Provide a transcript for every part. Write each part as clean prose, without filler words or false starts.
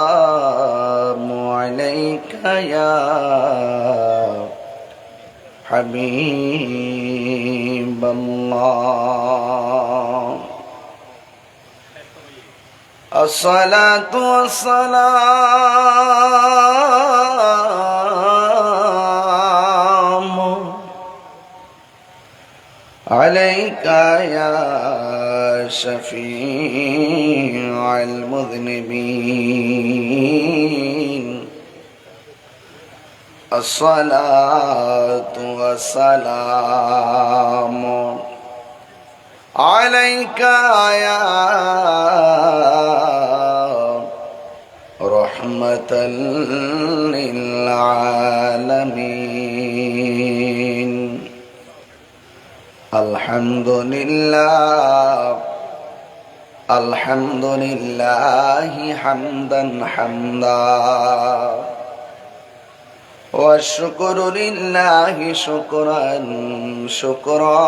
السلام عليك يا حبيب الله الصلاة والسلام عليك يا شفيع المذنبين الصلاة والسلام عليك يا رحمة للعالمين الحمد لله الحمد لله حمدا حمدا والشكر لله شكرا شكرا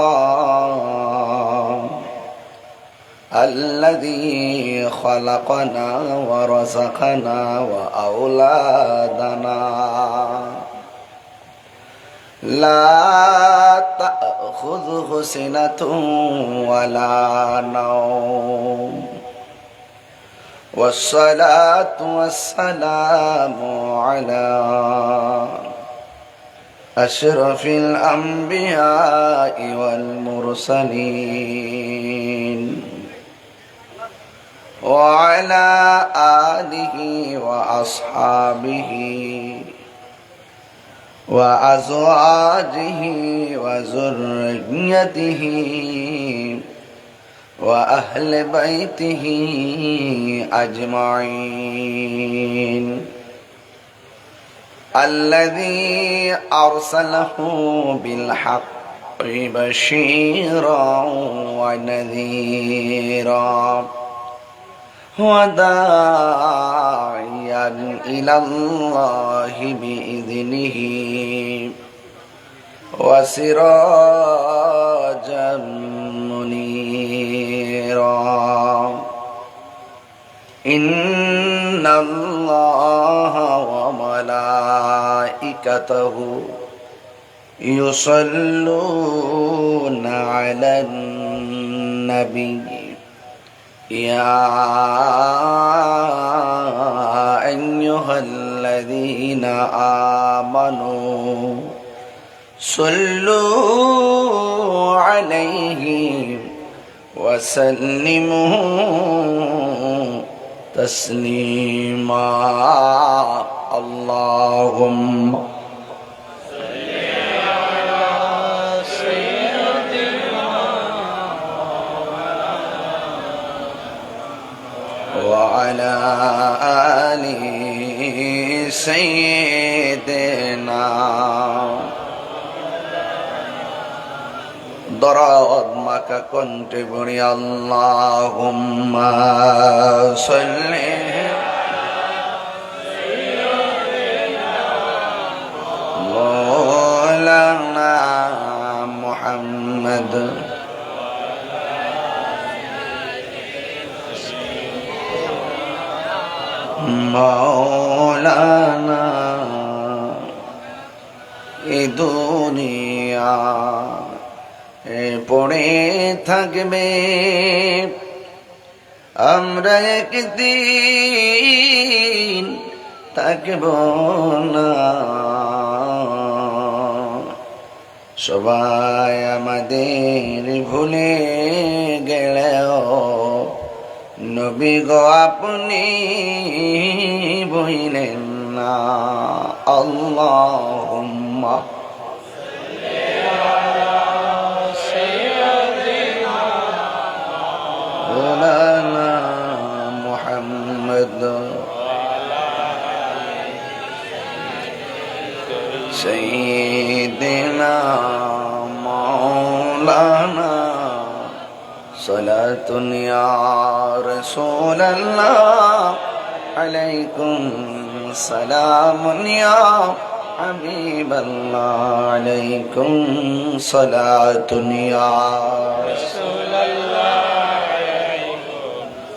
الذي خلقنا ورزقنا وأولادنا لا تأخذه سنة ولا نوم والصلاة والسلام على أشرف الأنبياء والمرسلين وعلى آله وأصحابه وأزواجه وذريته وأهل بيته أجمعين الذي أرسله بالحق بشيرا ونذيرا وداعيا إلى الله بإذنه وسراجا منيرا إن الله وملائكته يصلون على النبي يا أيها الذين آمنوا صلوا عليه وسلموا تسليما اللهم وعلى آل سيدنا ضرب مكة كنت بري اللهم صل مولانا محمد مولانا এ দুনিয়া পড়ে থাকবে আমরা একদিন থাকব না সবাই আমাদের ভুলে গেলেও নবী গো আপনি বইলেন না আল্লাহুম্মা مولانا محمد سيدنا مولانا صلاة يا رسول الله عليكم سلام يا حبيب الله عليكم صلاة يا رسول الله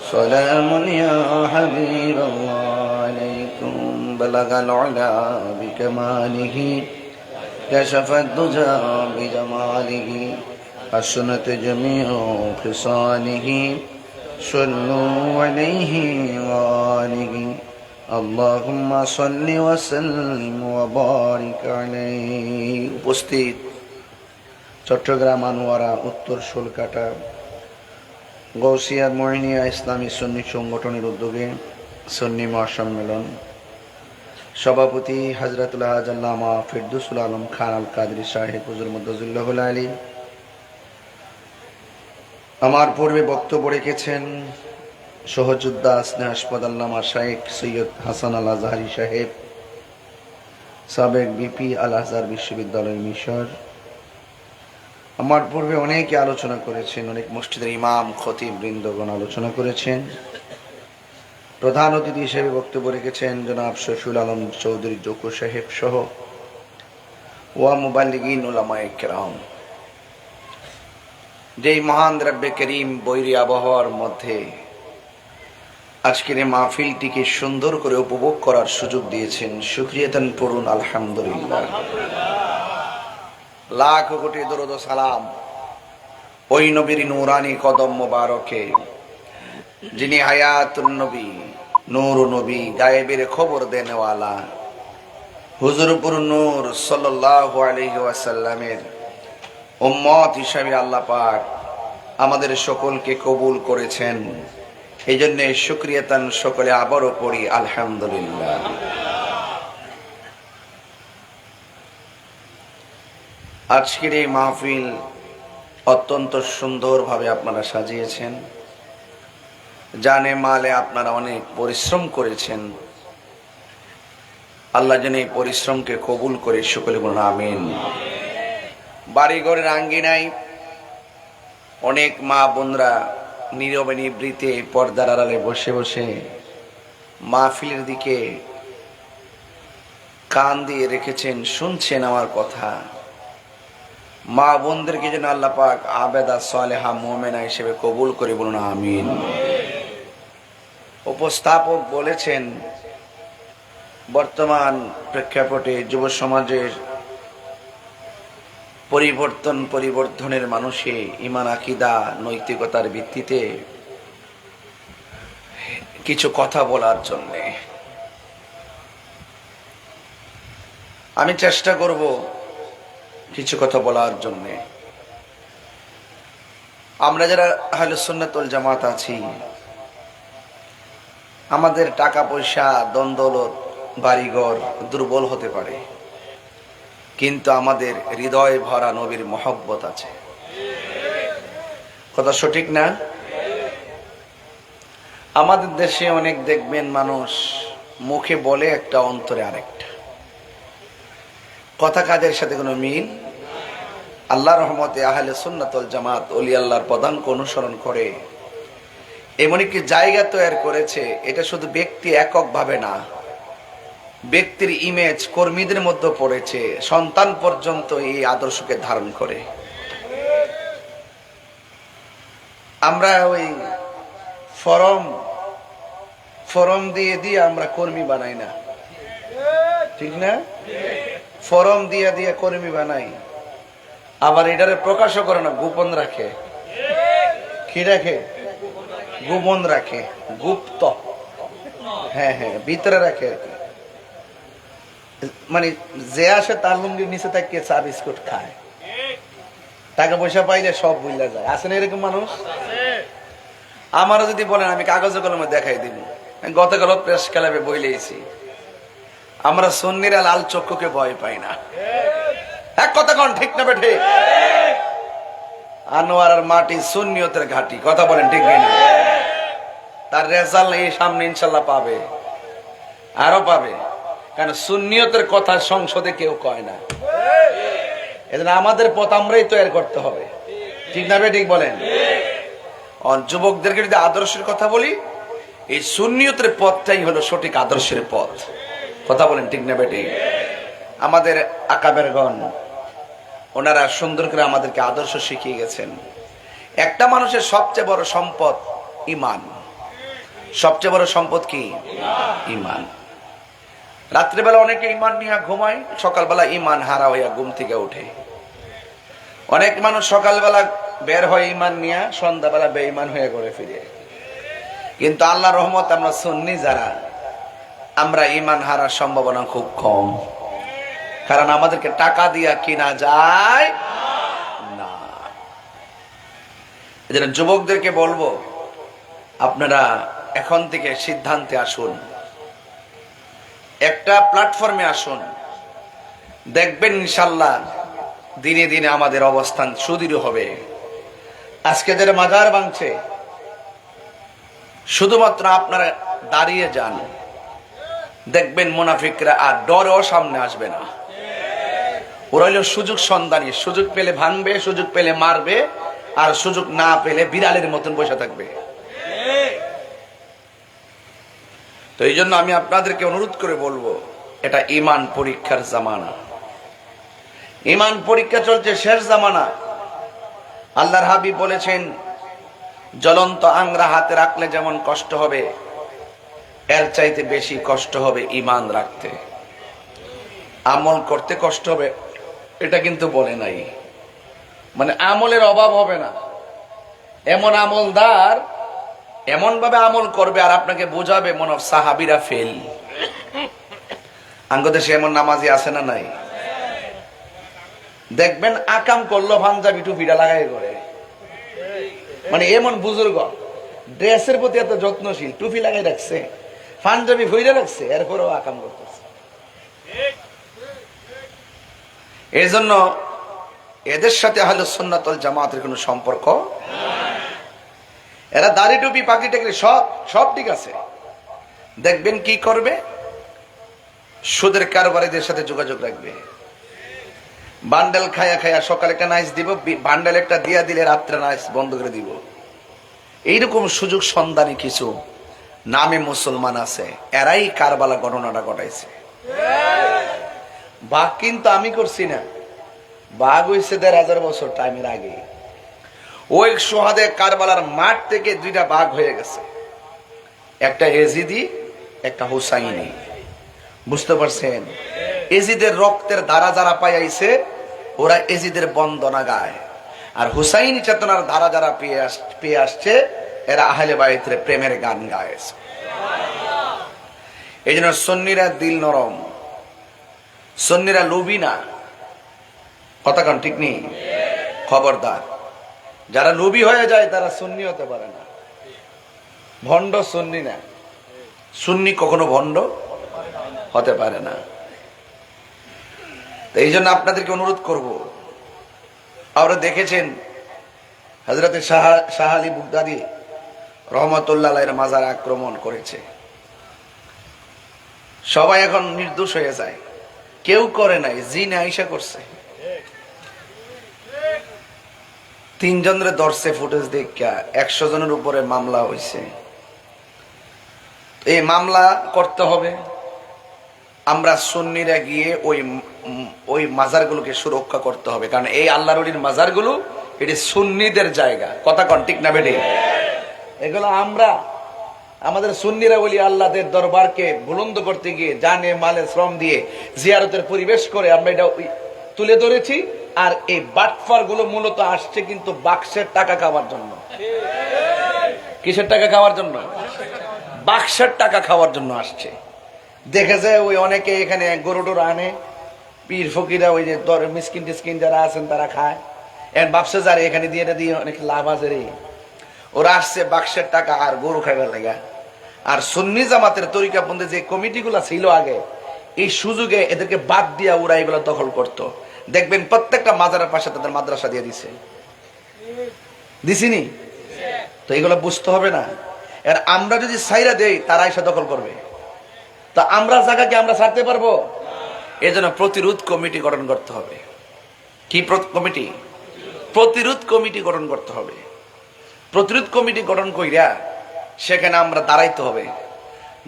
سلام يا حبيب الله عليكم بلغ العلا بكماله كشف الدجى بجماله حسنت جميع خصاله صلوا عليه وآله اللهم صل وسلم وبارك عليه উপস্থিত চট্টগ্রাম আনোয়ারা উত্তর শোলকাটা গৌসিয়া মহিনিয়া ইসলামী সুন্নি সংগঠনের উদ্যোগে সুন্নি মহাসম্মেলন সভাপতি হযরতুল আল্লামা ফিরদৌসুল আলম খান আল কাদরি সাহেব হুজুর মুদ্দাজিল্লাহুল আলী। আমার পূর্বে বক্তব্য রেখেছেন সহযোদ্ধা স্নেহাস্পদ আল্লামা শাইখ সৈয়দ হাসান আল আজহারি সাহেব, সাবেক বিপি আল আজহার বিশ্ববিদ্যালয় মিশর। আমার পূর্বে অনেকে আলোচনা করেছেন, অনেক মসজিদের ইমাম খতিব বৃন্দগণ আলোচনা করেছেন। প্রধান অতিথি হিসেবে বক্তব্য রেখেছেন জনাব শফিউল আলম চৌধুরী জোকু সাহেব সহ ওয়া মুবাল্লিগিন উলামায়ে কেরাম। যেই মহান রব্বে করিম বৈরী আবহাওয়ার মধ্যে আজকের এই মাহফিলটিকে সুন্দর করে উপভোগ করার সুযোগ দিয়েছেন, শুকরিয়াতান পড়ুন আলহামদুলিল্লাহ। লাখ কোটি দরুদ ও সালাম ওই নবীর নূরানি কদম মোবারকে, যিনি হায়াতুন নবী, নূর নবী, গায়েবের খবর দেনেওয়ালা হুজুরপুর নূর সাল্লাল্লাহু আলাইহি ওয়াসাল্লামের উম্মত হিসাবে আল্লাহ পাক আমাদের সকলকে কবুল করেছেন। এই জন্য শুকরিয়াতান সকলে আবারও পড়ি আলহামদুলিল্লাহ। আজকের এই মাহফিল অত্যন্ত সুন্দরভাবে আপনারা সাজিয়েছেন, জানে মালে আপনারা অনেক পরিশ্রম করেছেন। আল্লাহ যেন এই পরিশ্রমকে কবুল করে সকলে বলুন আমিন। বাড়িঘরের আঙ্গিনায় অনেক মা বোনরা নীরবে নিবৃতে পর্দার আড়ালে বসে বসে মাহফিলের দিকে কান দিয়ে রেখেছেন, শুনছেন আমার কথা। মা বোনদেরকে যেন আল্লাহ পাক আবেদা সালেহা মুমিনা হিসেবে কবুল করে বলুন আমিন। উপস্থাপক বলেছেন বর্তমান প্রেক্ষাপটে যুব সমাজের পরিবর্ধনের মানুষে ঈমান আকীদা নৈতিকতার ভিত্তিতে কিছু কথা বলার জন্য আমি চেষ্টা করব কিছু কথা বলার জন্য। আমরা যারা আহলুস সুন্নাত ওয়াল জামাত আছি, আমাদের টাকা পয়সা দনদৌলত বাড়িঘর দুর্বল হতে পারে, কিন্তু আমাদের হৃদয় ভরা নবীর মহব্বত আছে। কথা সঠিক না? আমাদের দেশে অনেক দেখবেন মানুষ মুখে বলে একটা, অন্তরে আরেকটা, কথা কাজের সাথে কোনো মিল। আল্লাহর রহমতে আহলে সুন্নাত ওয়াল জামাত ওলি আল্লাহর পদাঙ্ক অনুসরণ করে এমন একটি জায়গা তৈরি করেছে, এটা শুধু ব্যক্তি এককভাবে না, ব্যক্তির ইমেজ কর্মীদের মধ্যে পড়েছে, সন্তান পর্যন্ত এই আদর্শকে ধারণ করে। আমরা ওই ফরম দিয়ে আমরা কর্মী বানাই না, ঠিক না? ফরম দিয়ে কর্মী বানাই, আবার এটারে প্রকাশও করে না, গোপন রাখে। কি রাখে? গোপন রাখে, গুপ্ত। হ্যাঁ, ভিতরে রাখে। মানে যে আসে তার লুঙ্গির নিচে তাকিয়ে চা বিস্কুট খায়, টাকা পয়সা পাইলে সব ভুলে যায়। আছে না এরকম মানুষ? আমারও যদি বলেন আমি কাগজে কলমে দেখাই দিব। গতকাল প্রেস ক্লাবে বই লিয়েছি, আমরা সুন্নিরা লাল চক্ষুকে ভয় পাই না। এক কথা কন, ঠিক না বেঠে? আনোয়ারার মাটি সুন্নিয়তের ঘাটি, কথা বলেন ঠিক না? তার রেজাল্ট এই সামনে ইনশাল্লাহ পাবে, আরো পাবে, কারণ সুন্নিয়তের কথা সংসদে কেউ কয় না। এজন্য আমাদের পথ আমরাই তৈরি করতে হবে, ঠিক না ঠিক বলেন? যুবকদেরকে যদি আদর্শের কথা বলি, এই সুন্নিয়তের পথটাই হলো সঠিক আদর্শের পথ, কথা বলেন ঠিক না বেটি? আমাদের আকাবেরগণ ওনারা সুন্দর করে আমাদেরকে আদর্শ শিখিয়ে গেছেন। একটা মানুষের সবচেয়ে বড় সম্পদ ঈমান, সবচেয়ে বড় সম্পদ কি? ঈমান। রাত্রিবেলা অনেকে ঈমান নিয়ে ঘুমায়, সকালবেলা ঈমান হারা হইয়া ঘুম থেকে উঠে। অনেক মানুষ সকালবেলা বের হয় ঈমান নিয়ে, সন্ধ্যাবেলা বেঈমান হয়ে ঘরে ফিরে। কিন্তু আল্লাহর রহমত, আমরা সুন্নি যারা, আমরা ঈমান হারার সম্ভাবনা খুব কম, কারণ আমাদেরকে টাকা দিয়া কিনা যায় না। এজন্য যুবকদেরকে বলবো, আপনারা এখন থেকে সিদ্ধান্তে আসুন, একটা প্ল্যাটফর্মে আসুন, দেখবেন ইনশাল্লাহ দিনে দিনে আমাদের অবস্থান সুদৃঢ় হবে। আজকে যারা মাজার ভাঙছে, শুধুমাত্র আপনারা দাঁড়িয়ে যান, দেখবেন মুনাফিকরা আর ডরেও সামনে আসবে না। ওরা হলো সুযোগ সন্ধানী, সুযোগ পেলে ভাঙবে, সুযোগ পেলে মারবে, আর সুযোগ না পেলে বিড়ালের মতন বসে থাকবে। তো এই জন্য আমি আপনাদেরকে অনুরোধ করে বলবো, এটা ঈমান পরীক্ষার জামানা, ঈমান পরীক্ষা চলছে, শেষ জামানা। আল্লাহর হাবিব বলেছেন, জ্বলন্ত আংরা হাতে রাখলে যেমন কষ্ট হবে, এর চাইতে বেশি কষ্ট হবে ঈমান রাখতে। আমল করতে কষ্ট হবে এটা কিন্তু বলে নাই, মানে আমলের অভাব হবে না। এমন আমলদার এমন ভাবে আমল করবে আর আপনাকে বোঝাবে মনে হয় সাহাবীরা ফেল। আঙ্গদেশে এমন নামাজি আছে না নাই? দেখবেন আকাম করলো পাঞ্জাবি টুপিটা লাগাই করে, মানে এমন বুজুর্গ ড্রেসের প্রতি এত যত্নশীল, টুপি লাগাই রাখছে, পাঞ্জাবি ভইরা রাখছে, এরপরেও আকাম করতেছে। এই জন্য এদের সাথে আহলুস সুন্নাত ওয়াল জামাতের কোনো সম্পর্ক। এরা দাড়ি টুপি পাগড়ি টাগড়ি সব ঠিক আছে, দেখবেন কি করবে, সুদের কারবারিদের সাথে যোগাযোগ রাখবে। বান্ডেল খায়া খায়া সকালে একটা নাইস দিব, বান্ডেল একটা দিয়া দিলে রাত্রে নাইস বন্ধ করে দিব। এইরকম সুযোগ সন্ধানী কিছু নামে মুসলমান আছে, এরাই কারবালা ঘটনাটা ঘটাইছে। বাঘ কিন্তু আমি করছি না, বাঘ হইছে ১৫০০ বছর টাইমের আগে। ওই সোহাদে কারবালার মাঠ থেকে দুইটা বাঘ হয়ে গেছে, একটা এজিদি, একটা হুসাইনি। বুঝতে পারছেন? এজিদের রক্তের ধারা যারা পাইছে ওরা এজিদের বন্দনা গায়, আর হুসাইনি চেতনার ধারা যারা পেয়ে আসছে এরা আহলে বাইতের প্রেমের গান গাইছে। এই জন্য সুন্নিরা দিল নরম, সুন্নিরা লোভী না। কথা কন ঠিক নেই? খবরদার, যারা লোভী হয়ে যায় তারা সুন্নি হতে পারে না। ভণ্ড সুন্নি না, সুন্নি কখনো ভণ্ড হতে পারে না। এই জন্য আপনাদেরকে অনুরোধ করব, আপনারা দেখেছেন হযরতে শাহ আলী বুগদাদি রহমাতুল্লাহ আলাইহির মাজার আক্রমণ করেছে। সবাই এখন নির্দোষ হয়ে যায়, কেউ করে নাই, জিন আয়েশা করছে। ৩ জনের ধরছে ফুটেজ দেখা, ১০০ জনের উপরে মামলা হয়েছে। এই মামলা করতে হবে, আমরা সুন্নিরা গিয়ে ওই মাজারগুলোকে সুরক্ষা করতে হবে, কারণ এই আল্লাহর ওলির মাজারগুলো এটি সুন্নিদের জায়গা। কথা কন ঠিক না বেটি? এগুলো আমরা আমাদের সুন্নিরা বলি আল্লাহদের দরবারকে বুলন্দ করতে গিয়ে জানে মালে শ্রম দিয়ে জিয়ারতের পরিবেশ করে আমরা এটা তুলে ধরেছি। আর এই বাটফার গুলো মূলত আসছে কিন্তু বাক্সের টাকা খাওয়ার জন্য। কিসের টাকা খাওয়ার জন্য? বাক্সের টাকা খাওয়ার জন্য আসছে। দেখে যায় ওই অনেকে এখানে গরু টরু আনে, পীর ফকিরা ওই যে মিসকিন টিসকিন যারা আছেন তারা খায়, এখন বাক্সে যারা এখানে দিয়ে দিয়ে অনেক লাভ আছে রে। ওরা আসছে বাক্সের টাকা আর গরু খাইবার লাগা। আর সুন্নি জামাতের তরিকাপন্থী যে কমিটিগুলা ছিল আগে, এই সুযোগে এদেরকে বাদ দিয়া ওরা এগুলো দখল করতো। দেখবেন প্রত্যেকটা মাজারের পাশে তাদের মাদ্রাসা দিয়ে দিছিনি? তো এগুলো বুঝতে হবে না। আর আমরা যদি সাইরা দেই তারা এসে দখল করবে, তা আমরা জায়গাকে আমরা ছাড়তে পারবো? এজন্য প্রতিরোধ কমিটি গঠন করতে হবে। কি কমিটি? প্রতিরোধ কমিটি গঠন করতে হবে। প্রতিরোধ কমিটি গঠন কইরা সেখানে আমরা দাঁড়াইতে হবে,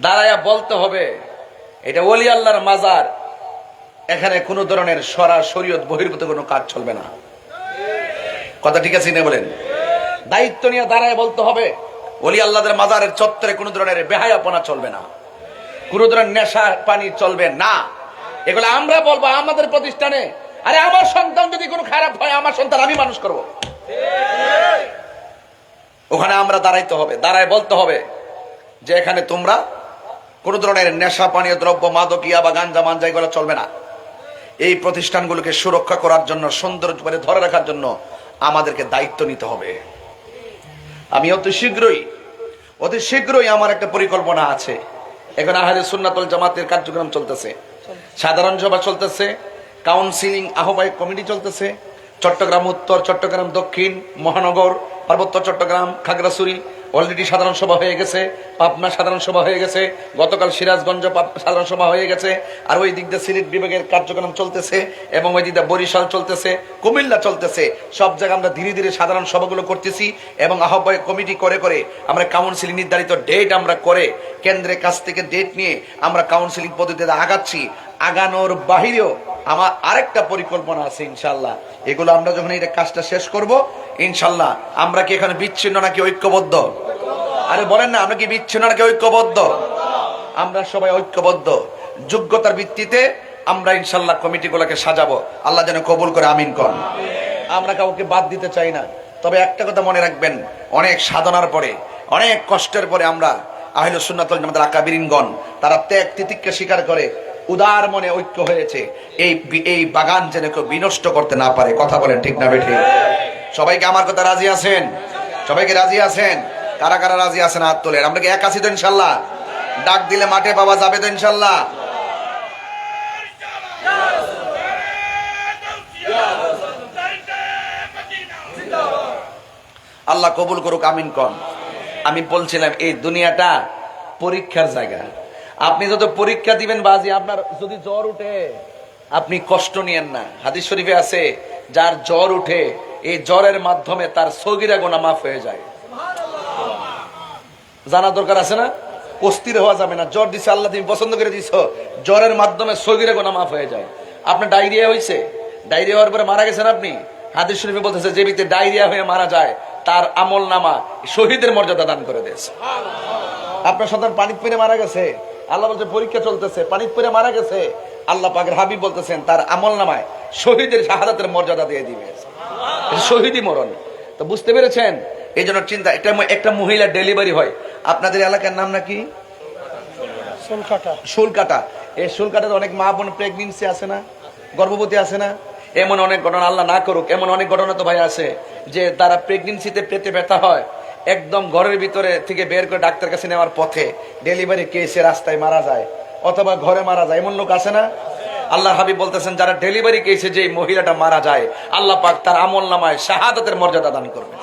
দাঁড়াইয়া বলতে হবে এটা ওলি আল্লাহর মাজার, এখানে কোনো ধরনের শরীয়ত বহির্ভূত কোনো কাজ চলবে না। কথা ঠিক আছে না বলেন? দায়িত্ব নিয়ে দাঁড়ায় বলতে হবে ওলি আল্লাহদের মাজারের চত্বরে কোনো ধরনের বেহায়াপনা চলবে না, কোনো ধরনের নেশা পানি চলবে না। এগুলো আমরা বলবো আমাদের প্রতিষ্ঠানে। আরে আমার সন্তান যদি কোনো খারাপ হয়, আমার সন্তান আমি মানুষ করব। ওখানে আমরা দাঁড়াইতে হবে, দাঁড়ায় বলতে হবে যে এখানে তোমরা কোন ধরনের নেশা পানীয় দ্রব্য, মাদকিয়া বা গাঞ্জা মাঞ্জা এগুলো চলবে না। এই প্রতিষ্ঠানগুলোকে সুরক্ষা করার জন্য, সৌন্দর্য করে ধরে রাখার জন্য আমাদেরকে দায়িত্ব নিতে হবে। আমি অতি শীঘ্রই আমার একটা পরিকল্পনা আছে। এখন আহলে সুন্নাত ওয়াল জামাতের কার্যক্রম চলতেছে, সাধারণ সভা চলতেছে, কাউন্সিলিং আহ্বায়ক কমিটি চলতেছে। চট্টগ্রাম উত্তর, চট্টগ্রাম দক্ষিণ, মহানগর, পার্বত্য চট্টগ্রাম, খাগড়াছড়ি অলরেডি সাধারণ সভা হয়ে গেছে, পাবনা সাধারণ সভা হয়ে গেছে, গতকাল সিরাজগঞ্জ সাধারণ সভা হয়ে গেছে, আর ওই দিক দিয়ে সিলেট বিভাগের কার্যক্রম চলতেছে, এবং ওই দিক দিয়ে বরিশাল চলতেছে, কুমিল্লা চলতেছে। সব জায়গায় আমরা ধীরে ধীরে সাধারণ সভাগুলো করতেছি, এবং আহ্বায়ক কমিটি করে করে আমরা কাউন্সিলিং নির্ধারিত ডেট আমরা করে কেন্দ্রের কাছ থেকে ডেট নিয়ে আমরা কাউন্সিলিং পদ্ধতিতে আগাচ্ছি। আগানোর বাহিরেও আমার আরেকটা পরিকল্পনা আছে ইনশাল্লাহ। এগুলো আমরা যখন এই কাজটা শেষ করব ইনশাল্লাহ, আমরা কি এখানে বিচ্ছিন্ন নাকি ঐক্যবদ্ধ? আরে বলেন না, আমরা কি বিচ্ছিন্ন নাকি ঐক্যবদ্ধ? আমরা সবাই ঐক্যবদ্ধ। যোগ্যতার ভিত্তিতে আমরা ইনশাল্লাহ কমিটিগুলোকে সাজাবো। আল্লাহ যেন কবুল করে, আমিন কর। আমরা কাউকে বাদ দিতে চাই না। তবে একটা কথা মনে রাখবেন, অনেক সাধনার পরে, অনেক কষ্টের পরে আমরা আহলে সুন্নাত ওয়াল জামাতের আকাবিরিনগণ তারা ত্যাগ তিতিক্ষা স্বীকার করে উদার মনে ঐক্য হয়েছে। এই বাগান যেন কেউ বিনষ্ট করতে না পারে। কথা বলেন ঠিক না বেঠিক? সবাইকে আমার কথা রাজি আছেন? সবাইকে রাজি আছেন? কারা কারা রাজি আছেন হাত তোলেন। আমরা কি এক আছি তো ইনশাল্লাহ? ডাক দিলে মাঠে পাওয়া যাবে তো ইনশাল্লাহ? আল্লাহ কবুল করুক, আমিন কন। আমি বলছিলাম এই দুনিয়াটা পরীক্ষার জায়গা। আপনি যত পরীক্ষা দিবেন বাজি, আপনার যদি জ্বর উঠে আপনি কষ্ট নিয়েন না। হাদিস শরীফে আছে, যার জ্বর উঠে এই জ্বরের মাধ্যমে তার সগীরা গুনাহ মাফ হয়ে যায়। জানা দরকার আছে না? অস্থির হওয়া যাবে না। জ্বর দিছে আল্লাহ, তুমি পছন্দ করে দিছো, জ্বরের মাধ্যমে সগীরা গুনাহ মাফ হয়ে যায়। আপনার ডায়রিয়া হয়েছে, ডায়রিয়া হওয়ার পরে মারা গেছেন আপনি, হাদিস শরীফে বলতেছে যে ব্যক্তি ডায়রিয়া হয়ে মারা যায় তার আমল নামা শহীদের মর্যাদা দান করে দিয়েছে। আপনার সন্তান পানিতে পড়ে মারা গেছে, আল্লাহ বলছে পরীক্ষা চলতেছে, পানিতে পড়ে মারা গেছে, আল্লাহ পাকের হাবিব বলতেছেন তার আমল নামায় শহীদের শাহাদাতের মর্যাদা দিয়ে দিবে। শহীদই মরণ। তো বুঝতে পেরেছেন? এই জন্য চিন্তা, একটা মহিলা ডেলিভারি হয়, আপনাদের এলাকার নাম নাকি শুলকাটা। এই শুলকাটাতে অনেক মা বোন প্রেগনেন্সি আছে না, গর্ভবতী আছে না? এমন অনেক ঘটনা, আল্লাহ না করুক, এমন অনেক ঘটনা তো ভাই আছে যে তারা প্রেগনেন্সিতে পেটে ব্যথা হয়, একদম ঘরের ভিতরে থেকে বের করে ডাক্তার কাছে নেওয়ার পথে ডেলিভারি কেসে রাস্তায় মারা যায়, অথবা ঘরে মারা যায়। এমন লোক আছে না? আল্লাহ হাবিব বলতেছেন যারা ডেলিভারি কেসে যে মহিলাটা মারা যায়, আল্লাহ পাক তার আমল নামায় শাহাদাতের মর্যাদা দান করবে।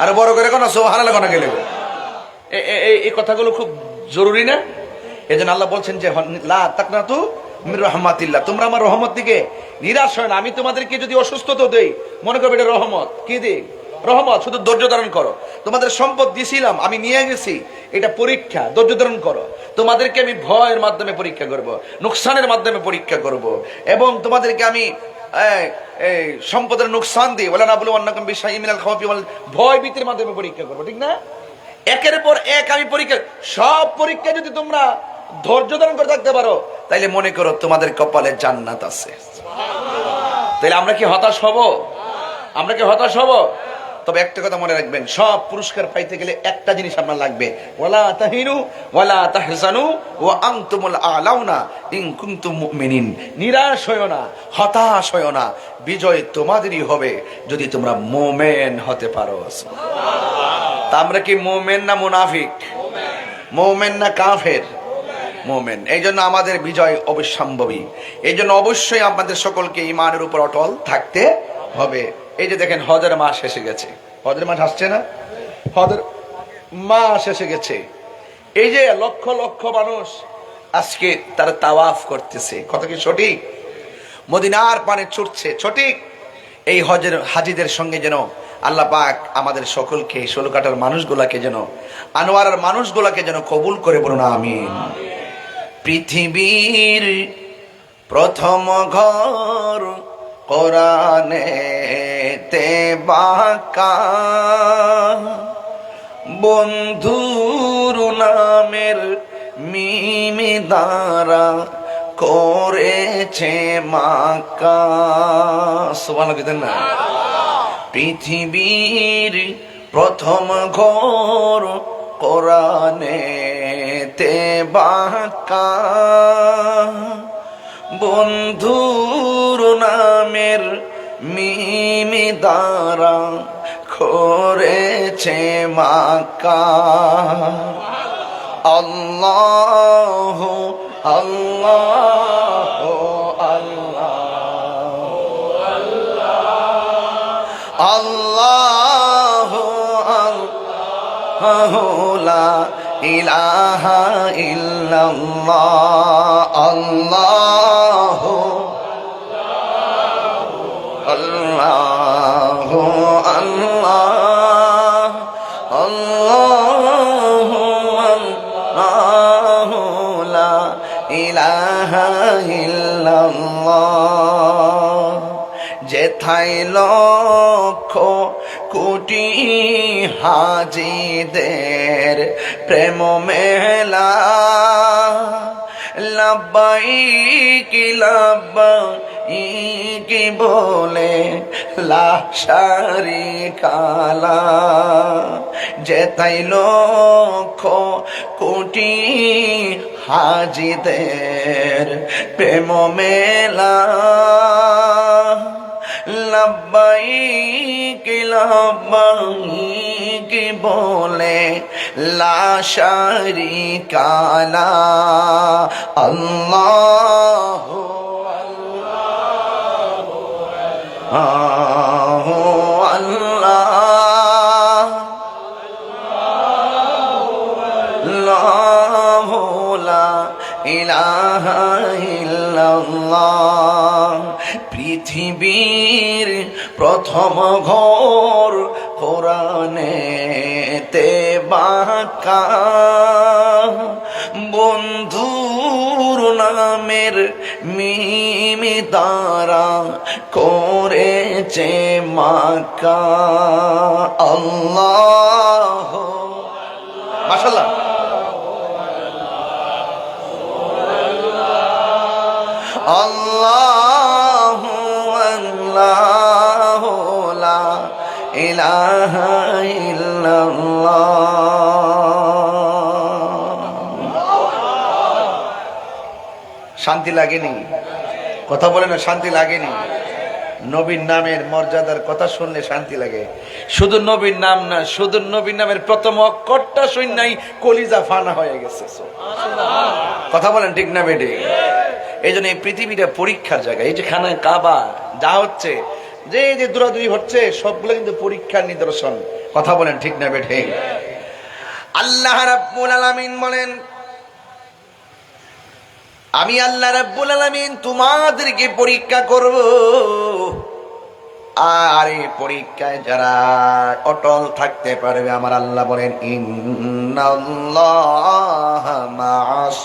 আর বড় করে কোনো সুবহানাল্লাহ কোনো গেলে এই কথাগুলো খুব জরুরি না? এজন্য আল্লাহ বলছেন যে লা তাকনাতু মির রাহমাতিল্লাহ, তোমরা আমার রহমত থেকে নিরাশ হয় না। আমি তোমাদেরকে যদি অসুস্থতা দেই, মনে করবে এটা রহমত। কি দিই? রহমত। শুধু ধৈর্য ধারণ করো। তোমাদের সম্পদ দিছিলাম, আমি নিয়ে গেছি, এটা পরীক্ষা, ধৈর্য ধারণ করো। তোমাদেরকে আমি ভয়ের মাধ্যমে পরীক্ষা করব, নোকসানের মাধ্যমে পরীক্ষা করব, এবং তোমাদেরকে আমি সম্পদের নোকসান দিই, ওয়ালা নাবলুওয়ান্নাকুম বিশাইইন মিনাল খাওফি ওয়াল, ভয় ভীতির মাধ্যমে পরীক্ষা করব। ঠিক না? একের পর এক আমি পরীক্ষা, সব পরীক্ষা যদি তোমরা ধৈর্য ধারণ করে থাকতে পারো, তাইলে মনে করো তোমাদের কপালে জান্নাত আছে। তাইলে আমরা কি হতাশ হব? আমরা কি হতাশ হব? তবে একটা কথা মনে রাখবেন, সব পুরস্কার পাইতে গেলে একটা জিনিস আপনার লাগবে, ওয়ালা তাহিনু ওয়ালা তাহজানু ওয়া আনতুমুল আলাউনা ইন কুনতুম মুমিনিন। নিরাশ হয়ো না, হতাশ হয়ো না, বিজয় তোমাদেরই হবে যদি তোমরা মুমিন হতে পারো। তা আমরা কি মুমিন না মুনাফিক? মুমিন না কাফের? মুমিন। এই জন্য আমাদের বিজয় অবশ্যম্ভাবী। এই জন্য অবশ্যই আপনাদের সকলকে ঈমানের উপর অটল থাকতে হবে। এই যে দেখেন হজের মাস এসে গেছে, হজের মাস আসছে না? হজের মাস এসে গেছে। এই যে লক্ষ লক্ষ মানুষ আজকে তারা তাওয়াফ করতেছে, কথা কি সঠিক? মদিনার পানে ছুটছে, সঠিক? এই হজের হাজিদের সঙ্গে যেন আল্লাহ পাক আমাদের সকলকে, ষোলকাটার মানুষগুলাকে যেন, আনোয়ারার মানুষগুলাকে যেন কবুল করে, বলুন আমিন। পৃথিবীর প্রথম ঘর কোরআনেতে বাঁকা, বন্ধুর নামের মিমি দ্বারা করেছে মাক্কা। সুবহানাল্লাহ না। পৃথিবীর প্রথম ঘর কোরআনেতে বাঁকা, বন্ধুর নামের মিমি দ্বারা করেছে মাক্কা। আল্লাহ আল্লাহ আল্লাহ আল্লাহ আল্লাহ লা ইলাহা ইল্লাল্লাহ। আল্লাহ আল্লাহ আল্লাহ আল্লাহ আল্লাহ লা ইলাহা ইল্লাল্লাহ। যেথায় লক্ষ কোটি হাজিদের প্রেম মেলা, লাব্বাইক লাব্বাইক বলে লা শারিকা লাহ। যেথায় লক্ষ কোটি হাজিদের প্রেম মেলা, লাব্বাইক লাব্বাইক বলে লা শারিকা লাহ। আল্লাহু আল্লাহু আল্লাহ আল্লাহু লা ইলাহা ইল্লাল্লাহ। পৃথিবীর প্রথম ঘর কোরআনেতে বাঁকা, বন্ধুর নামের মিমি দ্বারা করেছে মাক্কা। আল্লাহ মাশাআল্লাহ। আল্লাহ আল্লাহ লা ইলাহা ইল্লাল্লাহ। শান্তি লাগেনি? কথা বলে না, শান্তি লাগেনি? নবীর নামের মর্যাদার কথা শুনলে শান্তি লাগে। শুধু নবীর নাম না, শুধু নবীর নামের প্রথম অক্ষরটা শুননাই কলিজা ফানা হয়ে গেছে। কথা বলেন ঠিক না বেটে? এই জন্য এই পৃথিবীটা পরীক্ষার জায়গা। এই যে খানা কাবা যা হচ্ছে, যে যে দৌড়াদৌড়ি হচ্ছে, সবগুলো কিন্তু পরীক্ষার নিদর্শন। কথা বলেন ঠিক না বেটে? আল্লাহ রাব্বুল আলামিন বলেন, আমি আল্লাহ রাব্বুল আলামিন তোমাদেরকে পরীক্ষা করব, আর এই পরীক্ষায় যারা অটল থাকতে পারবে, আমার আল্লাহ বলেন ইন্নাল্লাহা মা'আস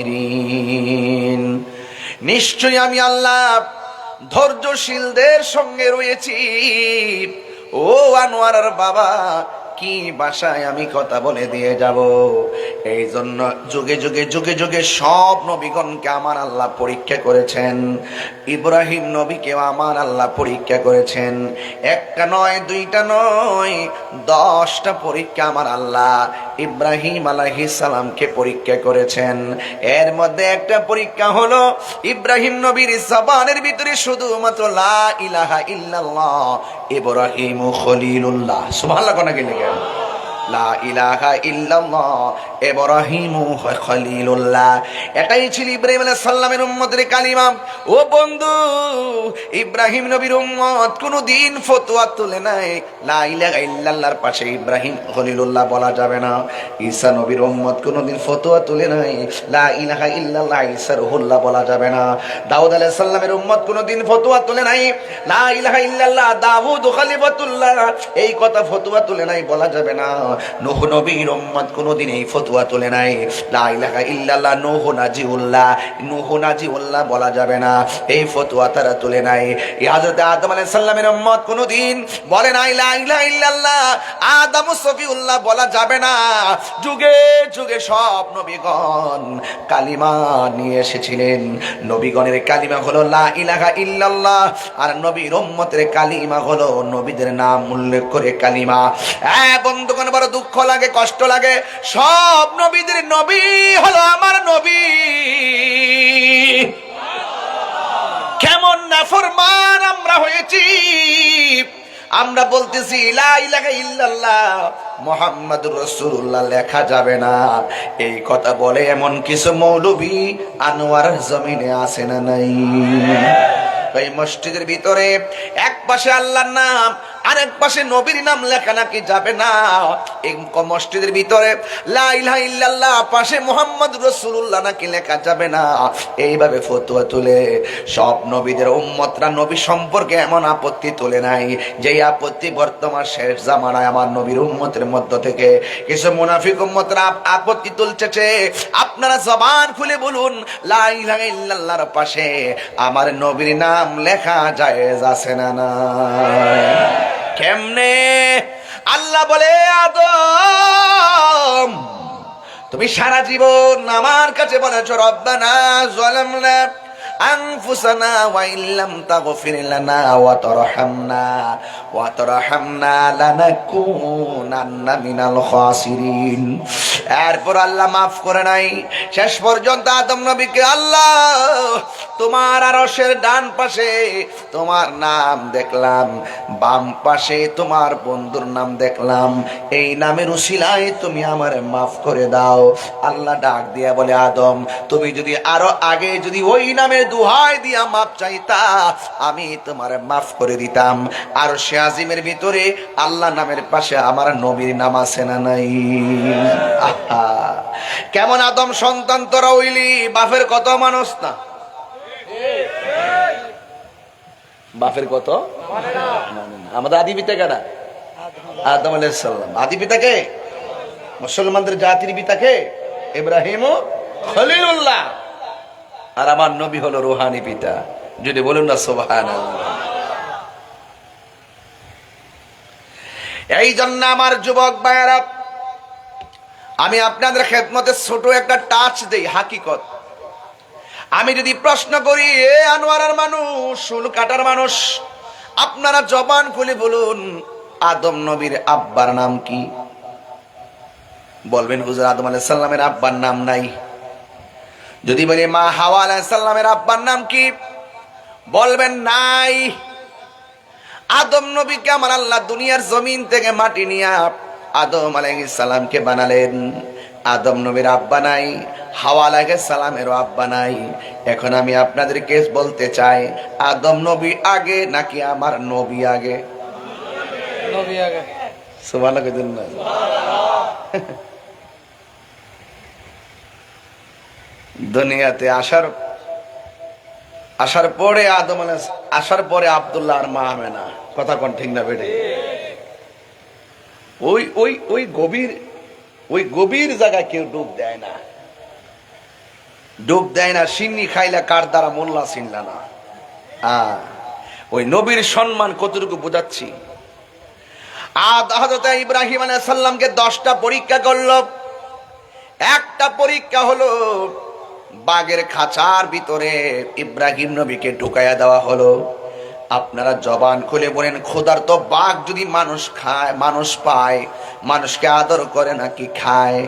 সাবিরিন, নিশ্চয়ই আমি আল্লাহ ধৈর্যশীলদের সঙ্গে রয়েছি। ও আনোয়ারের বাবা, কি ভাষায় আমি কথা বলে দিয়ে যাব। এই জন্য যুগে যুগে যুগে যুগে সব নবীগণকে আমার আল্লাহ পরীক্ষা করেছেন। ইব্রাহিম নবীকেও আমার আল্লাহ পরীক্ষা করেছেন। একটা নয়, দুইটা নয়, 10টা পরীক্ষা আমার আল্লাহ ইব্রাহিম আলাইহিস সালামকে পরীক্ষা করেছেন। এর মধ্যে একটা পরীক্ষা হলো ইব্রাহিম নবীর জবানের ভিতরে শুধুমাত্র লা ইলাহা ইল্লাল্লাহ ইব্রাহিম খলিলুল্লাহ। সুবহানাল্লাহ কোনা গেলে লা ইলাহা ইল্লাল্লাহ ইব্রাহিম খলিলুল্লাহ, এটাই ছিল ইব্রাহিম আলাইহিস সালামের উম্মতের কালিমা। ও বন্ধু, ইব্রাহিম নবীর উম্মত কোনদিন ফতোয়া তুলে নাই লা ইলাহা ইল্লাল্লাহর পাশে ইব্রাহিম খলিলুল্লাহ বলা যাবে না। ঈসা নবীর উম্মত কোনদিন ফতোয়া তুলে নাই লা ইলাহা ইল্লাল্লাহ ঈসা রুহুল্লাহ বলা যাবে না। দাউদ আলাইহিস সালামের উম্মত কোনদিন ফতোয়া তুলে নাই লা ইলাহা ইল্লাল্লাহ দাউদ খলিফাতুল্লাহ, এই কথা ফতোয়া তুলে নাই বলা যাবে না। নূহ নবীর উম্মত কোনোদিন এই ফতোয়া তোলে নাই লা ইলাহা ইল্লাল্লাহ নূহ নাজিউল্লাহ, নূহ নাজিউল্লাহ বলা যাবে না, এই ফতোয়া তারা তোলে নাই। হযরত আদম আলাইহিস সালামের উম্মত কোনোদিন বলে নাই লা ইলাহা ইল্লাল্লাহ আদম সফিউল্লাহ বলা যাবে না। যুগে যুগে সব নবীগণ কালিমা নিয়ে এসেছিলেন। নবীগণের কালিমা হলো লা ইলাহা ইল্লাল্লাহ, আর নবীর উম্মতের কালিমা হলো নবীদের নাম উল্লেখ করে কালিমা। বন্ধুগণ, বড় দুঃখ লাগে, কষ্ট লাগে, সব নবীদের নবী হলো আমার নবী। কেমন নাফরমান আমরা হয়েছি! আমরা বলতেছি লা ইলাহা ইল্লাল্লাহ মুহাম্মাদুর রাসূলুল্লাহ লেখা যাবে না, এই কথা বলে এমন কিছু মৌলবী আনোয়ার জমিনে আছে না নাই? এই মসজিদের ভিতরে এক পাশে আল্লাহর নাম, আরেক পাশে নবীর নাম লেখা নাকি যাবে না? এই মসজিদের ভিতরে লা ইলাহা ইল্লাল্লাহ, পাশে মুহাম্মাদুর রাসূলুল্লাহ নাকি লেখা যাবে না? এইভাবে ফতোয়া তুলে সব নবীদের উম্মতরা নবী সম্পর্কে এমন আপত্তি তোলে নাই, যেই আপত্তি বর্তমান শেষ জামানায় আমার নবীর উম্মতের মধ্য থেকে কিছু মুনাফিক উম্মতরা আপত্তি তুলছে। আপনারা জবান খুলে বলুন, লা ইলাহা ইল্লাল্লাহর পাশে আমার নবীর নাম লেখা জায়েজ আছে না নাই? কেমনে? আল্লাহ বলে, আদম তুমি সারা জীবন আমার কাছে বলেছো রব্বানা যালামনা আনফুসানা ওয়া ইল্লাম তাগফির লানা ওয়া তারহামনা লানাকুনান্না মিনাল খাসিরিন। এরপর আল্লাহ মাফ করে নাই। শেষ পর্যন্ত আদম নবীকে আল্লাহ তোমার আরশের ডান পাশে তোমার নাম দেখলাম, বাম পাশে তোমার বন্ধুর নাম দেখলাম, এই নামের উসিলায় তুমি আমারে মাফ করে দাও। আল্লাহ ডাক দিয়া বলে, আদম তুমি যদি আরো আগে যদি ওই নামের দুহাই দিয়া মাফ চাইতা, আমি তোমারে মাফ করে দিতাম। আর সে আজিমের ভিতরে আল্লাহ নামের পাশে আমার নবীর নাম আছে না নাই? কেমন আদম সন্তান তোরা হইলি, বাপের কত মানুষ না, বাপের কত আমাদের আদি পিতা কারা? আদম আলাইহিস সালাম। আদি পিতাকে মুসলমানদের জাতির পিতাকে ইব্রাহিম ও খলিলুল্লাহ, আর আমার নবী হলো রুহানি পিতা। যদি বলুন না সুবহানাল্লাহ। এই জন্য আমার যুবক ভাইয়েরা, আমি আপনাদের খেদমতে ছোট একটা টাচ দেই, হাকিকত। আমি যদি প্রশ্ন করি, এ আনোয়ারের মানুষ, চুল কাটার মানুষ, আপনারা জবান খুলে বলুন আদম নবীর আব্বার নাম কি? বলবেন হুজুর আদম আলাইহিস সালামের আব্বার নাম নাই। যদি বলি মা হাওয়া আলাইহিস সালামের আব্বার নাম কি? বলবেন নাই। আদম নবীকে আমার আল্লাহ দুনিয়ার জমিন থেকে মাটি নিয়ে আদম আলাইহিস সালামকে বানালেন। আদম নবীর আব্বা নাই, হাওয়া আলাইহিস সালামেরও আব্বা নাই। এখন আমি আপনাদেরকে বলতে চাই, আদম নবী আগে নাকি আমার নবী আগে? নবী আগে। সুবহানাল্লাহ। দুনিয়াতে আসার পরে আদম আলাইহিস, আসার পরে আব্দুল্লাহ আর মা আমেনা, কথা কোন ঠিক না বেটে? ওই গভীর জায়গায় কেউ ডুব দেয় না, ডুব দেয় না। সিন্নি খাইলা কার দ্বারা মোল্লা চিনলা না। ওই নবীর সম্মান কতটুকু বোঝাচ্ছি। হযরত ইব্রাহিম আলাইহিস সালামকে 10টা পরীক্ষা করলো। একটা পরীক্ষা হলো বাঘের খাঁচার ভিতরে ইব্রাহিম নবীকে ঢুকাইয়া দেওয়া হলো। আপনারা জবান খুলে বলেন, খোদার তো বাঘ যদি মানুষ খায়, মানুষ পায়, মানুষকে আদর করে নাকি খায়?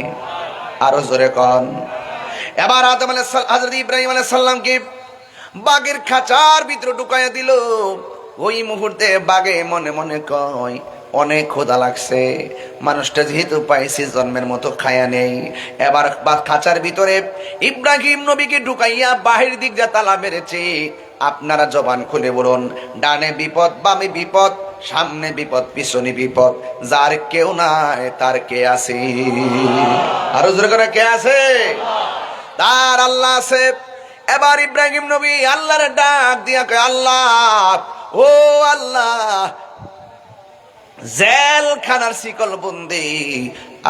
আরো জোরে কন। এবার হযরত ইব্রাহিম আলাইহিস সালামকে বাঘের খাঁচার ভিতরে ঢুকাইয়া দিল। ওই মুহূর্তে বাঘে মনে মনে কয়, অনেক ক্ষুধা লাগছে, মানুষটা যেহেতু পাইছি জন্মের মতো খায়া নেই। এবার খাঁচার ভিতরে ইব্রাহিম নবীকে ঢুকাইয়া বাহির দিক যা তালা মেরেছে। আপনারা জবান খুলে বলুন, ডানে বিপদ, বামে বিপদ, সামনে বিপদ, পিছনে বিপদ, যার কেউ নাই তার কে আছে? আরো জোরে করে কে আছে? তার আল্লাহ আছে। এবার ইব্রাহিম নবী আল্লাহর ডাক দিয়া কয়, আল্লাহ, ও আল্লাহ, জেলখানার শিকল বন্দি,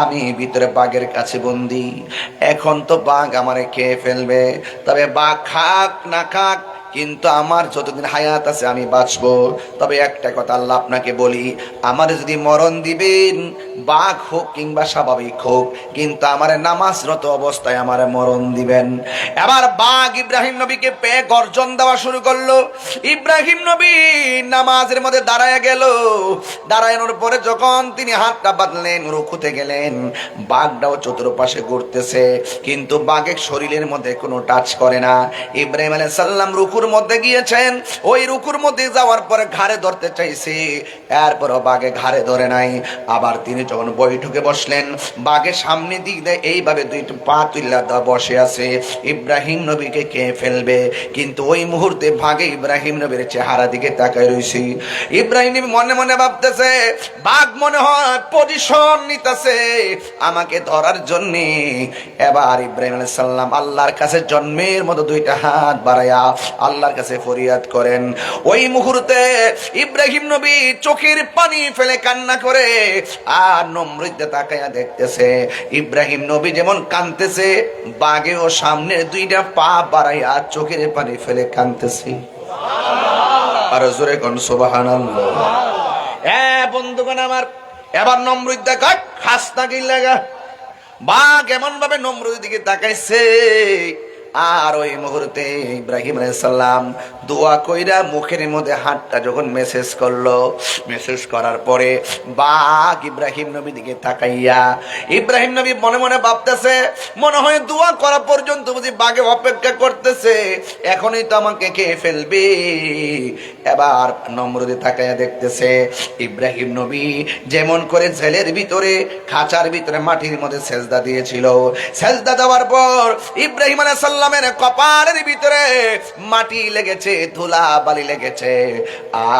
আমি ভিতরে বাঘের কাছে বন্দি। এখন তো বাঘ আমারে খেয়ে ফেলবে, তবে বাঘ খাক না খাক, কিন্তু আমার যতদিন হায়াত আছে আমি বাঁচবো। তবে একটা কথা আল্লাহ আপনাকে বলি, আমার যদি মরণ দিবেন, বাঘ হোক কিংবা স্বাভাবিক হোক, কিন্তু আমার নামাজরত অবস্থায় আমার মরণ দিবেন। এবার বাঘ ইব্রাহিম নবীকে পেয়ে গর্জন দেওয়া শুরু করলো। ইব্রাহিম নবী নামাজের মধ্যে দাঁড়ায় গেল। দাঁড়ানোর পরে যখন তিনি হাতটা বাঁধলেন, রুকুতে গেলেন, বাঘটাও চতুর্পাশে ঘুরতেছে, কিন্তু বাঘের শরীরের মধ্যে কোনো টাচ করে না। ইব্রাহিম আলাইহিস সালাম রুকুর মধ্যে গিয়েছেন, ওই রুকুর মধ্যে যাওয়ার পরে ঘাড়ে ধরতে চাইছে, এরপরও বাঘে ঘাড়ে ধরে নাই। আবার তিনি যখন বৈঠকে বসলেন, বাঘের সামনে দিক দিয়ে এইভাবে দুইটা পা তুলে বসে আছে, ইব্রাহিম নবীকে কে ফেলবে। কিন্তু ওই মুহূর্তে বাঘে ইব্রাহিম নবীর চেহারা দিকে তাকায় রয়েছে। ইব্রাহিম নবী মনে মনে ভাবতেছে, বাঘ মনে হয় পজিশন নিতেছে আমাকে ধরার জন্য। এবার ইব্রাহিম আলাইহিস সালাম আল্লাহর কাছে জন্মের মতো দুইটা হাত বাড়ায়া আল্লাহর কাছে ফরিয়াদ করেন। ওই মুহূর্তে ইব্রাহিম নবী চোখের পানি ফেলে কান্না করে আর নমরুদে তাকায়া দেখতেছে, ইব্রাহিম নবী যেমন কাঁদতেছে, বাঘেও সামনে দুইটা পা বাড়াইয়া চোখের পানি ফেলে কাঁদতেছে। আর জোরে কোন সুবহানাল্লাহ। বন্ধুগণ আমার, এবার নমরুদ দেখা খাস্তা কি লাগা, বাঘ এমন ভাবে নমরুদের দিকে তাকাইছে। আর ওই মুহূর্তে ইব্রাহিম আলাইহিস সালাম দোয়া কইরা মুখের মধ্যে হাতটা যখন মেসেজ করলো, মেসেজ করার পরে বাঘ ইব্রাহিম নবীর দিকে তাকাইয়া, ইব্রাহিম নবী মনে মনে ভাবতেছে, মনে হয় দোয়া করা পর্যন্ত বুঝি বাঘে অপেক্ষা করতেছে, এখনই তো আমাকে খেয়ে ফেলবে। এবার নমরুদে তাকাইয়া দেখতেছে ইব্রাহিম নবী যেমন করে জেলের ভিতরে খাঁচার ভিতরে মাটির মধ্যে সেজদা দিয়েছিল, সেজদা দেওয়ার পর ইব্রাহিম আলাইহিস সালামের কপালের ভিতরে মাটি লেগেছে, ধুলা বালি লেগেছে।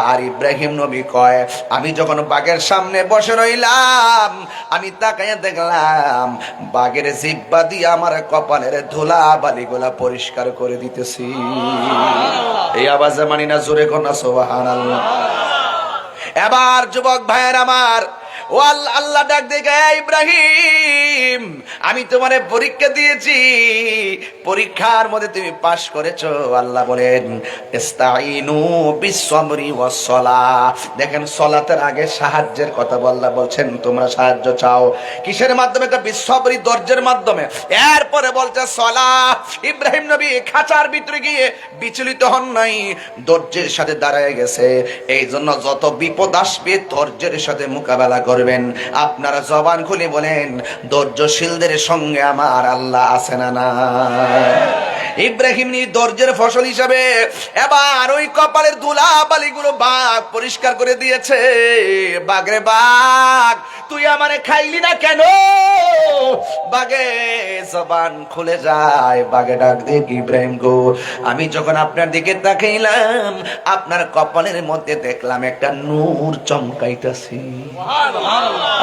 আর ইব্রাহিম নবী কয়, আমি যখন বাঘের সামনে বসে রইলাম, আমি তাকাইয়া দেখলাম বাঘের জিহ্বা দিয়ে আমার কপালের ধুলা বালিগুলা পরিষ্কার করে দিতেছি। এই আওয়াজে মানি না জোরে কোন সুবহানাল্লাহ। এবার যুবক ভাইয়ের আমার, ও আল্লাহ ডাক দেখে, ইব্রাহিম আমি তোমারে পরীক্ষা দিয়েছি, পরীক্ষার মধ্যে তুমি পাশ করেছো। আল্লাহ বলেন ইস্তাইনু বিসসবরি ওয়াস সালাহ। দেখেন সালাতের আগে সাহায্যের কথা আল্লাহ বলছেন, তোমরা সাহায্য চাও কিসের মাধ্যমে? এটা বিসসবরি, ধৈর্যের মাধ্যমে। এরপরে বলছে সালাহ। ইব্রাহিম নবী খাঁচার ভিতরে গিয়ে বিচলিত হন নাই, ধৈর্যের সাথে দাঁড়ায় গেছে। এই জন্য যত বিপদ আসবে ধৈর্যের সাথে মোকাবেলা করবেন। আপনারা জবান খুলে বলেন, ধৈর্যশীলদের সঙ্গে আমার আল্লাহ আছে না না? ইব্রাহিম নি ধৈর্যের ফসল হিসাবে এবার ওই কপালের ধুলা বালিগুলো বাঘ পরিষ্কার করে দিয়েছে। বাঘরে বাঘ, তুই আমারে খাইলি না কেন? বাঘে জবান খুলে যায়, বাঘে ডাক দিয়ে, ইব্রাহিম গো, আমি যখন আপনার দিকে তাকাইলাম, আপনার কপালের মধ্যে দেখলাম একটা নূর চমকাইতাছে।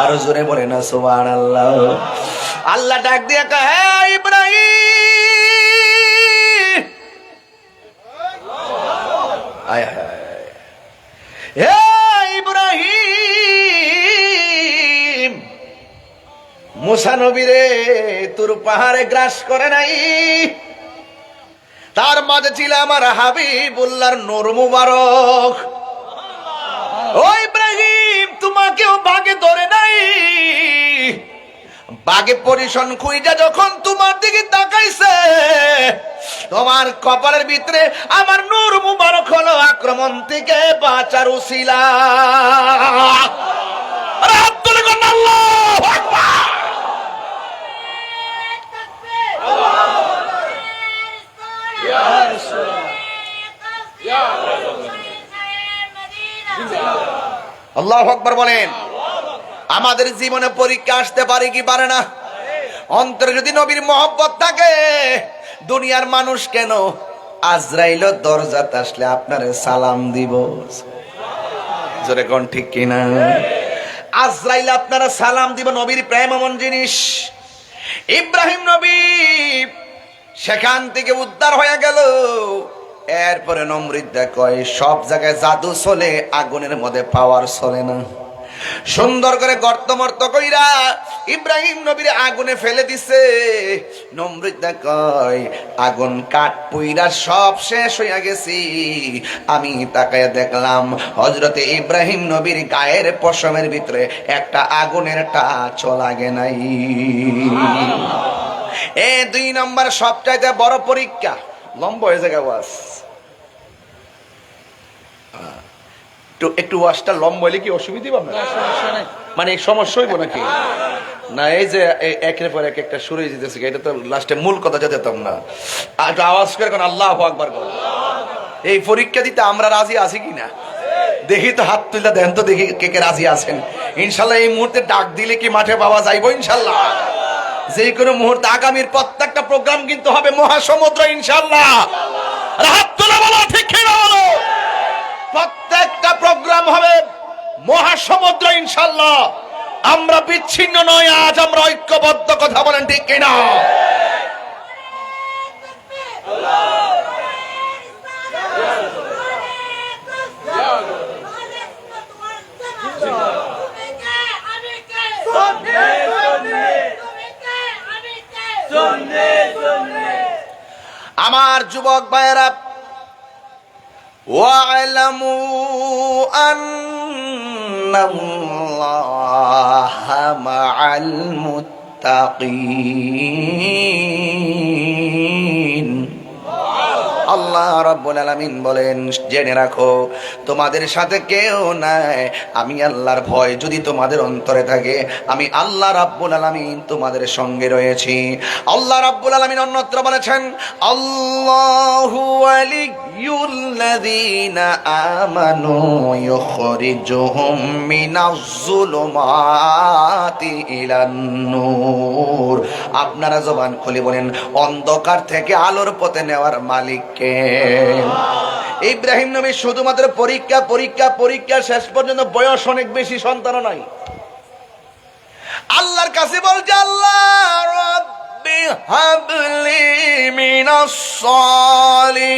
আরো জোরে বলে না সুবহানাল্লাহ। আল্লাহ ডাক দিয়ে কয়, হে ইব্রাহিম, আয় হায়, হে ইব্রাহিম, মুসা নবী রে তোর পাহাড়ে গ্রাস করে নাই, তার মাঝে ছিল আমার হাবিবুল্লাহর নূর মুবারক। ও ইব্রাহিম, তোমাকেও বাঘে ধরে নাই, বাঘে পরিশন খুইজা যখন তোমার দিকে তাকাইছে, তোমার কপালের ভিতরে আমার নূর মুবারক হলো আক্রমণ থেকে বাঁচার উসিলা। আব্দুল গনি আল্লাহু আকবার। আল্লাহু আকবার বলেন। আমাদের জীবনে পরীক্ষা আসতে পারে কি পারে না? অন্তরে যদি নবীর মহব্বত থাকে, দুনিয়ার মানুষ কেন, আজরাইল দরজাতে আসলে আপনারে সালাম দিব। জোরে কোন ঠিক কিনা? আজরাইল আপনারা সালাম দিব। নবীর প্রেম এমন জিনিস। ইব্রাহিম নবী সেখান থেকে উদ্ধার হয়ে গেল। এরপরে নমরুদ কয়, সব জায়গায় জাদু চলে, আগুনের মধ্যে পাওয়ার চলে না। সুন্দর করে গর্ত মর্ত কইরা ইব্রাহিম নবীর আগুনে ফেলে দিছে। নমরুদ কয় আগুন কাঠ পুইরা সব শেষ হইয়া গেছি। আমি তাকায় দেখলাম হযরতে ইব্রাহিম নবীর গায়ের পশমের ভিতরে একটা আগুনের টাচও লাগে নাই। এ 2 নম্বর সবচাইতে বড় পরীক্ষা। লম্বা হয়ে যায় ওয়াজ, একটু ওয়াজটা লম্বা হলে কি অসুবিধা পাবে? মানে সমস্যা হইব নাকি? না, এই যে একের পর এক একটা শুরু দিতেছে, এটা তো লাস্টে মূল কথা যেতাম না। একটু আওয়াজ করে কোন আল্লাহু আকবার কর। এই পরীক্ষা দিতে আমরা রাজি আছি কিনা দেখি তো, হাত তুলে দেন তো দেখি কে কে রাজি আছেন। ইনশাল্লাহ এই মুহূর্তে ডাক দিলে কি মাঠে পাওয়া যাইবো ইনশাল্লাহ। যে কোনো মুহূর্তে আগামীর প্রত্যেকটা প্রোগ্রাম কিন্তু হবে মহাসমুদ্র ইনশাল্লাহ। হাত তুলে বলো ঠিক কিনা বলো। প্রত্যেকটা প্রোগ্রাম হবে মহাসমুদ্র ইনশাল্লাহ। আমরা বিচ্ছিন্ন নয়, আজ আমরা ঐক্যবদ্ধ। কথা বলেন ঠিক কিনা? আমার যুবক ভাইয়েরা, ওয়া'লামু আন্নাল্লাহা মা'আল মুত্তাকিন। আল্লাহ রাব্বুল আলামিন বলেন, জেনে রাখো তোমাদের সাথে কেউ নাই। আমি আল্লাহর ভয় যদি তোমাদের অন্তরে থাকে, আমি আল্লাহ রাব্বুল আলামিন তোমাদের সঙ্গে রয়েছি। আল্লাহ রাব্বুল আলামিন অন্যত্র বলেছেন, আল্লাহু ওয়ালিয়ুল্লাযীনা আমানু ইউখরিজুহুম মিনাজ যুলুমাতি ইলান নূর। আপনারা জবান খুলে বলেন, অন্ধকার থেকে আলোর পথে নেওয়ার মালিক কে? ইব্রাহিম নবী শুধুমাত্র পরীক্ষা পরীক্ষা পরীক্ষা, শেষ পর্যন্ত বয়স অনেক বেশি, সন্তানও নাই। আল্লাহর কাছে বলছে, আল্লাহ রাব্বি হাবলি মিনাস সালিহিন।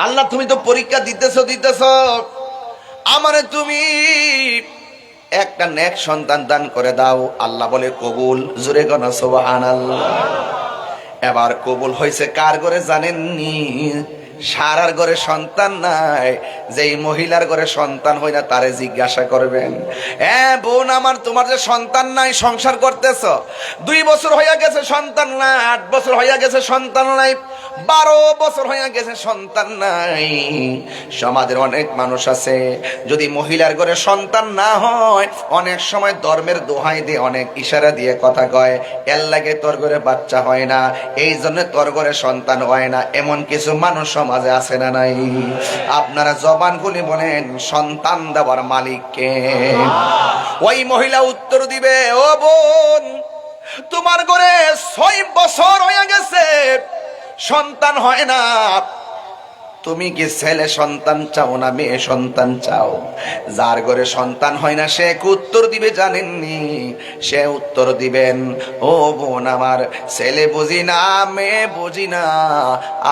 আল্লাহ তুমি তো পরীক্ষা দিতেছ, আমারে তুমি একটা নেক সন্তান দান করে দাও। আল্লাহ বলে কবুল। জোরে গনা সুবহানাল্লাহ। এবার কবুল হয়েছে কার ঘরে জানেননি? সারার ঘরে সন্তান নাই। যেই মহিলার ঘরে সন্তান হয় না তারে জিজ্ঞাসা করবেন, বোন আমার, তোমার যে সন্তান নাই, সংসার করতেছ, 2 বছর হইয়া গেছে সন্তান নাই, 8 বছর হইয়া গেছে সন্তান নাই, 12 বছর হইয়া গেছে সন্তান নাই। সমাজের অনেক মানুষ আছে, যদি মহিলার ঘরে সন্তান না হয় অনেক সময় ধর্মের দোহাই দিয়ে, অনেক ইশারা দিয়ে কথা কয়, এর লাগে তোর ঘরে বাচ্চা হয় না, এই জন্য তোর ঘরে সন্তান হয় না। এমন কিছু মানুষ সমাজে আছে না নাই? আপনারা জবান খুলে বলেন, সন্তান দেওয়ার মালিক কে? ওই মহিলা উত্তর দিবে, ও বোন, তোমার ঘরে 6 বছর হয়ে গেছে সন্তান হয় না, তুমি কি ছেলে সন্তান চাও না মেয়ে সন্তান চাও? যার ঘরে সন্তান হয় না সে উত্তর দিবে জানেননি? সে উত্তর দিবেন, ও বোন আমার, ছেলে বুঝি না, মেয়ে বুঝি না,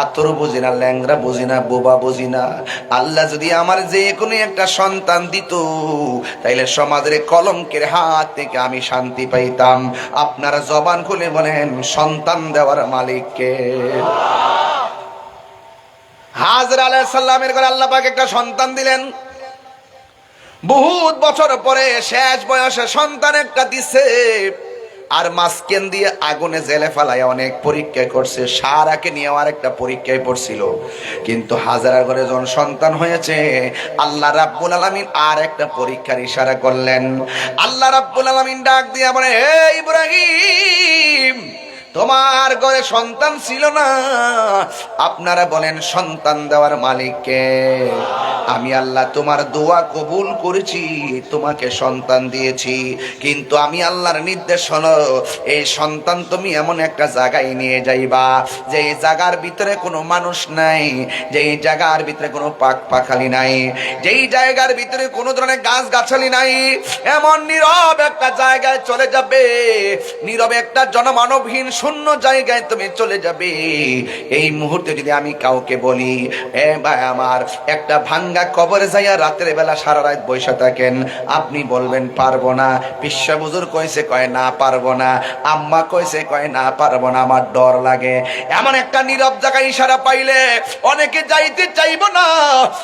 আতর বুঝি না, ল্যাংরা বুঝি না, বোবা বুঝি না। আল্লাহ যদি আমার যে কোনো একটা সন্তান দিত, তাইলে সমাজের কলঙ্কের হাত থেকে আমি শান্তি পাইতাম। আপনারা জবান খুলে বলেন, সন্তান দেওয়ার মালিক কে? হাজরা আলাইহিস সালামের ঘরে আল্লাহ পাক একটা সন্তান দিলেন। বহুত বছর পরে শেষ বয়সে সন্তান একটা দিছে। আর মাঝখান দিয়ে আগুনে জেলে ফেলায় অনেক পরীক্ষা করছে। সারাকে নিয়ে আর একটা পরীক্ষায় পড়ছিল, কিন্তু হাজারার ঘরে যখন সন্তান হয়েছে, আল্লাহ রাব্বুল আলামিন আর একটা পরীক্ষার ইশারা করলেন। আল্লাহ রাব্বুল আলামিন ডাক দিয়ে বলে, হে ইব্রাহিম, তোমার ঘরে সন্তান ছিল না, আপনারা বলেন সন্তান দেওয়ার মালিক কে? আমি আল্লাহ তোমার দোয়া কবুল করেছি, তোমাকে সন্তান দিয়েছি, কিন্তু আমি আল্লাহর নির্দেশ হলো, এই সন্তান তুমি এমন একটা জায়গায় নিয়ে যাইবা যে জায়গার ভিতরে কোনো মানুষ নাই, যেই জায়গার ভিতরে কোনো পাক পাখালি নাই, যেই জায়গার ভিতরে কোনো ধরনের গাছ গাছালি নাই, এমন নীরব একটা জায়গায় চলে যাবে, নীরবে একটা জনমানবহীন শূন্য জায়গায় তুমি চলে যাবে। এই মুহূর্তে যদি আমি কাউকে বলি, এ ভাই আমার একটা ভাঙ্গা কবরে যাইয়া রাতের বেলা সারা রাত বসে থাকেন, আপনি বলবেন পারবো না। পিসা হুজুর কইছে, কয় না পারবো না। আম্মা কইছে, কয় না পারবো না, আমার ডর লাগে। এমন একটা নীরব জায়গায় ইশারা পাইলে অনেকে যাইতে চাইবো না,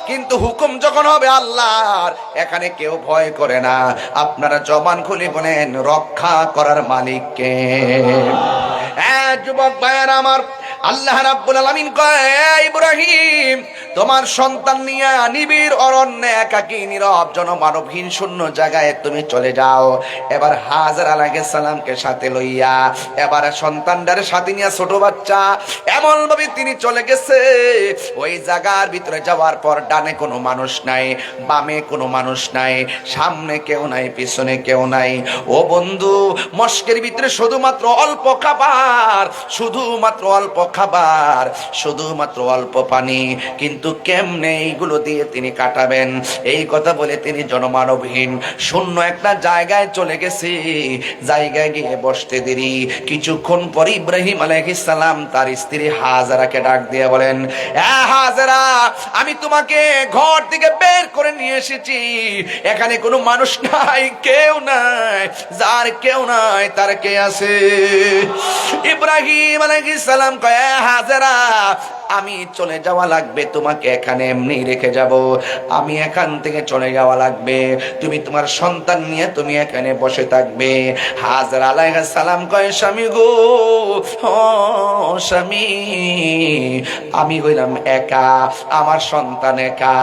কিন্তু হুকুম যখন হবে আল্লাহর, এখানে কেউ ভয় করে না। আপনারা জবান খুলে বলেন, রক্ষা করার মালিক কে? যুবক ভাইয়েরা আমার, আল্লাহ রাব্বুল আলামিন কয়, ইব্রাহিম তোমার সন্তান নিয়ে নিবিড় অরণ্যে একাকী নীরব জনমানবহীন শূন্য জায়গায় তুমি চলে যাও। এবার হাজরা আলাইহিস সালামকে সাথে লইয়া, এবার সন্তানটার সাথে নিয়ে, ছোট বাচ্চা, এমন ভাবে তিনি চলে গেছে। ওই জায়গার ভিতরে যাওয়ার পর ডানে কোনো মানুষ নাই, বামে কোনো মানুষ নাই, সামনে কেউ নাই, পিছনে কেউ নাই। ও বন্ধু, মস্কের ভিতরে শুধুমাত্র অল্প খাবার, শুধুমাত্র অল্প খাবার, শুধুমাত্র অল্প পানি, কিন্তু কেমনে এইগুলো দিয়ে তিনি কাটাবেন? এই কথা বলে তিনি জনমানবহীন শূন্য একটা জায়গায় চলে গেছে। জায়গায় গিয়ে বসতে দেরি, কিছুক্ষণ পর ইব্রাহিম আলাইহিস সালাম তার স্ত্রী হাজরাকে ডাক দিয়ে বলেন, হাজরা, আমি তোমাকে ঘর থেকে বের করে নিয়ে এসেছি, এখানে কোনো মানুষ নাই, কেউ নাই, যার কেউ নাই তার কে আছে? ইব্রাহিম আলাইহিস সালাম কয়, হাজরা, আমি চলে যাওয়া লাগবে, তোমাকে এখানে এমনি রেখে যাব, আমি এখান থেকে চলে যাওয়া লাগবে, তুমি তোমার সন্তান নিয়ে তুমি এখানে বসে থাকবে। হাজরা আলাইহিস সালাম কয়, স্বামী গো, ও স্বামী, আমি হইলাম একা, আমার সন্তান একা,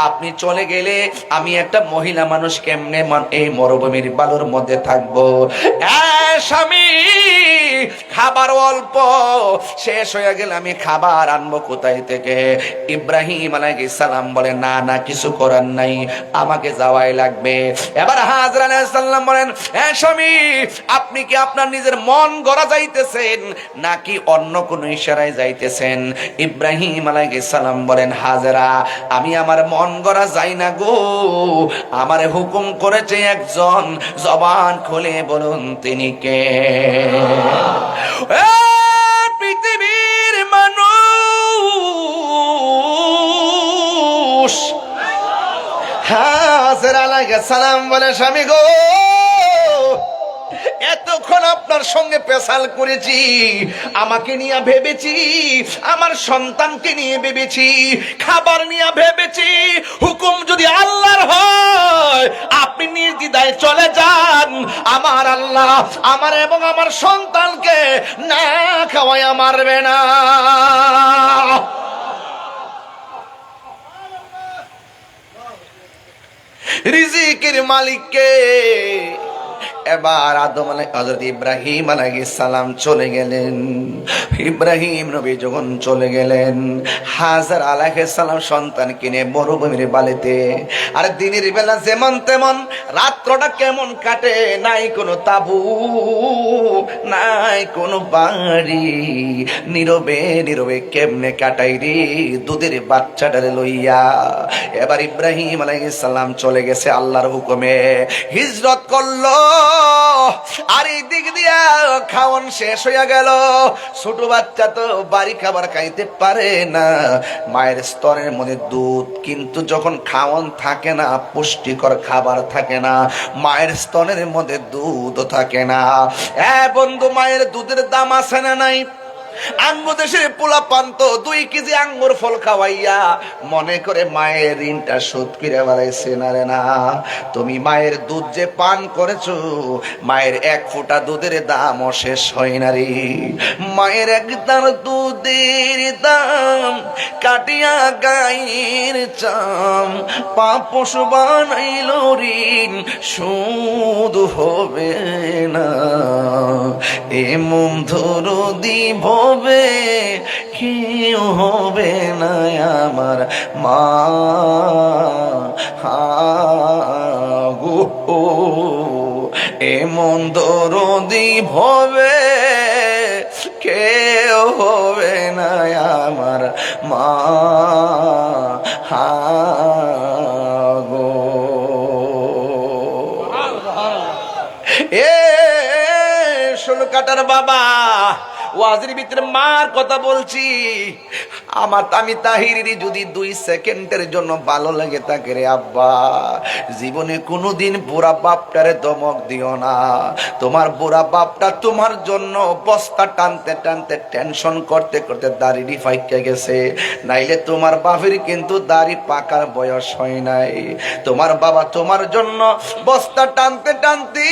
আপনি চলে গেলে আমি একটা মহিলা মানুষ কেমনে এই মরুভূমির বালুর মধ্যে থাকবো? স্বামী, খাবার অল্প, শেষ হয়ে গেলে আমি খাবার আনবো কোথায় থেকে? ইব্রাহিম আলাইহিস সালাম বলেন, না না, কিছু করার নাই, আমাকে যাওয়াই লাগবে। এবার হাজরা আলাইহিস সালাম বলেন, স্বামী, আপনি কি আপনার নিজের মন গড়া যাইতেছেন নাকি অন্য কোন ইশারায় যাইতেছেন? ইব্রাহিম আলাইহিস সালাম বলেন, হাজরা, আমি আমার মন গড়া যাই না গো, আমারে হুকুম করেছে একজন, জবান খুলে বলুন তিনি কে? পৃথিবীর মানুষ। হাজরা আলাইহিস সালাম বলে, স্বামী গো, এতক্ষণ আপনার সঙ্গে পেশাল করেছি, আমাকে নিয়ে ভেবেছি, আমার সন্তানকে নিয়ে ভেবেছি, খাবার নিয়ে ভেবেছি, হুকুম যদি আল্লাহর হয় আপনি নির্দ্বিধায় চলে যান, আমার আল্লাহ আমার এবং আমার সন্তানকে না খাওয়াইয়া মারবে না। রিজিকের মালিককে। এবার হযরত ইব্রাহিম আলাইহিস সালাম চলে গেলেন। ইব্রাহিম নবী যখন চলে গেলেন, হাজরা আলাইহিস সালাম সন্তান কিনে মরুভূমির বালিতে। আর দিনের বেলা যেমন তেমন, রাত্রটা কেমন কাটে, নাই কোনো তাবু, নাই কোনো বাড়ি, নীরবে নীরবে কেমনে কাটাই রে দুধের বাচ্চাটারে লইয়া। এবার ইব্রাহিম আলাইহিস সালাম চলে গেছে আল্লাহর হুকুমে, হিজরত করলো। আর এই দিক দিয়া খাওয়ান শেষ হইয়া গেল। ছোট বাচ্চা তো বাড়ি খাবার খাইতে পারে না, মায়ের স্তনের মধ্যে দুধ, কিন্তু যখন খাওয়ান থাকে না, পুষ্টিকর খাবার থাকে না, মায়ের স্তনের মধ্যে দুধ থাকে না। বন্ধু, মায়ের দুধের দাম আছে না নাই? আঙ্গুর দেশের পোলা পান্ত 2 কেজি আঙ্গুর ফল খাওয়াইয়া মনে করে মায়ের ঋণটা শোধ করে বেড়াইছে না রে না। তুমি মায়ের দুধ যে পান করেছো, মায়ের 1 ফোঁটা দুধের দামও শেষ হয় না রে। মায়ের 1 দান দুধের দাম কাটিয়া গায়ের চাম, পাপ পশু বানাইল ঋণ শোধ হবে না। এমন ধরো দিব কেউ হবে না আমার মা গো, এমন দরদি হবে কেউ হবে না আমার মা গো। এ 16 কাটার বাবা, ওয়াজের ভিতরে মার কথা বলছি। আমি তাহিরি যদি 2 সেকেন্ডের জন্য ভালো লাগে তাকে রে আব্বা, জীবনে কোনোদিন বুড়া বাপটারে ধমক দিও না। তোমার বুড়া বাপটা তোমার জন্য বস্তা টানতে টানতে টেনশন করতে করতে দাড়ি ফাইকে গেছে, নাইলে তোমার বাপের কিন্তু দাড়ি পাকার বয়স হয় নাই। তোমার বাবা তোমার জন্য বস্তা টানতে টানতে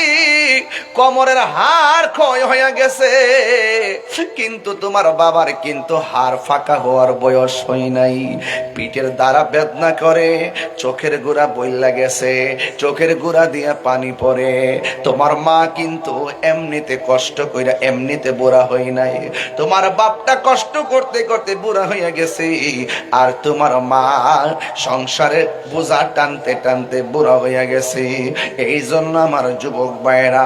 কোমরের হাড় ক্ষয় হয়ে গেছে, কিন্তু তোমার বাবার কিন্তু হাড় ফাঁকা হওয়ার বয়স হয় নাই। পিঠের দ্বারা বেদনা করে, চোখের গোড়া বইলা গেছে, চোখের গোড়া দিয়া পানি পড়ে। তোমার মা কিন্তু এমনিতে কষ্ট কইরা এমনিতে বুড়া হই নাই, তোমার বাপটা কষ্ট করতে করতে বুড়া হইয়া গেছে, আর তোমার মা সংসারে বোঝা টানতে টানতে বুড়া হইয়া গেছে। এই জন্য আমার যুবক ভাইরা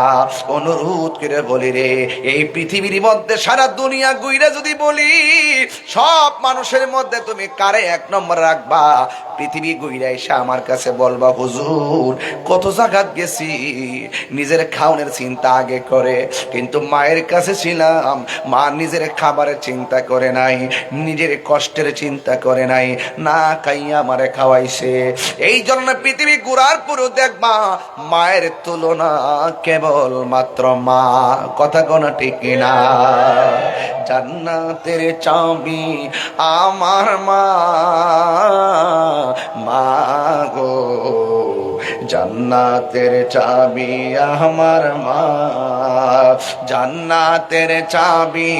অনুরোধ করে বলি রে, এই পৃথিবীর মধ্যে সারা দুনিয়া ঘুরে যদি বলি সব মানুষের মধ্যে তুমি কারে 1 নম্বর রাখবা, পৃথিবী ঘুরে এসে আমার কাছে বলবা হুজুর কত জায়গাত গেছি, নিজের খাওয়ানোর চিন্তা আগে করে, কিন্তু মায়ের কাছে ছিলাম, মা নিজের খাবারের চিন্তা করে নাই, নিজের কষ্টের চিন্তা করে নাই, না খাইয়া আমারে খাওয়াইছে। এই জন্য পৃথিবী ঘুরার পুরো দেখবা মায়ের তুলনা কেবল মাত্র মা। কথা কোন ঠিক না? জান্নাতের চাবি আমার মা, মা গো জান্নাতের চাবি আমার মা, জান্নাতের চাবি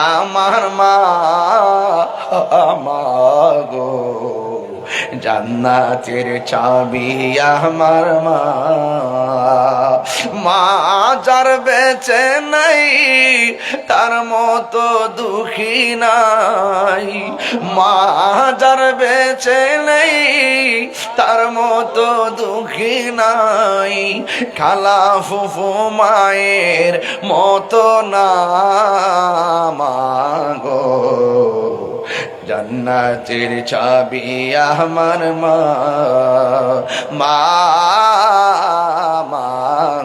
আমার মা, মা গো জান্নাতের চাবি আমার মা। মা যার বেঁচে নাই তার মতো দুঃখী নাই, মা যার বেঁচে নেই তার মতো দুঃখী নাই, খালা ফুফু মায়ের মতো না মা গো জান্নাতের চাবি আমার মা, মা মা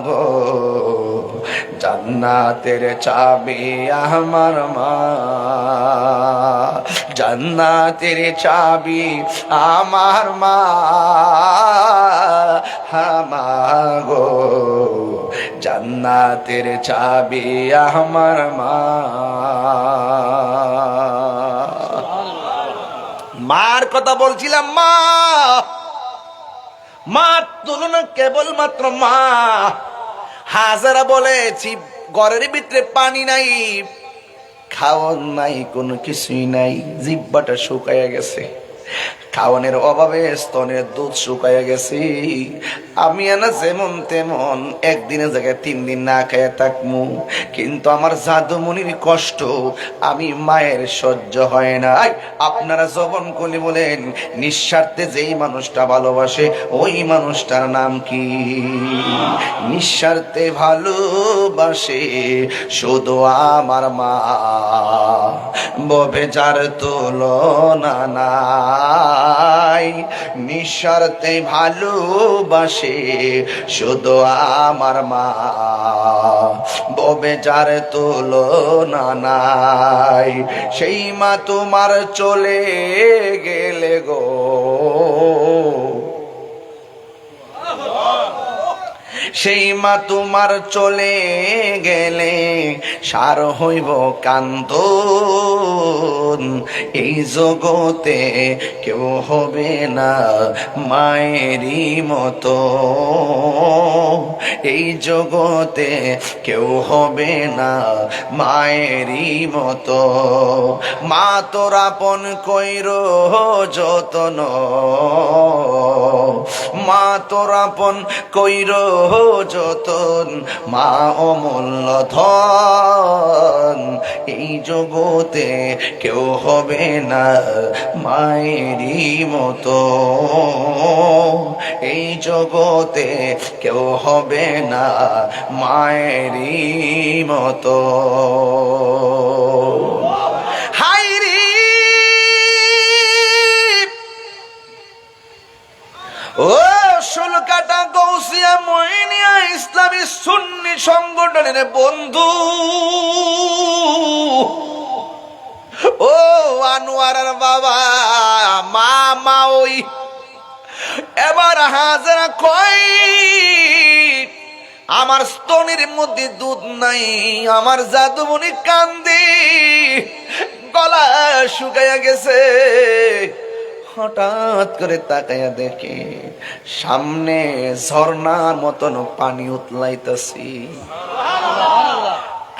গো জান্নাতের চাবি আমার মা, জান্নাতের চাবি আমার মা, মা গো জান্নাতের চাবি আমার মা। মার কথা বলছিলাম, মা মার তুলনা কেবলমাত্র মা। হাজারা বলেছি ঘরের ভিতরে পানি নাই, খাওয়ান নাই, কোনো কিছুই নাই, জিহ্বাটা শুকাইয়া গেছে, খাওয়ানোর অভাবে স্তনের দুধ শুকাইয়া গেছে। আমি না যেমন তেমন একদিনের জায়গায় 3 দিন না খাইয়া থাকমু, কিন্তু আমার জাদুমনির কষ্ট আমি মায়ের সহ্য হয় না। আপনারা জবন কলি বলেন নিঃস্বার্থে যেই মানুষটা ভালোবাসে ওই মানুষটার নাম কি? নিঃস্বার্থে ভালোবাসে শুধু আমার মা, ববে যার তুলনা নাই, নিঃস্বার্থে ভালোবাসে শুধু আমার মা, ববে যার তুলনা নাই। সেই মা তোমার চলে গেলে গো, সেই মা তোমার চলে গেলে সার হইব কান্দন, এই জগতে কেউ হবে না মায়েরই মতো, এই জগতে কেউ হবে না মায়েরই মতো। মা তোর আপন কইর যতন, মা তোর আপন কইর যতন, মা অমূল্য ধন, এই জগতে কেউ হবে না মায়েরই মতো, এই জগতে কেউ হবে না মায়েরই মতো। হায়রে ও 16 কাটা গৌসিয়া মতিয়া মইনিয়া ইসলামী সুন্নি সংগঠনের বন্ধু ও আনোয়ারের বাবা মামা ওই এবার হাজারা কই আমার স্তনের মধ্যে দুধ নাই, আমার জাদুমণি কান্দে গলা শুকাইয়া গেছে। হঠাৎ করে তাকাইয়া দেখে সামনে ঝর্ণার মতন পানি উতলাইতেছি।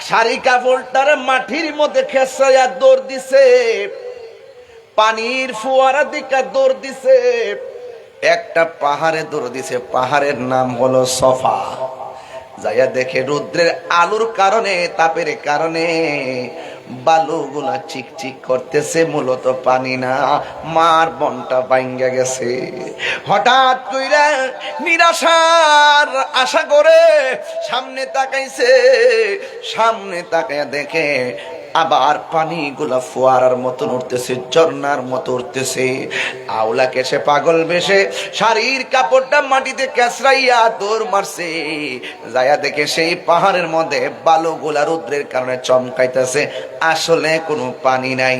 শাড়ি কাপড়টার মাটির মধ্যে খেসাইয়া দৌড় দিছে, পানির ফোয়ারা দিকা দৌড় দিছে, একটা পাহাড়ে দৌড় দিছে, পাহাড়ের নাম হলো সফা। যাইয়া দেখে রৌদ্রের আলোর কারণে, তাপের কারণে বালুগুলা চিকচিক করতেছে, মূলত পানি না, মার মনটা ভাঙ্গা গেছে। হঠাৎ কইরা নিরাশার আশা করে সামনে তাকাইছে, সামনে তাকাইয়া দেখে আবার পানিগুলা ফোয়ারার মতন উঠতেছে, ঝর্ণার মতো উঠতেছে। আওলা কেসে পাগল বেশে শাড়ির কাপড়টা মাটিতে কেসরাইয়া দৌড় মারছে। যায়া দেখে সেই পাহাড়ের মধ্যে বালুগুলা রৌদ্রের কারণে চমকাইতেছে, আসলে কোনো পানি নাই।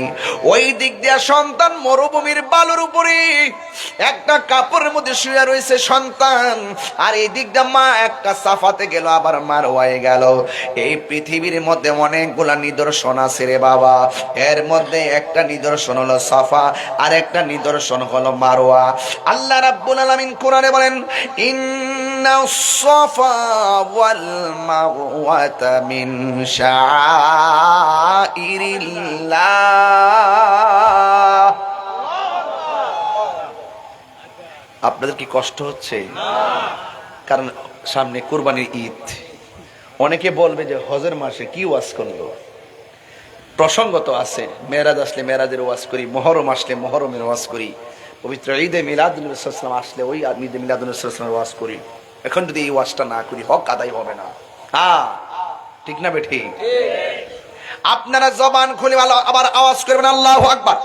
ওই দিক দিয়া সন্তান মরুভূমির বালুর উপরে একটা কাপড়ের মধ্যে শুয়ে রয়েছে সন্তান, আর এই দিক দিয়া মা একটা সাফাতে গেল, আবার মারওয়ায় গেল। এই পৃথিবীর মধ্যে অনেকগুলা নিদর্শন আছে রে বাবা, এর মধ্যে একটা নিদর্শন হলো সাফা, আর একটা নিদর্শন হলো মারওয়া। আল্লাহ রাব্বুল আলামিন কোরআনে বলেন, ইন্নাস সাফা ওয়াল মারওয়াতা মিন শাআইরিল্লাহ। আপনাদের কি কষ্ট হচ্ছে? কারণ সামনে কুরবানির ঈদ। অনেকে বলবে যে হজের মাসে কি ওয়াজ করলো, প্রসঙ্গত আছে, মেরাজ আসলে মেরাজের ওয়াজ করি, মহরম আসলে মহরমের ওয়াজ করি, পবিত্র ঈদে মিলাদুন্নবী সাল্লাল্লাহু আলাইহি ওয়াসাল্লাম আসলে ওই ঈদে মিলাদুন্নবী সাল্লাল্লাহু আলাইহি ওয়াসাল্লামের ওয়াজ করি। এখন যদি এই ওয়াজটা না করি হক আদায় হবে না। হ্যাঁ, ঠিক না বেঠি? আপনারা জবান খুলে ভালো আবার আওয়াজ করবেন, আল্লাহু আকবার।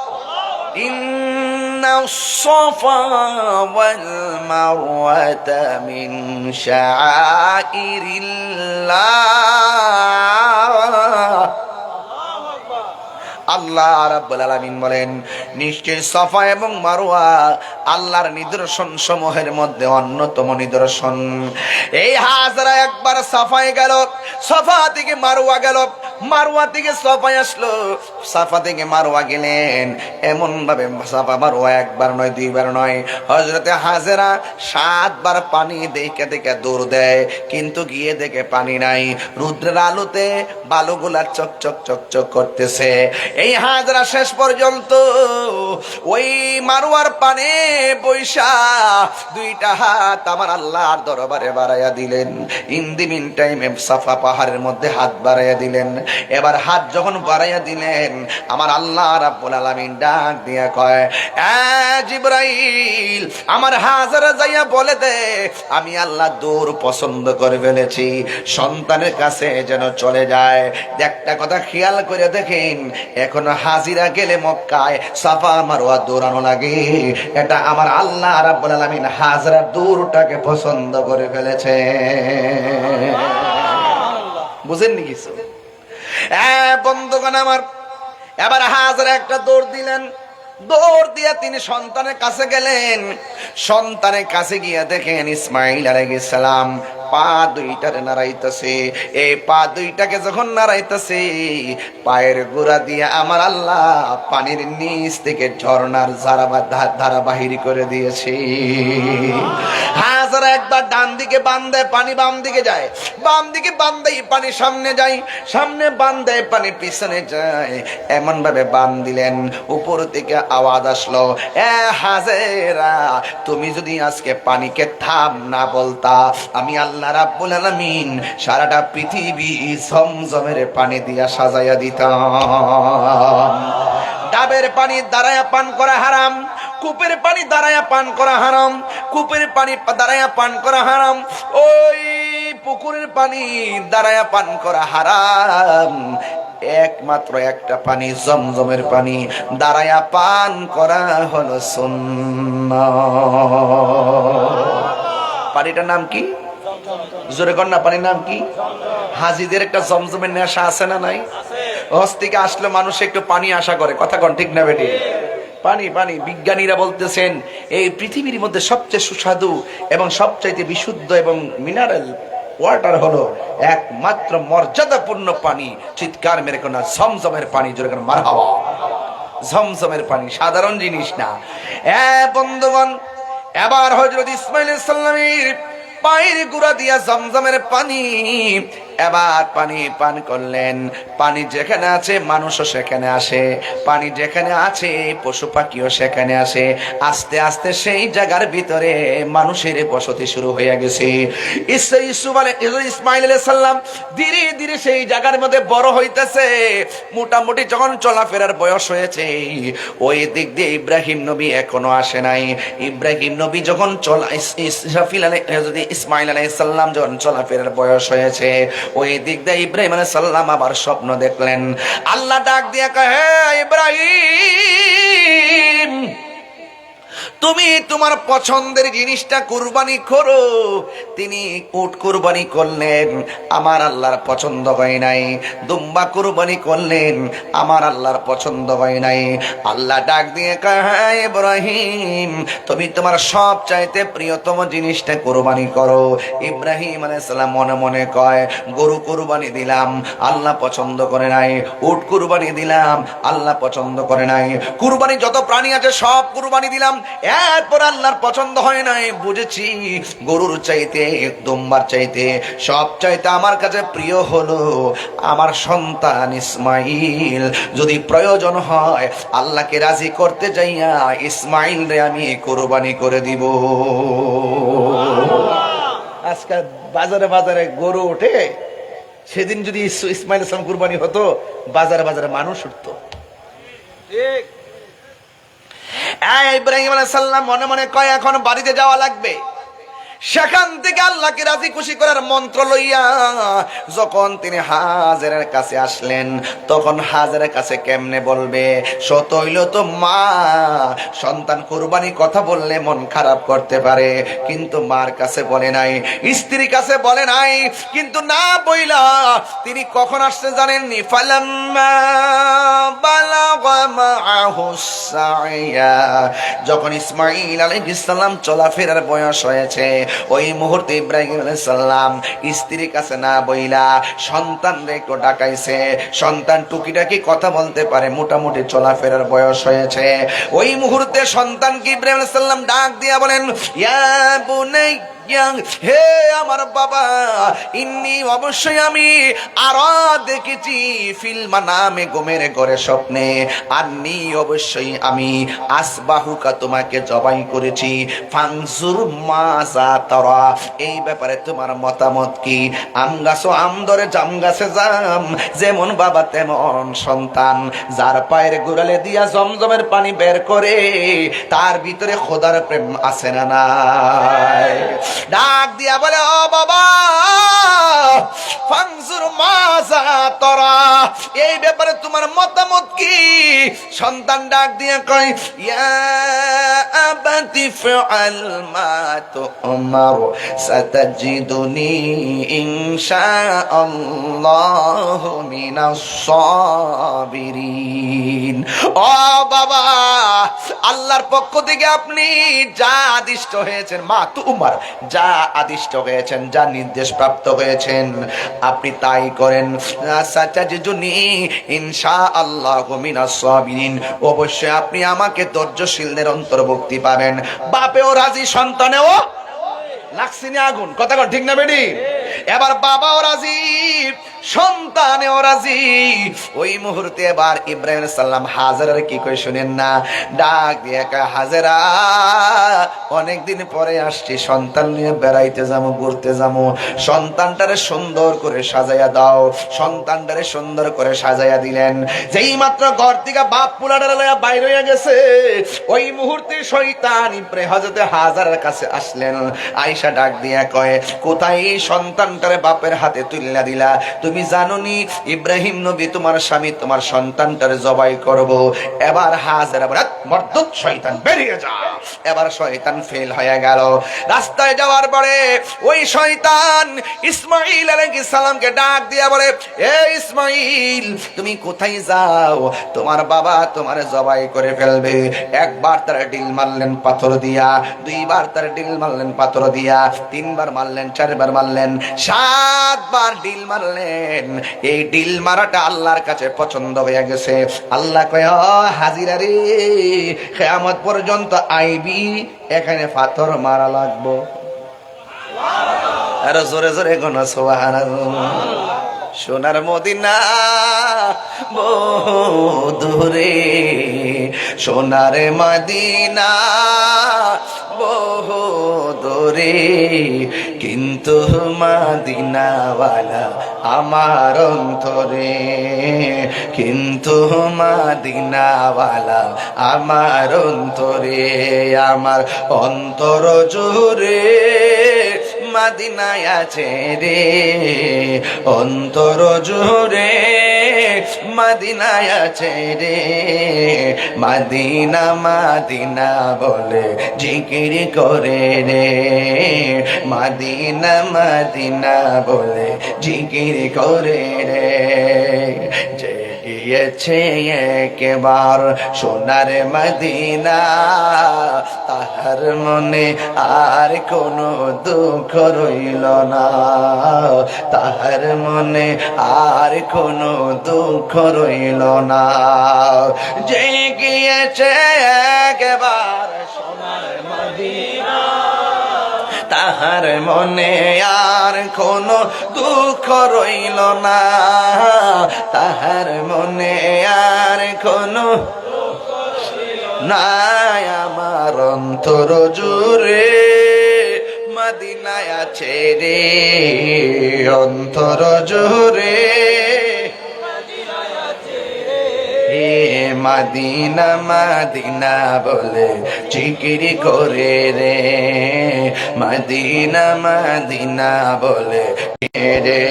ইন্নাস সাফা ওয়াল মারওয়াতা মিন শাআইরিল্লাহ। আল্লাহ রাব্বুল আলামিন বলেন, নিশ্চয় সাফা এবং মারওয়া আল্লাহর নিদর্শন সমূহের মধ্যে অন্যতম নিদর্শন। এই হাজরা একবার সাফায় গেল, সাফা থেকে মারওয়া গেল, মারওয়া থেকে সাফায় আসলো, সাফা থেকে মারওয়া গেলেন। এমন ভাবে সাফা মারওয়া একবার নয়, দুইবার নয়, হযরতে হাজেরা 7 বার পানি দেখে দেখে দৌড় দেয়, কিন্তু গিয়ে দেখে পানি নাই। রৌদ্রের আলোতে বালুগুলা চকচক চকচক করতেছে। এই হাজরা শেষ পর্যন্ত ওই মারওয়ার পানে বৈশা দুইটা হাত আমার আল্লাহর দরবারে বাড়াইয়া দিলেন। ইন দি মিন টাইমে সাফা পাহাড়ের মধ্যে হাত বাড়াইয়া দিলেন। এবার হাত যখন বাড়াইয়া দিলেন, আমার আল্লাহ রাব্বুল আলামিন ডাক দিয়া কয়, এ জিবরাইল, আমার হাজরা যাইয়া বলে দে আমি আল্লাহ দৌড় পছন্দ করে ফেলেছি, সন্তানের কাছে যেন চলে যায়। একটা কথা খেয়াল করে দেখেন, এখনো হাজিরা গেলে মক্কায় সাফা মারওয়া দৌড়ানো লাগে, এটা আমার আল্লাহ রাব্বুল আলামিন হাজরার দৌড়টাকে পছন্দ করে ফেলেছে। বুঝেননি কিছু? বন্ধুগণ আমার, এবার হাজরা একটা দৌড় দিলেন, দৌড় দিয়া তিনি সন্তানের কাছে গেলেন। সন্তানের কাছে গিয়া দেখেন ইসমাইল আলাইহিস সালাম পা দুইটারে নাড়াইতেছে। এই পা দুইটাকে যখন নাড়াইতেছে, পায়ের গোড়া দিয়ে আমার আল্লাহ পানির নিচ থেকে ঝর্ণার ধারা বাহির করে দিয়েছে। হাজারা একবার ডান দিকে বান দেয়, পানি বাম দিকে যায়, বাম দিকে বান দেয়, পানি সামনে যায়, সামনে বান দেয়, পানি পিছনে যায়। এমন ভাবে বান দিলেন, উপর থেকে আওয়াজ আসলো, এ হাজেরা, তুমি যদি আজকে পানিকে থাম না বলতা, আমি আল্লাহ রাব্বুল আলামিন সারাটা পৃথিবী ঝমঝমের পানি দিয়া সাজাইয়া দিতাম। ডাবের পানি দাঁড়ায়া পান করা হারাম, কূপের পানি দাঁড়ায়া পান করা হারাম, কূপের পানি দাঁড়ায়া পান করা হারাম, ওই পুকুরের পানি দাঁড়ায়া পান করা হারাম। একমাত্র একটা পানি, জমজমের পানি দাঁড়ায়া পান করা হলো সুন্নাহ। পানিটার নাম কি? জোরে কন্যা পানির নাম কি? হাজিদের একটা জমজমের নেশা আছে না নাই? হজ থেকে আসলে মানুষ একটু পানি আশা করে, কথা কন ঠিক না বেটি? পানি পানি। বিজ্ঞানীরা বলতেছেন এই পৃথিবীর মধ্যে সবচেয়ে সুস্বাদু এবং সবচাইতে বিশুদ্ধ এবং মিনারেল ওয়াটার হলো একমাত্র মর্যাদাপূর্ণ পানি। চিৎকার মেরে কোন জমজমের পানি, জোরে কোন মারহাবা। জমজমের পানি সাধারণ জিনিস না। বন্ধুগণ, এবার হযরত ইসমাঈল আলাইহিস সালামের পায়ের গুড়া দিয়া জমজমের পানি, এবার পানি পান করলেন। পানি যেখানে আছে মানুষও সেখানে আসে, পানি যেখানে আছে পশু পাখিও সেখানে আসে। আস্তে আস্তে সেই জায়গার ভিতরে মানুষের বসতি শুরু হয়ে গেছে। ইসমাঈল আলাইহিস সালাম ধীরে ধীরে সেই জায়গার মধ্যে বড় হইতেছে। মোটামুটি যখন চলাফেরার বয়স হয়েছে, ওই দিক দিয়ে ইব্রাহিম নবী এখনো আসে নাই। ইব্রাহিম নবী যখন ইসমাঈল আলাইহিস সালাম যখন চলাফেরার বয়স হয়েছে, ওই দিক দিয়ে ইব্রাহিম আলাইহিস সালাম আবার স্বপ্ন দেখলেন। আল্লাহ ডাক দিয়ে কয়, হে ইব্রাহিম, তুমি তোমার পছন্দের জিনিসটা কুরবানি করো। তিনি উট কুরবানি করলেন, আমার আল্লাহর পছন্দ হয় নাই। দুম্বা কুরবানি করলেন, আমার আল্লাহর পছন্দ হয় নাই। আল্লাহ ডাক দিয়ে কয়, হ্যাঁ ইব্রাহিম, তুমি তোমার সব চাইতে প্রিয়তম জিনিসটা কুরবানি করো। ইব্রাহিম আলাইহিস সালাম মনে মনে কয়, গরু কুরবানি দিলাম, আল্লাহ পছন্দ করে নাই। উট কুরবানি দিলাম, আল্লাহ পছন্দ করে নাই। কুরবানি যত প্রাণী আছে সব কুরবানি দিলাম, এরপর আল্লাহর পছন্দ হয় নাই। বুঝেছি গরুর চাইতে, দুম্বার চাইতে, সব চাইতে আমার কাছে প্রিয় হলো আমার সন্তান ইসমাইল। যদি প্রয়োজন হয় আল্লাহকে রাজি করতে যাইয়া ইসমাইল রে আমি কুরবানি করে দিব। আজকাল বাজারে বাজারে গরু ওঠে, সেদিন যদি ইসমাইল ইসলাম কুরবানি হতো, বাজারে বাজারে মানুষ উঠতো। ঠিক। ইব্রাহিম আলাইহিস সালাম মনে মনে কয়, এখন বাড়িতে যাওয়া লাগবে। সেখান থেকে আল্লাহকে রাজি খুশি করার মন্ত্র লইয়া যখন তিনি হাজেরের কাছে আসলেন, তখন হাজেরের কাছে কেমনে বলবে? সত হইল তো মা, সন্তান কুরবানি কথা বললে মন খারাপ করতে পারে, কিন্তু মার কাছে বলে নাই, স্ত্রীর কাছে বলে নাই। কিন্তু না বইলা তিনি কখন আসছে জানেননি? ফালাম্মা বালাগা মাআহুস সাইয়া, যখন ইসমাঈল আলাইহিস সালাম চলাফেরার বয়স হয়েছে, ওই মুহূর্তে ইব্রাহিম আলাইহিস সালাম স্ত্রীর কাছে না বইলা সন্তানরে একটু ডাকাইছে। সন্তান টুকিটাকি কথা বলতে পারে, মোটামুটি চলাফেরার বয়স হয়েছে। ওই মুহূর্তে সন্তানকে ইব্রাহিম আলাইহিস সালাম ডাক দিয়া বলেন, ইয়া বুনাইয়া, হে আমার বাবা, ইন্নি, অবশ্যই আমি আরা দেখেছি, ফিল মানামে, ঘুমের ঘরে স্বপ্নে, আন্নি, অবশ্যই আমি আসবাহুকা, তোমাকে জবাই করেছি, ফানজুর মাজা তারা, এই ব্যাপারে তোমার মতামত কি? আম গাছ আম ধরে, জাম গাছে জাম, যেমন বাবা তেমন সন্তান। যার পায়ের গোড়ালে দিয়া জমজমের পানি বের করে, তার ভিতরে খোদার প্রেম আছে না নাই? ডাক দিয়া বলে, ও বাবা, ফানজুর মাজা তারা, এই ব্যাপারে তোমার মতামত কি? সন্তান ডাক দিয়া কয়, ইয়া আবাতি ফাআল মা তুমার, সাতাজিদুনি ইনশাআল্লাহু মিনাস সাবিরিন। ও বাবা, আল্লাহর পক্ষ থেকে আপনি যা আদিষ্ট হয়েছেন, মা তুমার, যা আদিষ্ট হয়েছেন, যা নির্দেশ প্রাপ্ত হয়েছেন, আপনি তাই করেন। সাতাজিদুনি ইনশাআল্লাহু মিনাস সাবিরিন, অবশ্যই আপনি আমাকে ধৈর্যশীলদের অন্তর্ভুক্তি পাবেন। বাপেও রাজি, সন্তানেও লাগছিনি আগুন, কথা কন ঠিক না বেডি? এবার বাবাও রাজি, সন্তানেও রাজি। ওই মুহূর্তে এবার ইব্রাহিম আলাইহিস সালাম হাজেরার কি কই শুনেন না? ডাক দিয়ে কয়, হাজেরা, অনেকদিন পরে আসছি, সন্তান নিয়ে বেড়াইতে যাবো, ঘুরতে যাবো, সন্তানটারে সুন্দর করে সাজাইয়া দাও। সন্তানটারে সুন্দর করে সাজাইয়া দিলেন। যেই মাত্র ঘর থেকে বাপ পুলাডারে লইয়া বাইরে হয়ে গেছে, ওই মুহূর্তে শয়তান ইব্রাহিম হযরত হাজেরার কাছে আসলেন। আয়েশা ডাক দিয়া কয়, কোথায় এই সন্তানটারে বাপের হাতে তুলিয়া দিলা? তুমি জানোনি ইব্রাহিম নবী তোমার স্বামী তোমার সন্তানটারে জবাই করব। এবার হাজেরা বলে, মরদুদ শয়তান বেরিয়ে যা। এবার শয়তান ফেল হয়ে গেল। রাস্তায় যাওয়ার পরে ওই শয়তান ইসমাঈল আলাইহিস সালামকে ডাক দিয়া বলে, এ ইসমাঈল, তুমি কোথায় যাও? তোমার বাবা তোমার জবাই করে ফেলবে। একবার তার ডিল মারলেন পাথর দিয়া, দুইবার তার ডিল মারলেন পাথর দিয়া, তিনবার মারলেন, চারবার মারলেন, 7 বার ডিল মারলেন। এই ডিল মারাটা আল্লাহর কাছে পছন্দ হয়ে গেছে। আল্লাহ কয়, হাজিরা রে, কিয়ামত পর্যন্ত আইবি, এখানে পাথর মারা লাগবো। আর জোরে জোরে কোন সুবহানাল্লাহ। সোনার মদিনা বহুদূরে, সোনার মদিনা বহুদূরে, কিন্তু মদিনাওয়ালা আমার অন্তরে, কিন্তু মদিনাওয়ালা আমার অন্তরে, আমার অন্তর জুড়ে মদিনায় আছে রে, অন্তর জুড়ে মদিনায় আছে রে। মদিনা মদিনা বলে জিকির করে রে, মদিনা মদিনা বলে জিকির করে রে। যে গিয়েছে একবার সোনার মদিনা, তাহার মনে আর কোনো দুঃখ রইল না, তাহার মনে আর কোনো দুঃখ রইল না। যে গিয়েছে একবার সোনার মদিনা, তাহার মনে আর কোনো দুঃখ রইল না, তাহার মনে আর কোনো নাই। আমার অন্তর জুড়ে মদিনায় আছে রে, অন্তর জুড়ে মদিনা মদিনা বলে জিকির করে রে, মদিনা মদিনা বলে রে।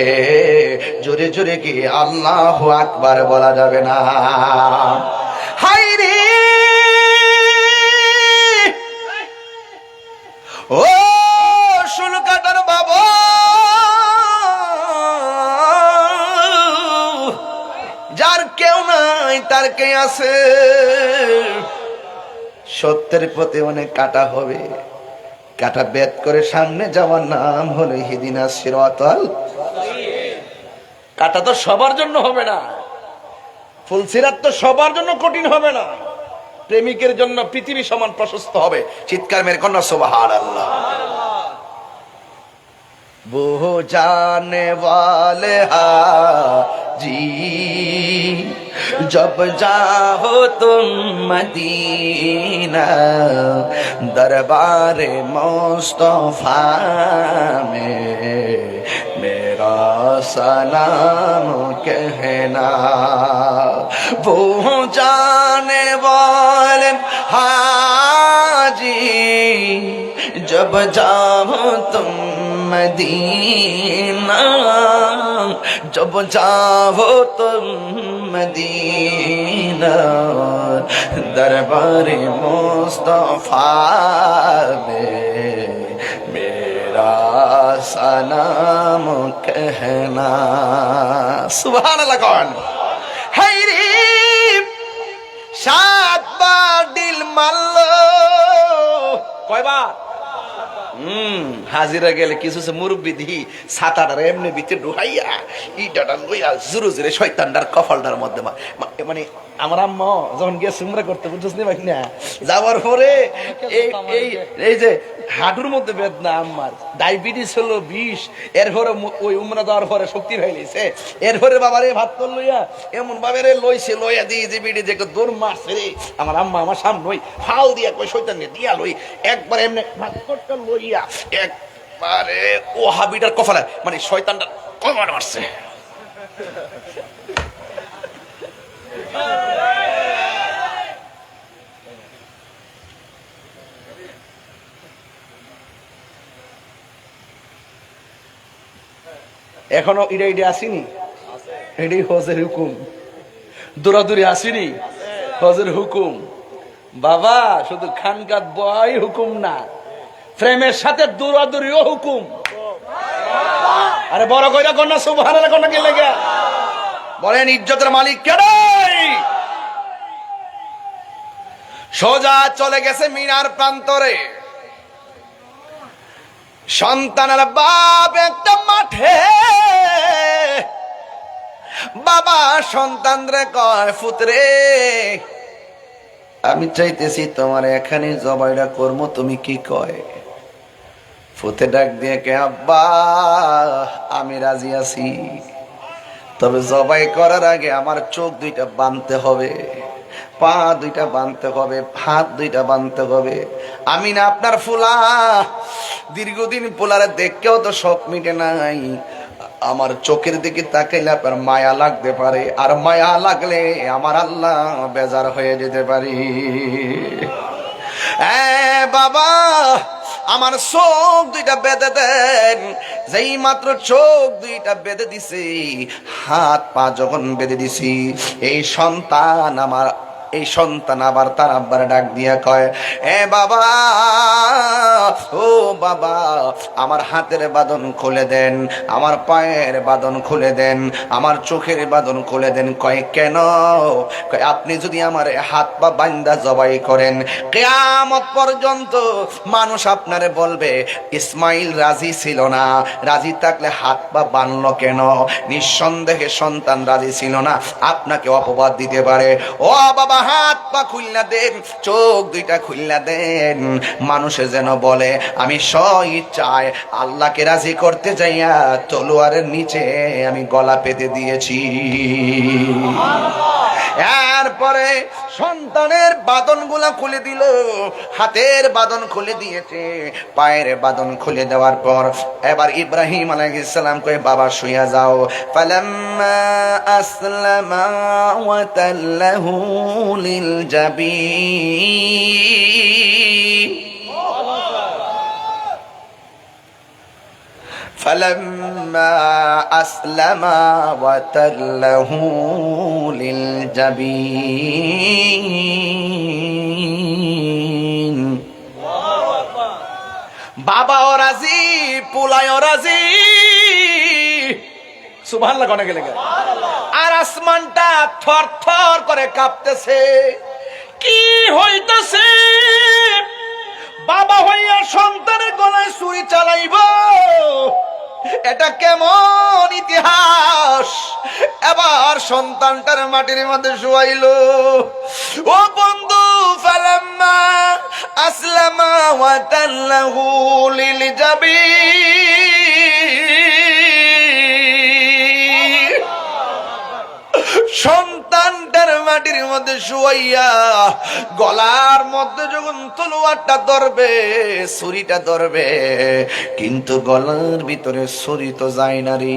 জোরে জোরে কি আল্লাহু আকবার বলা যাবে না? হাই রে ও শুলকাটার বাবা, যার কেউ নাই তার কে আছে। সত্যের পথে অনেক কাটা হবে, কাটা বেদ করে সামনে যাওয়ার নাম হলো ইহদিনা সিরাতাল। কাটা তো সবার জন্য হবে না, ফুলসিরাত তো সবার জন্য কঠিন হবে না। প্রেমিকের জন্য পৃথিবী সমান প্রশস্ত হবে। চিৎকার মেরে কন্যা সুবহানাল্লাহ। वो जाने वाले हाजी जब जाओ तुम मदीना, दरबार मुस्तफा में मेरा सलाम कहना। वो जाने वाले हाजी जब जाओ तुम मदीना, जब जाओ तुम मदीना, दरबार मुस्तफा में मेरा सलाम कहना। सुभान अल्लाह। कौन है रे 7 बार दिल मारलो, কয় বার? হাজিরা গেলে কিছু মুরব্বী দিহি ছাতাটার এমনি ভিতরে ঢুকাইয়া ইটাটা লইয়া জোরে জোরে শয়তানটার কপালটার মধ্যে মানে আমার আম্মা যখন গেছে উমরা করতে, বুঝছিস না ভাই না, যাওয়ার পরে এই যে হাঁটুর মধ্যে বেদনা, আম্মার ডায়াবেটিস হলো 20, এরপরে ওই উমরা যাওয়ার পরে শক্তি হইলেছে, এরপরে বাবারে ভাত তোল লইয়া এমন ভাবে রে লইছে, লইয়া দিয়ে যে বিড়ি যে দৌড় মারছে রে, আমার আম্মা আমার সামনে ওই ফাল দিয়া কই শয়তান দিয়া লই একবার এমনি ভাত করতে লইয়া একবারে ও হাবিটার কপালে মানে শয়তানটা কমার মারছে। এখনো ইডা আসিনি, এটাই হজের হুকুম। দৌড়াদৌড়ি আসিনি, হজের হুকুম। বাবা শুধু খানকাত বয় হুকুম না, প্রেমের সাথে দূরাদূরিও হুকুম। আরে বড় কইরা কন্যা সুবহানাল্লাহ কন্যা কি লেগে বলেন ইজ্জতের মালিক কে? সোজা চলে গেছে মিনার প্রান্তরে। সন্তানের বাপ একটা মাঠে, বাবা সন্তানরে কয় পুত্রে আমি চাইতেছি তোমার এখানে জবাইটা করবো, তুমি কি কয়? ফুতে ডাক দিয়ে কে আব্বা আমি রাজি আছি, তবে জবাই করার আগে আমার চোখ দুইটা বাঁধতে হবে, পা দুইটা বাঁধতে হবে, হাত দুইটা বাঁধতে হবে। আমি না আপনার ফুলা, দীর্ঘদিন পোলারে দেখেও তো শখ মিটে নাই। আমার চোখের দিকে তাকাইলে আপনার মায়া লাগতে পারে, আর মায়া লাগলে আমার আল্লাহ বেজার হয়ে যেতে পারি। বাবা আমার চোখ দুইটা বেঁধে দেন। যেই মাত্র চোখ দুইটা বেঁধে দিছি, হাত পা যখন বেঁধে দিছি, এই সন্তান আবার তার আব্বার ডাক দিয়া কয় বাবা ও বাবা আমার হাতের বাঁধন খুলে দেন, আমার পায়ের বাঁধন খুলে দেন, আমার চোখের বাঁধন খুলে দেন। কয় কেন? কয় আপনি যদি আমার হাত পা বান্দা জবাই করেন, কিয়ামত পর্যন্ত মানুষ আপনারে বলবে ইসমাইল রাজি ছিল না, রাজি থাকলে হাত পা বাঁধলো কেন? নিঃসন্দেহে সন্তান রাজি ছিল না, আপনাকে অপবাদ দিতে পারে। ও বাবা হাত পা খুললা দেন, চোখ দুইটা খুললা দেন, মানুষে যেন বলে আমি স্ব-ইচ্ছায় আল্লাহকে রাজি করতে যাইয়া তলোয়ারের নিচে আমি গলা পেতে দিয়েছি। এরপরে সন্তানের বাঁধনগুলা খুলে দিল, হাতের বাঁধন খুলে দিয়েছে, পায়ের বাঁধন খুলে দেওয়ার পর এবার ইব্রাহিম আলাইহিস সালাম কয়ে বাবা শুইয়া যাও। ফালাম্মা আসলামা ওয়া তাল্লাহু লিল জাবিন, فلما أسلما وتله للجبين বাবাও রাজি, পোলায়ও রাজি। সুবহানাল্লাহ কোনে গেলে আর আসমানটা থর থর করে কাঁপতেছে। কি হইতেছে? বাবা হইয়া সন্তানের গলায় ছুরি চালাইব, এটা কেমন ইতিহাস? এবার সন্তানটার মাটির মধ্যে শুয়াইলো। ও বন্ধু, ফালাম্মা আসলামা ওয়া তাল্লাহু লিল জাবিন, সন্তানটার মাটির মধ্যে শুয়াইয়া গলার মধ্যে যখন তলোয়ারটা ধরবে, ছুরিটা ধরবে, কিন্তু গলার ভিতরে ছুরি তো যায় না রে।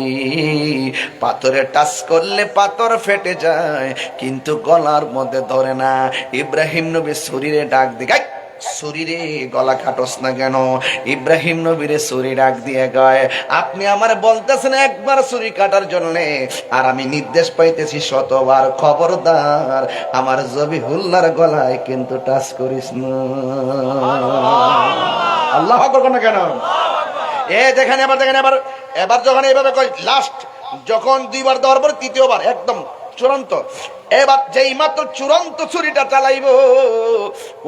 পাথরে টাচ করলে পাথর ফেটে যায়, কিন্তু গলার মধ্যে ধরে না। ইব্রাহিম নবী ছুরিরে ডাক দিকে ছুরিরে গলা কাটস না কেন? ইব্রাহিম নবীরে ছুরি ডাক দিয়ে কয় আপনি আমার বলতেছেন একবার ছুরি কাটার জন্য, আর আমি নির্দেশ পাইতেছি শতবার, খবরদার আমার জবিহুল্লাহর গলায় কিন্তু টাচ করিস না। আল্লাহু আকবার না কেন? দেখেন এবার দেখেন, এবার যখন এইভাবে কয় লাস্ট, যখন দুইবার দেওয়ার পর তৃতীয়বার একদম চূড়ান্ত, এবার যেই মাত্র চূড়ান্ত ছুরিটা চালাইব,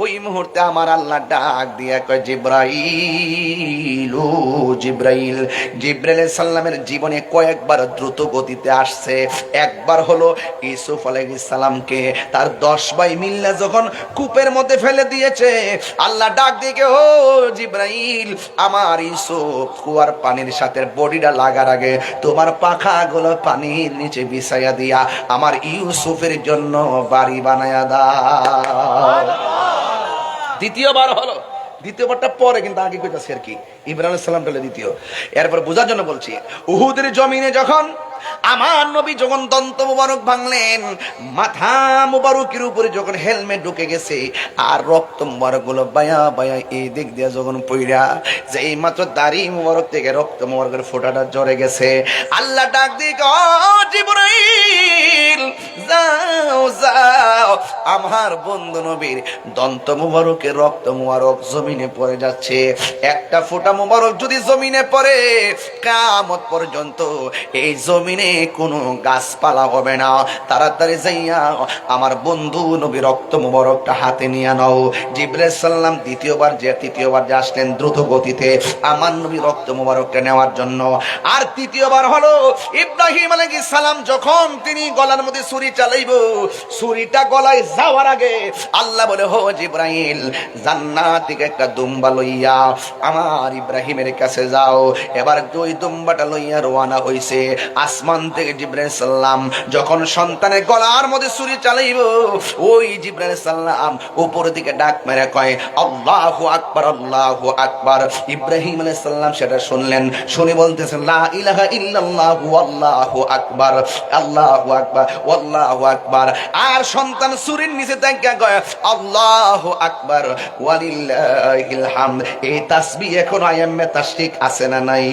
ওই মুহূর্তে আমার আল্লাহ ডাক দিয়া কয় জিব্রাইল, ও জিব্রাইল। জিব্রাইল সাল্লামের জীবনে কয়েকবার দ্রুত গতিতে আসছে। একবার হলো ইউসুফ আলাইহিস সালামকে তার 10 ভাই মিল্লা যখন কূপের মধ্যে ফেলে দিয়েছে, আল্লাহ ডাক দিয়ে ও জিব্রাইল, আমার ইউসুফ কুয়ার পানির সাথে বডিটা লাগার আগে তোমার পাখাগুলো পানির নিচে বিছাইয়া দিয়া আমার ইউসুফের জন্য বাড়ি বানায়া দাও। দ্বিতীয়বার হলো, দ্বিতীয়বারটা পরে, কিন্তু আগে কইতাছি আর কি, ইব্রাহিম আলাইহিস সালাম বলে দ্বিতীয়। এরপর বোঝার জন্য বলছি, উহুদের জমিনে যখন আমার নবী যখন দন্ত মুবারক ভাঙলেন, মাথা মুবারকের উপরে যখন হেলমেট ঢুকে গেছে, আর রক্ত মুবারক গুলো বায়া বায়া এই দিক দিয়ে যখন পইরা যে এই মাত্র দাড়ি মুবারক থেকে রক্ত মুবারকের ফোঁটাটা ঝরে গেছে, আল্লাহ ডাক দিয়ে জিব্রাইল যাও যাও, আমার বন্ধু নবীর দন্ত মুবারকের রক্ত মুবারক জমিনে পড়ে যাচ্ছে। একটা ফোঁটা মুবারক যদি জমিনে পড়ে, কিয়ামত পর্যন্ত এই জমিনে কোনো গাছপালা হবে না। তাড়াতাড়ি যাইয়া আমার বন্ধু নবী রক্ত মুবারকটা হাতে নিয়ে নাও। জিবরাইল সাল্লাম তৃতীয়বার যে আসলেন দ্রুত গতিতে আমার নবী রক্ত মুবারকটা নেওয়ার জন্য। আর তৃতীয়বার হলো ইব্রাহিম আলাইহিস সালাম যখন তিনি গলার মধ্যে ছুরি চালাইব, ছুরিটা গলায় যাওয়ার আগে আল্লাহ বলে, হো জিবরাইল, জান্নাত থেকে একটা দুম্বা লইয়া আমার ইব্রাহিমের কাছে যাও। এবার দুই দুম্বাটা লইয়া রওনা হইছে। আসমান থেকে জিবরাইল সাল্লাম যখন সন্তানের গলার মধ্যে ছুরি চালাইব, ওই জিবরাইল সাল্লাম উপর দিকে ডাক মেরে কয়, আল্লাহু আকবার, আল্লাহু আকবার। ইব্রাহিম আলাইহিস সালাম সেটা শুনলেন, শুনে বলতেছেন, লা ইলাহা ইল্লাল্লাহু আল্লাহু আকবার, আল্লাহু আকবার, আল্লাহু আকবার। আর সন্তান ছুরির নিচে থেকে কয়, আল্লাহু আকবার ওয়ালিল্লাহিল হামদ। এই তাসবিহ এখনো আয়াম্মে তাশরিক আছে না নাই?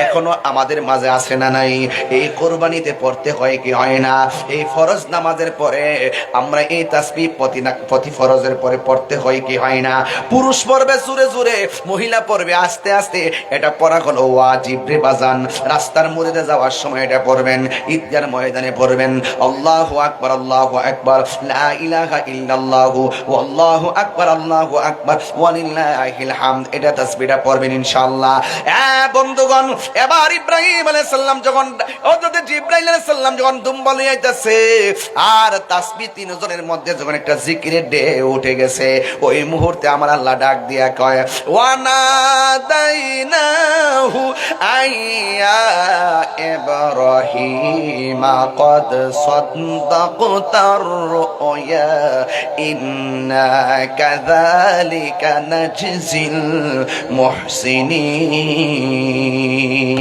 এখনো আমাদের মাঝে আছে না নাই? এই কুরবানিতে পড়তে হয় কি হয় না? এই ফরজ নামাজের পরে আমরা এই তাসবিহ প্রতি ফরজের পরে পড়তে হয় কি হয় না? পুরুষ পড়বে জোরে জোরে, মহিলা পড়বে আস্তে আস্তে। এটা পড়া হলো ওয়াজিব রে বাজান। রাস্তার মধ্যে যাওয়ার সময় এটা পড়বেন, ঈদগার ময়দানে পড়বেন, আল্লাহু আকবার, আল্লাহু আকবার, লা ইলাহা ইল্লাল্লাহু আল্লাহু আকবার, আল্লাহু আকবার ওয়ালিল্লাহিল হামদ। এটা তাসবিহটা পড়বেন ইনশাআল্লাহ। বন্ধুগণ, এবার ইব্রাহিম আলাইহিস সালাম যখন হযরত জিবরাইল আলাইহিস সালাম যখন দুম্বা লইয়া আইতাছে, আর তাসবিহ তিনজনের মধ্যে যখন একটা জিকিরের ঢেউ উঠে গেছে, ওই মুহূর্তে আমার আল্লাহ ডাক দিয়া কয়, ওয়ানাদাইনাহু আইয়া ইব্রাহিম قد صدقت الرؤيا إنا كذلك نجزي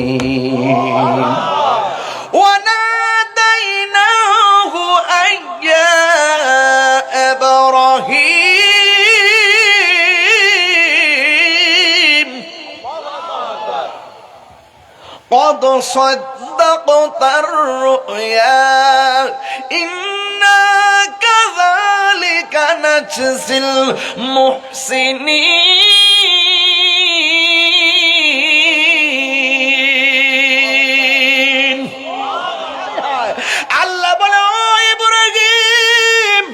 المحسنين وناديناه أن يا إبراهيم قد صدقت الرؤيا إنا كذلك نجزي المحسنين আল্লাহ বলে, ও ইব্রাহিম,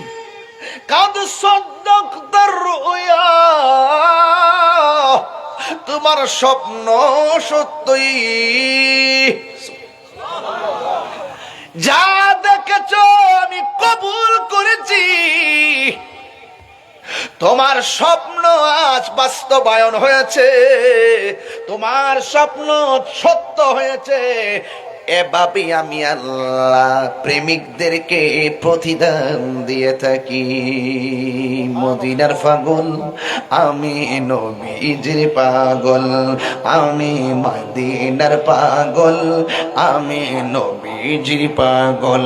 قد صدقت الرؤيا, তোমার স্বপ্ন সত্যই, যা দেখেছ আমি কবুল করেছি। তোমার স্বপ্ন আজ বাস্তবায়ন হয়েছে, তোমার স্বপ্ন সত্য হয়েছে। এভাবে আমি আল্লাহ প্রেমিকদেরকে প্রতিদান দিয়ে থাকি। মদিনার পাগল আমি, নবীজির পাগল আমি, মদিনার পাগল আমি, নবীজির পাগল।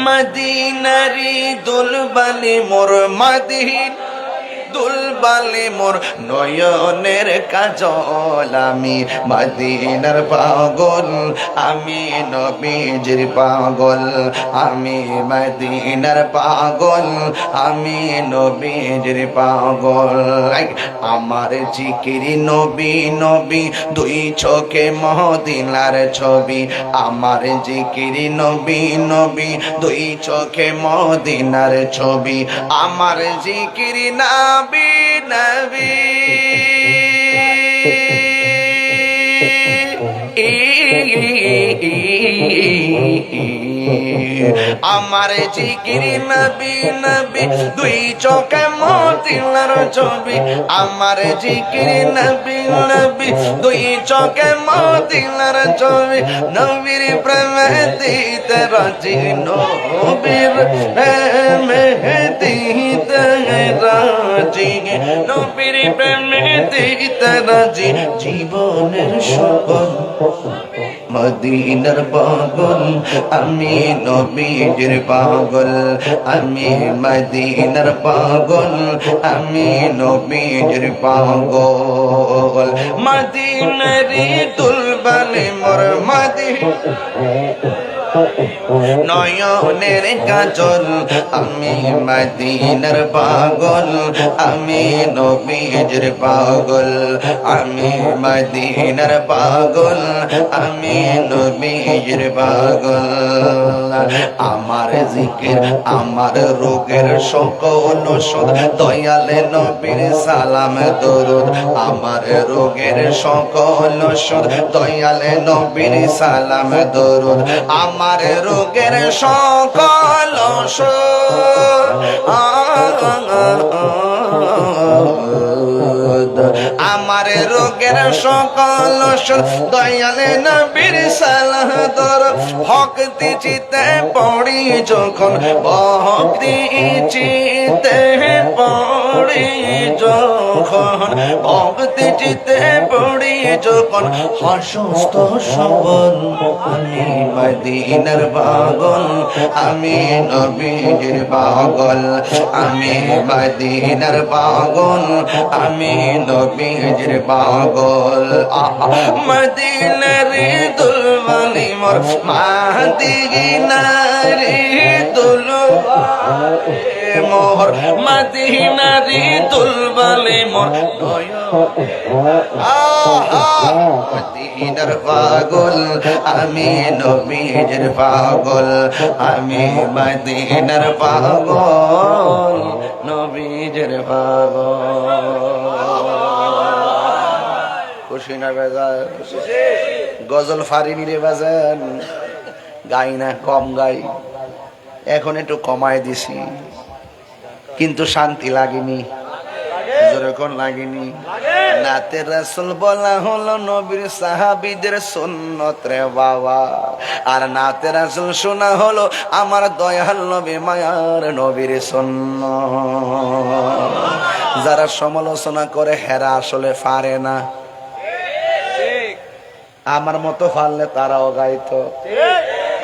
মদিনারি দুলবালি মোর, মদিনা দুলবালি মোর নয়নের কাজল আমি, মদিনার পাগল আমি, নবীজির পাগল আমি, মদিনার পাগল আমি, নবীজির পাগল। আমার জিকিরি নবী নবী, দুই চোখে মদিনার ছবি। আমার জিকিরি নবী নবী, দুই চোখে মদিনার ছবি। আমার জিকিরি নবী নবী, আমার জিকিরি নবী নবী, দুই চোখে মদিনার ছবি। আমার জিকিরি নবী নবী, দুই চোখে মদিনার ছবি। নবীর প্রেমে দিতে রাজি, নবীর প্রেমে দিতে রাজি, নবীর প্রেমে দিতে রাজি। জীবনের সকল মদিনার পাগল আমি, নবীজির পাগল আমি, মদিনার পাগল আমি, নবীজির পাগল। মদিনারি দুলবালি মোর, মদিনা নয়নের কাজল আমি মদিনার পাগল, আমি নবীর পাগল, আমি মদিনার পাগল, আমি নবীর পাগল। আমার জিকির আমার রোগের সকল ওষুধ, দয়ালে নবীর সালাম দরুদ। আমার রোগের সকল ওষুধ, দয়ালে নবীর সালাম দরুদ। আমার রোগের সকল ওষুধ, আমার রোগের সকল ওষুধ, দয়ালে নবীর সালাম দরুদ। ভক্তি চিতে পড়ি যখন, ভক্তি চিতে পড়ি যখন, ভক্তি চিতে পড়ি যখন, অসুস্থ সবল আমি মদিনার পাগল, আমি নবীর পাগল, আমি মদিনার পাগল, আমি নবীর পাগল। মদিনার দুলবালি মোর, মদিনার দুলবালি মোর, মদিনার দুলবালি মোর, মদিনার পাগল আমি নবীর পাগল, আমি মদিনার পাগল, নবীর পাগল। খুশি না বেজান? গজল ফারিনি রে বাজান, গাই না, কম গাই, এখন একটু কমায় দিছি, কিন্তু শান্তি লাগেনি, যেরকম লাগেনি। নাতে রাসূল বলা হলো নবীর সাহাবীদের সুন্নত রে বাবা, আর নাতে রাসূল শোনা হলো আমার দয়াল নবী মায়ার নবীর সুন্নত। যারা সমালোচনা করে হেরা আসলে পারে না, আমার মতো পারলে তারাও গাইতো।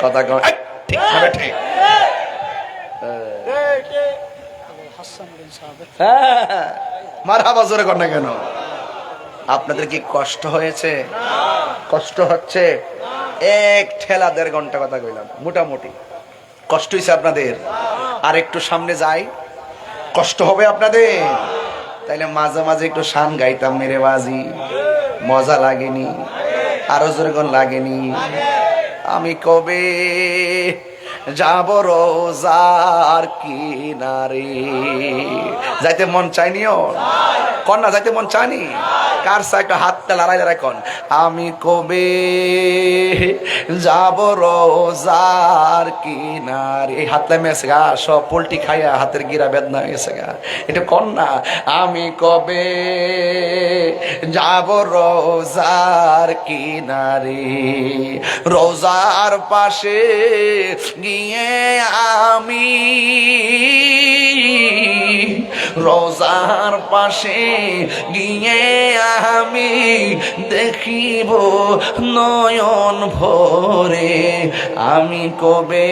কথা কয় ঠিক না? ঠিক। মারহাবা জোরে কর না কেন? আপনাদের কি কষ্ট হয়েছে? কষ্ট হচ্ছে? এক ঠেলা 1.5 ঘন্টা কথা কইলাম, মোটামুটি কষ্ট হয়েছে আপনাদের। আর একটু সামনে যাই, কষ্ট হবে আপনাদের। তাইলে মাঝে মাঝে একটু শান গাইতাম মেরে বাজি, মজা লাগেনি? আরো জোরে কোন লাগেনি? আমি কবে যাব রোজার কিনারে? যাইতে মন চাইনিও? কন্যা যাইতে মন চাইনি? কার চা একটা হাতটা লড়াই লড়াই কন। আমি কবে যাব রোজার কিনারে? এই হাতটা মেসে গা, সব পোল্ট্রি খাইয়া হাতের গিরা বেদনা হয়েছে গা, এটা কন্যা। আমি কবে যাব রোজার কিনারে? রোজার পাশে গিয়ে আমি, রোজার পাশে গিয়ে আমি দেখিব নয়ন ভরে। আমি কবে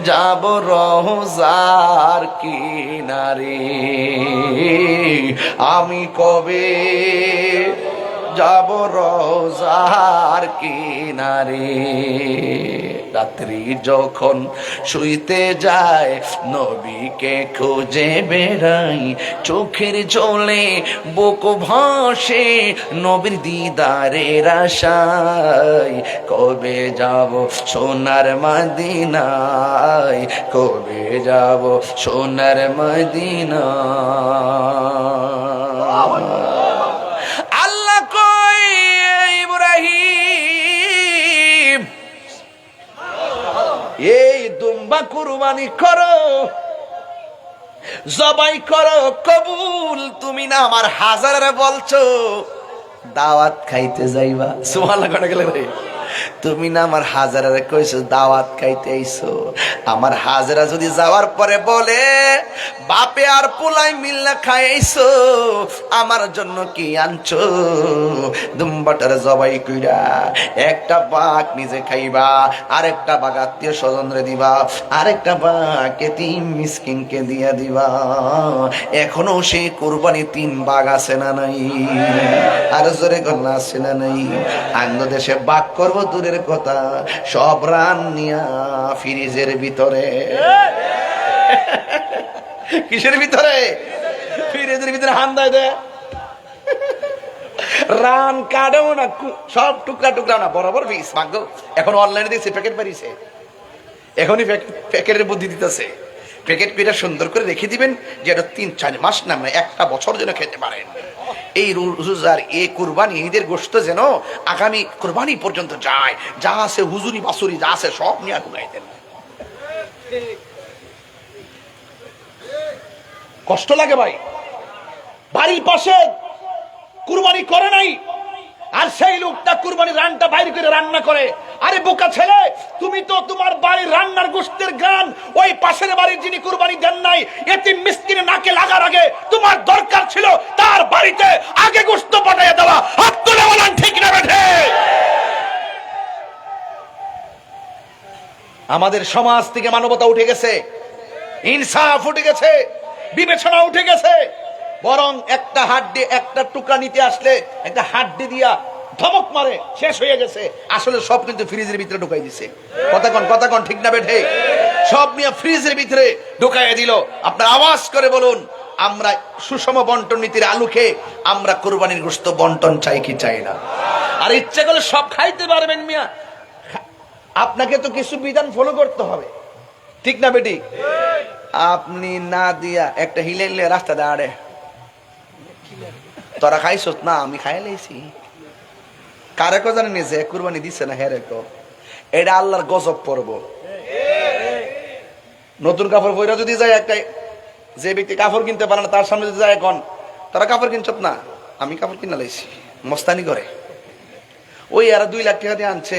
যাব রোজার কিনারে? আমি কবে যাব রোজার কিনারে? রাত্রি যখন শুইতে যায় নবীকে খুঁজে বেড়াই, চোখের জলে বুক ভাসে নবীর দিদারের আশায়। কবে যাব সোনার মদিনায়? কবে যাব সোনার মদিনায়? আল্লাহ কই ইব্রাহিম, এই দুম্বা কুরবানি করো, জবাই করো, কবুল। তুমি না আমার হাজারে বলছো দাওয়াত খাইতে যাইবা, সুবহানাল্লাহ কোন গেলে রে? তুমি না আমার হাজারে কইছো দাওয়াত খাইতে আইছো। আমার হাজারা যদি যাওয়ার পরে বলে বাপে আর পোলাই মিল্লা খাইছো, আমার জন্য কি আনছো? দুম্বাটার জবাই কইরা একটা বাঘ নিজে খাইবা, আরেকটা বাঘ আত্মীয় স্বজনরে দিবা, আরেকটা বাঘ এতিম মিসকিনকে দিয়া দিবা। এখনো সেই কুরবানি 3 বাঘ আছে না নাই? আর জোরে গল্লা আছে না নাই? আঙ্গ দেশে বাঘ করবো দূরের কথা, সব রান নিয়া ফ্রিজের ভিতরে। কিসের ভিতরে? ফ্রিজের ভিতরে হান্দায় দেয়। রান কাটেও না, সব টুকরা টুকরা না, বরাবর পিস ভাগ্য। এখন অনলাইনে দেখছি প্যাকেট বাড়িছে, এখনই প্যাকেটের বুদ্ধি দিতেছে। প্যাকেট করে সুন্দর করে রেখে দিবেন, যেটা 3-4 মাস না, মানে 1 বছর যেন খেতে পারেন। এই রোজার এই কুরবানি ঈদের গোশত যেন আগামী কুরবানি পর্যন্ত যায়। যা আছে হুজুরি বাসুরি যা আছে সব নিয়ে ঢুকাই দেন। কষ্ট লাগে ভাই, বাড়ির পাশে কুরবানি করে নাই, আর সেই লোকটা কুরবানি রানটা বাইরে করে রান্না করে। আরে বোকা ছেলে, তুমি তো তোমার বাড়ির রান্নার গোশতের গান ওই পাশের বাড়ির যিনি কুরবানি দেন নাই এতিম মিসকিনের নাকে লাগার আগে তোমার দরকার ছিল তার বাড়িতে আগে গোশত পাঠিয়ে দেওয়া। হাত তুলে বলেন ঠিক না বেঠে? আমাদের সমাজ থেকে মানবতা উঠে গেছে, ইনসাফ উঠে গেছে, বিবেচনা উঠে গেছে। বরং একটা হাড্ডি, একটা টুকরা নিতে আসলে একটা হাড্ডি দিয়া ধমক মারে, শেষ হয়ে গেছে। আসলে সব কিন্তু ফ্রিজের ভিতরে ঢুকাই দিছে। কথা কন ঠিক না বেঠে? সব নিয়ে ফ্রিজের ভিতরে ঢুকাইয়া দিল। আপনার আওয়াজ করে বলুন, আমরা সুষম বন্টন নীতির আলোকে আমরা কুরবানির গোশত বন্টন চাই কি চাই না? আর ইচ্ছে করলে সব খাইতে পারবেন মিয়া, আপনাকে তো কিছু বিধান ফলো করতে হবে, ঠিক না বেটি? আপনি না দিয়া একটা হিলে রাস্তা দাঁড়ে, তোরা খাইছ না, আমি খাই লাইছি, কারে কো জানেন যে কুরবানি দিচ্ছে না, হেরে কো এটা আল্লাহর গজব পড়ব। নতুন কাপড় পরে যদি যায়, একটা যে ব্যক্তি কাপড় কিনতে পারে না তার সামনে যদি যায়, এখন তারা কাপড় কিনছত না, আমি কাপড় কিনা লাইছি, মস্তানি করে। ওই আর 2 লাখ টাকা দিয়ে আনছে,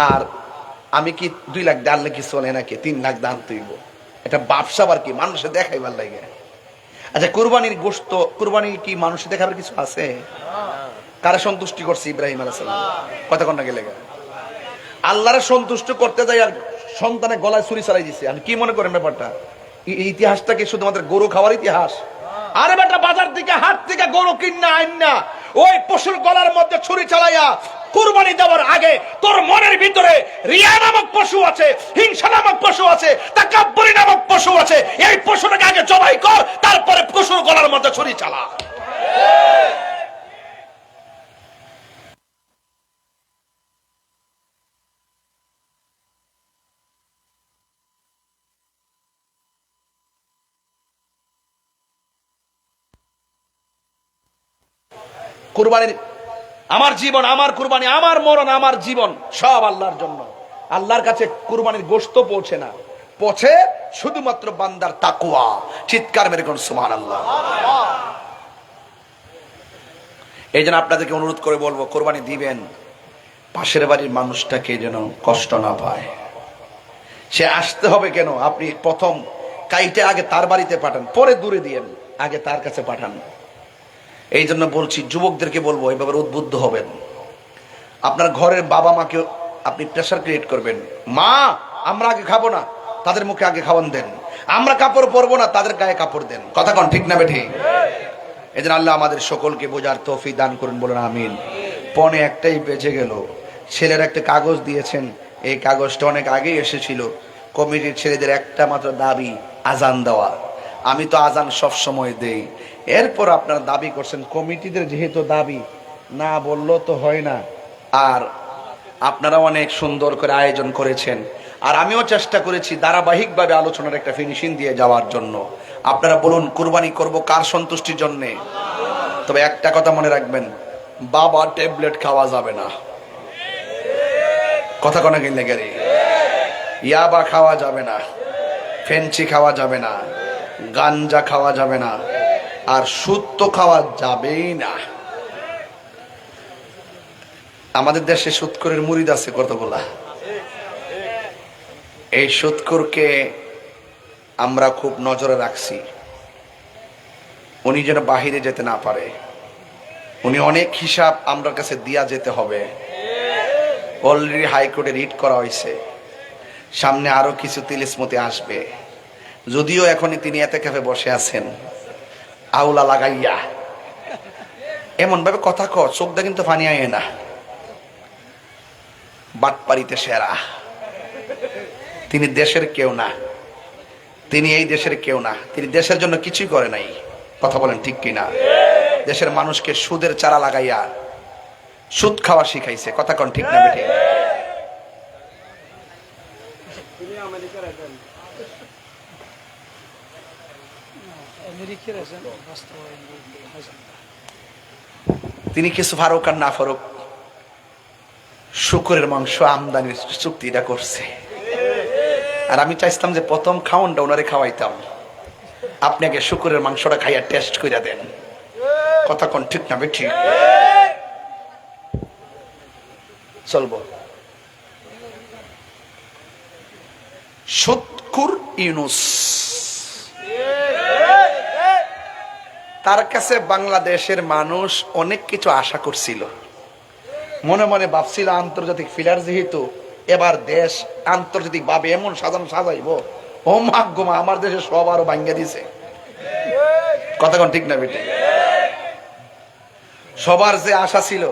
আর আমি কি 2 লাখ দিয়ে আনলে কি চলে নাকি? 3 লাখ দান তুইব, এটা ব্যবসা আর কি, মানুষে দেখাইবার লাগে। আচ্ছা, কুরবানির গোশত, কুরবানি কি মানুষে দেখাবার কিছু আছে? কারে সন্তুষ্টি করছে ইব্রাহিম আলাইহিস সালাম? কথা কন্যা গেলে আল্লাহরে সন্তুষ্ট করতে যাই আর সন্তানের গলায় ছুরি চালাই দিছে। আমি কি মনে করেন ব্যাপারটা? এই ইতিহাসটা কি শুধুমাত্র গরু খাওয়ার ইতিহাস? আরে বেটা, বাজার থেকে হাট থেকে গরু কিনা আইনা ওই পশুর গলার মধ্যে ছুরি চালাইয়া কুরবানি দেওয়ার আগে তোর মনের ভিতরে রিয়া নামক পশু আছে, হিংসা নামক পশু আছে, তাকাব্বুরি নামক পশু আছে। এই পশুটাকে আগে জবাই কর, তারপরে পশুর গলার মধ্যে ছুরি চালা। কুরবানির, আমার জীবন আমার কুরবানি, আমার মরণ আমার জীবন সব আল্লাহর জন্য। আল্লাহর কাছে কুরবানির গোশত পৌঁছে না, পৌঁছে শুধুমাত্র বান্দার তাকওয়া। চিৎকার মেরে কোন সুবহানাল্লাহ। এই জন্য আপনাদেরকে অনুরোধ করে বলবো, কুরবানি দিবেন, পাশের বাড়ির মানুষটাকে যেন কষ্ট না পায়। সে আসতে হবে কেন? আপনি প্রথম কাইটে আগে তার বাড়িতে পাঠান, পরে দূরে দিয়েন, আগে তার কাছে পাঠান। এই জন্য বলছি, যুবকদেরকে বলবো, এইভাবে উদ্বুদ্ধ হবেন। আপনার ঘরের বাবা মাকে আপনি প্রেশার ক্রিয়েট করবেন, মা আমরা আগে খাবো না, তাদের মুখে আগে খাওয়ান দেন। আমরা কাপড় পরবো না, তাদের গায়ে কাপড় দেন। কথা কন ঠিক না বেঠি? এই জন্য আল্লাহ আমাদের সকলকে বোঝার তৌফিক দান করুন, বলেন আমিন। 1:45 বেজে গেল। ছেলের একটা কাগজ দিয়েছেন, এই কাগজটা অনেক আগেই এসেছিল। কমিটির ছেলেদের একটা মাত্র দাবি, আজান দেওয়া। আমি তো আজান সব সময় দেই, এরপর আপনারা দাবি করছেন, কমিটিদের যেহেতু দাবি, না বললেও তো হয় না। আর আপনারা অনেক সুন্দর করে আয়োজন করেছেন, আর আমিও চেষ্টা করেছি ধারাবাহিকভাবে আলোচনার একটা ফিনিশিং দিয়ে যাওয়ার জন্য। আপনারা বলুন, কুরবানি করব কার সন্তুষ্টির জন্যে? তবে একটা কথা মনে রাখবেন, বাবা ট্যাবলেট খাওয়া যাবে না। কথা কোনা কিনলে গেলে ইয়াবা খাওয়া যাবে না, ফেন্সি খাওয়া যাবে না, গাঞ্জা খাওয়া যাবে না, আর সুদ তো খাওয়া যাবেই না। আমাদের দেশে সুদখোরের মুরিদ আছে কতগুলা। এই সুদখোরকে আমরা খুব নজরে রাখছি, উনি যেন বাহিরে যেতে না পারে। উনি অনেক হিসাব আমার কাছে দিয়া যেতে হবে। অলরেডি হাইকোর্টে রিট করা হয়েছে, সামনে আরো কিছু তিলিসমতি আসবে। যদিও এখনই তিনি এতেকাফে বসে আছেন, আউলা লাগাইয়া এমন ভাবে কথা কর, চোখটা কিন্তু পানি আয় না। বাটপাড়িতে সেরা। তিনি দেশের কেউ না, তিনি এই দেশের কেউ না, তিনি দেশের জন্য কিছুই করে নাই। কথা বলেন ঠিক কিনা? দেশের মানুষকে সুদের চারা লাগাইয়া সুদ খাওয়া শিখাইছে। কথা কোন ঠিক না বেঠিক? তিনি কিছু ফারুক আর না ফারুক শুকরের মাংস আমদানির চুক্তিটা করছে। আর আমি চাইছিলাম যে প্রথম খাওয়ানটা ওনারে খাওয়াইতাম, আপনি আগে শুকরের মাংসটা খাইয়া টেস্ট করে দেন। কথা কোন ঠিক না বেঠিক? চলবো। সুদখোর ইউনূস, তার কাছে বাংলাদেশের মানুষ অনেক কিছু আশা করছিল। মনে মনে ভাবছিল আন্তর্জাতিক ফিলার যেহেতু এবার দেশ আন্তর্জাতিক ভাবে এমন সাজাইব, ও মা গোমা, আমার দেশে সব আরো ভাঙ্গা দিছে। কথা কোন ঠিক না বেটি? সবার যে আশা ছিল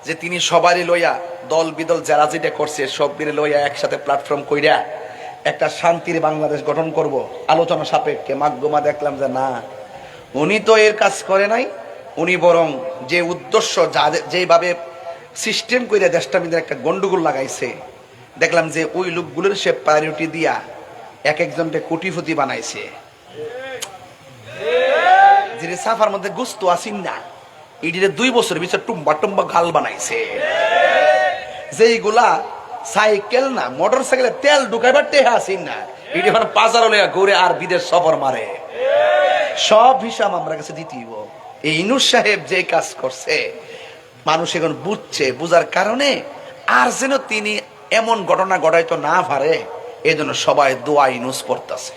যে তিনি সবারই লইয়া দল বিদল যারা যেটা করছে সব দিনে লইয়া একসাথে প্ল্যাটফর্ম কইরা একটা শান্তির বাংলাদেশ গঠন করব আলোচনা সাপেক্ষে, মাগগোমা দেখলাম যে না, উনি তো এর কাজ করে নাই। উনি বরং যে উদ্দেশ্য যেভাবে সিস্টেম করে দেশটা মিলে একটা গন্ডগোল লাগাইছে, দেখলাম যে ওই লোকগুলোর সে প্রায়োরিটি দিয়া এক একজনকে কোটিপতি বানাইছে। যে সাফার মধ্যে গুস্ত আসিন না, এটিতে 2 বছরের ভিতরে টুম্বা টুম্বা গাল বানাইছে। যেইগুলা সাইকেল না মোটর সাইকেলে তেল ঢুকাইবার টেহা আসিন না, এটি এখন বাজার লইয়া ঘুরে আর বিদেশ সফর মারে। সব হিসাব আমরা কাছে দিতেইব। এই ইউনূস সাহেব যে কাজ করছে মানুষ এখন বুঝছে, বুঝার কারণে আর যেন তিনি এমন ঘটনা ঘটাইতে না পারে এজন্য সবাই দোয়া ইউনূস পড়তেছে।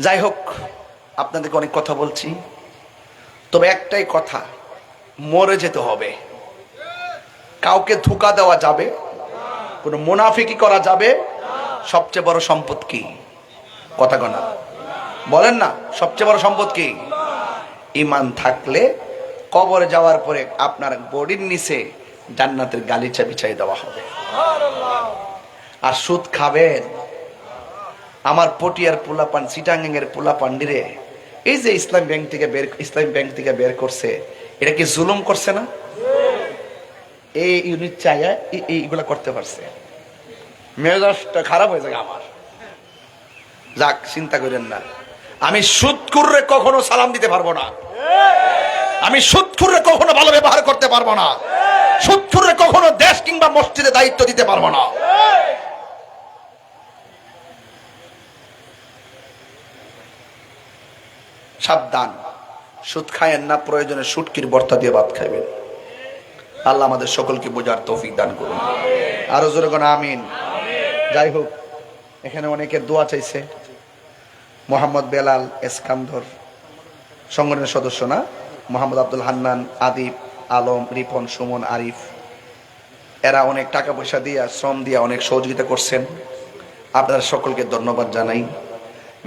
যাই হোক, আপনাদেরকে অনেক কথা বলছি, তবে একটাই কথা, মরে যেতে হবে। কাউকে ধোঁকা দেওয়া যাবে, কোনো মুনাফিকি করা যাবে। সবচেয়ে বড় সম্পদ কি? কথা কনা বলেন না, সবচেয়ে বড় সম্পদ কি? ঈমান থাকলে কবরে যাওয়ার পরে আপনার বডির নিচে জান্নাতের গালিচা বিছাই দেওয়া হবে। আর সুদ খাবেন? আমার পটিয়ার পোলাপান, চিটাগাং এর পোলাপান রে, এই যে ইসলাম ব্যাংক থেকে বের করছে, এটা কি জুলুম করছে না? এই ইউনিট চাইয়া এইগুলা করতে পারছে। মেজাজটা খারাপ হয়ে যায় আমার। যাক, চিন্তা করেন না, আমি সুদখোররে কখনো সালাম দিতে পারবো না, আমি সুদখোররে কখনো ভালো ব্যবহার করতে পারবো না, সুদখোররে কখনো দেশ কিংবা মসজিদে দায়িত্ব দিতে পারবো না। সাবধান, সুদ খায়েন না, প্রয়োজনে সুটকির বর্তা দিয়ে ভাত খাইবেন। আল্লাহ আমাদের সকলকে বোঝার তৌফিক দান করুন। আরো জোরে কোন আমিন। যাই হোক, এখানে অনেকের দোয়া চাইছে। মোহাম্মদ বেলাল, এসকান্দর সংগঠনের সদস্য না, মোহাম্মদ আব্দুল হান্নান, আদিব, আলম, রিপন, সুমন, আরিফ, এরা অনেক টাকা পয়সা দিয়ে, শ্রম দিয়ে অনেক সহযোগিতা করছেন। আপনারা সকলকে ধন্যবাদ জানাই।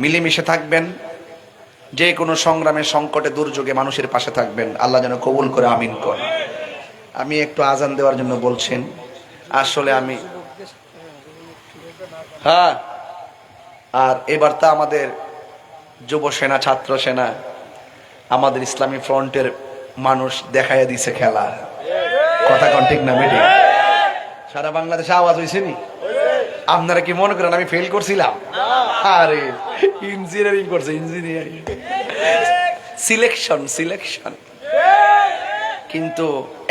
মিলেমিশে থাকবেন, যে কোনো সংগ্রামে, সংকটে, দুর্যোগে মানুষের পাশে থাকবেন। আল্লাহ যেন কবুল করে, আমিন কর। আমি একটু আজান দেওয়ার জন্য বলছেন, আসলে আমি হ্যাঁ, আর এবার তো আমাদের যুব সেনা, ছাত্র সেনা, আমাদের ইসলামী ফ্রন্টের মানুষ দেখাইয়া দিছে খেলা। কথা কোন ঠিক না বেঠিক? সারা বাংলাদেশে আওয়াজ হয়েছে নি? আপনারা কি মনে করেন আমি ফেল করছিলাম? আরে ইঞ্জিনিয়ারিং করছে, ইঞ্জিনিয়ারিং সিলেকশন। কিন্তু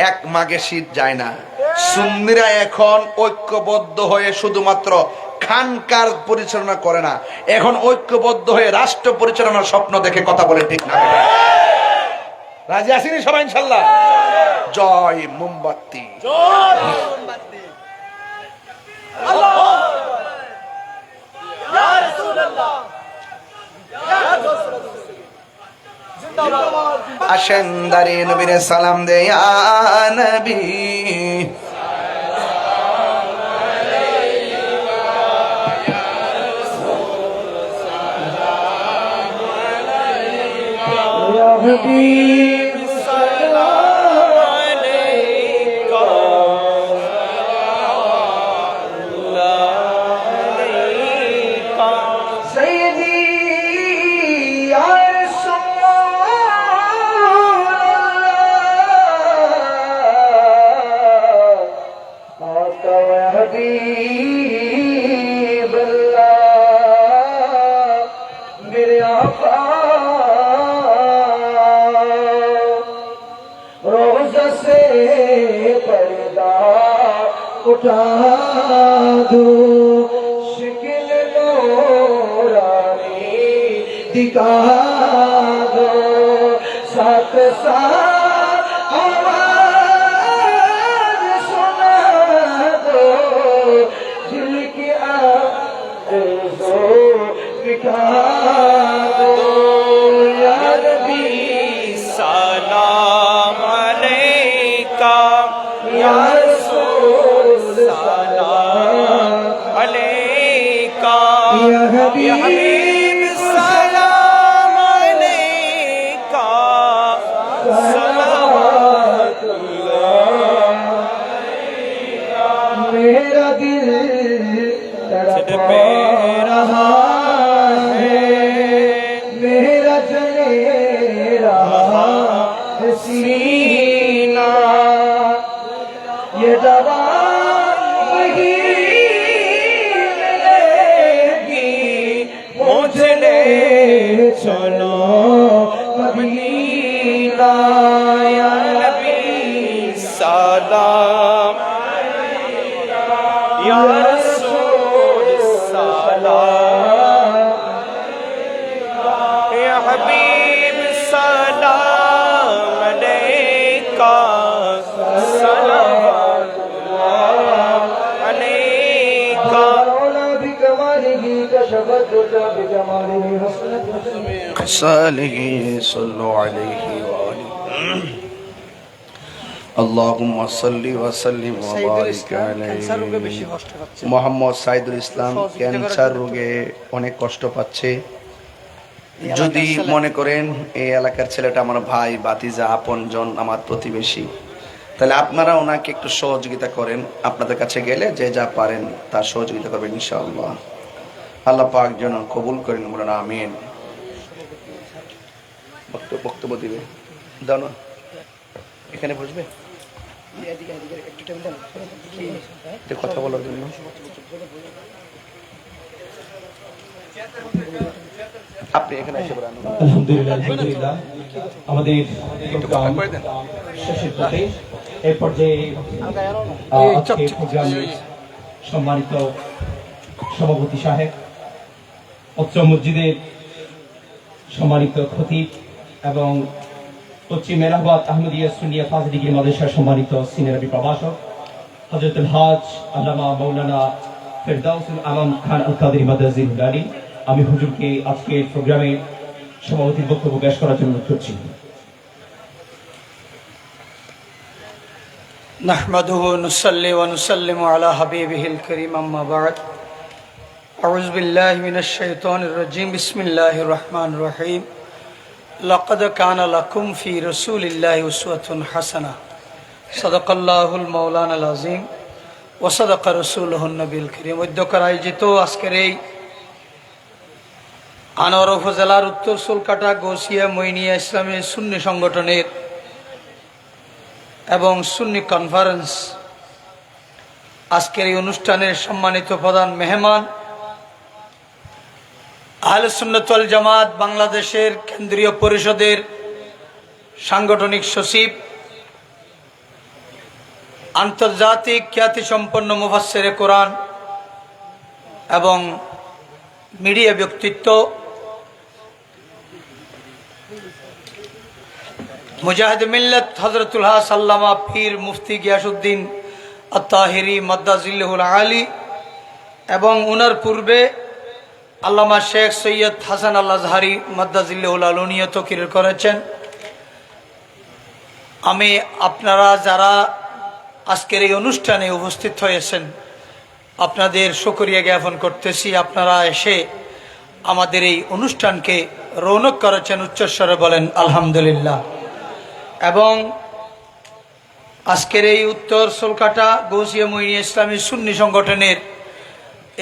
এক মাঘে শীত যায় না। সুন্নিরা এখন ঐক্যবদ্ধ হয়ে শুধুমাত্র খানকার পরিচালনা করে না, এখন ঐক্যবদ্ধ হয়ে রাষ্ট্র পরিচালনার স্বপ্ন দেখে। কথা বলে ঠিক না? রাজি আসেনি সবাই ইনশাল্লাহ? জয় মোমবাতি। আসেন দাঁড়িয়ে নবীরে সালাম দে, ইয়া নবী हबीब सलाम अलैका सय्यदी या रसूलल्लाह आका व हबीब अल्लाह मेरे आका रोज़ा से पर्दा उठा दो शिकिल नूरानी दिखा दो साथ साथ आवाज़ सुना दो दिल की आरज़ू दिखा दो या नबी सलाम अलैका या रसूल सलाम अलैका या हबीब सलाम अलैका मेरा दिल तड़प रहा है मेरा जले रहा है सीना ये दवा वही मिलेगी मुझे ले चलो मदीना या नबी सलाम या रसूल सलाम या हबीब सलाम अलैका सलाम अलैका सल्लल्लाहु अलैहि अल्लाहुम्मा सल्ली व सल्लिम व बारिक अलैहि মোহাম্মদ সাইদুল ইসলাম ক্যান্সার রোগে অনেক কষ্ট পাচ্ছে যদি মনে করেন এই এলাকার ছেলেটা আমার ভাই ভাতিজা আপনজন আমার প্রতিবেশী তাহলে আপনারা ওনাকে একটু সহযোগিতা করেন আপনাদের কাছে গেলে যে যা পারেন তার সহযোগিতা করবেন ইনশাআল্লাহ আল্লাহ পাক যেন কবুল করেন বলেন আমিন বক্তব্য দিবে দাও না এখানে বসবে কথা বলার জন্য আপনি এখানে এসে বলেন আলহামদুলিল্লাহ আমাদের প্রোগ্রাম শেষের পথে এই পর্যায়ে আজকের প্রোগ্রামে সম্মানিত সভাপতি সাহেব অত্র মসজিদের সম্মানিত খতিব এবং পশ্চিম এলাহাবাদ আহমদিয়া সুন্নিয়া ফাজিলিগির মাদ্রাসার সম্মানিত সিনিয়র প্রভাষক হযরত হাজ আল্লামা মাওলানা ফেরদাউসুল আলম খান আল কাদেরী মাদ্রাজি হুলানি আমি হুজুরকে আজকের প্রোগ্রামে সভাপতির বক্তব্য পেশ করার জন্য অনুরোধ করছি নাহমাদুহু নুসাল্লি ওয়া নুসাল্লিমু আলা হাবিবিহিল কারীম আম্মা বা'দ আউযু বিল্লাহি মিনাশ শাইতানির রাজীম বিসমিল্লাহির রহমানির রহিম লাকাদ কানা লাকুম ফি রাসূলিল্লাহি উসওয়াতুন হাসানাহ সাদাকাল্লাহুল মাওলানাল আযীম ওয়া সাদাকা রাসূলুহুন নবিয়্যুল কারীম উদ্যোগের আয়োজিত আজকের এই আনোয়ার উপজেলার উত্তর সোলকাটা গৌসিয়া মইনিয়া ইসলামী সুন্নি সংগঠনের এবং সুন্নি কনফারেন্স আজকের এই অনুষ্ঠানের সম্মানিত প্রধান মেহমান আহলে সুন্নাত ওয়াল জামাত বাংলাদেশের কেন্দ্রীয় পরিষদের সাংগঠনিক সচিব আন্তর্জাতিক খ্যাতিসম্পন্ন মুফাসসিরে কোরআন এবং মিডিয়া ব্যক্তিত্ব মুজাহিদ মিল্লাত হযরতুল হাস আল্লামা পীর মুফতি গিয়াসউদ্দিন আত-তাহিরি মাদ্দাজিল্লাহুল আলী এবং উনার পূর্বে আল্লামা শেখ সৈয়দ হাসান আল আজহারি মাদ্দাজিল্লাহুল আলুনিয়া তকির করেছেন। আমি আপনারা যারা আজকের এই অনুষ্ঠানে উপস্থিত হয়েছেন আপনাদের শুকরিয়া জ্ঞাপন করতেছি। আপনারা এসে আমাদের এই অনুষ্ঠানকে রৌনক করেছেন, উচ্চস্বরে বলেন আলহামদুলিল্লাহ। এবং আজকের এই উত্তর সোলকাটা গৌসিয়া মুইনিয়া ইসলামী সুন্নি সংগঠনের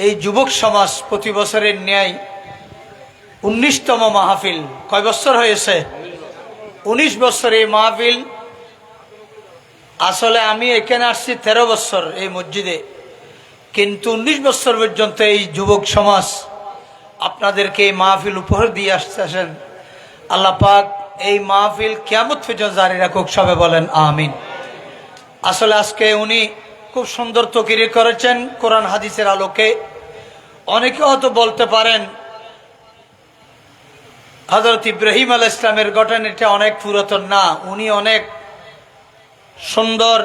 এই যুবক সমাজ প্রতি বছরের ন্যায় 19তম মাহফিল, কয় বছর হয়েছে? 19 বছর এই মাহফিল। আসলে আমি এখানে আসছি 13 বছর এই মসজিদে, কিন্তু 19 বছর পর্যন্ত এই যুবক সমাজ আপনাদেরকে এই মাহফিল উপহার দিয়ে আসতেছেন। আল্লাহ পাক এই মাহফিল কিয়ামত পর্যন্ত জারি রাখুক, সবে বলেন আমিন। আসলে আজকে উনি খুব সুন্দর তকরির করেছেন কোরআন হাদিসের আলোকে। অনেকে হয়তো বলতে পারেন হযরত ইব্রাহিম আলাইহিস সালামের ঘটনাটা অনেক পুরাতন না, উনি অনেক সুন্দর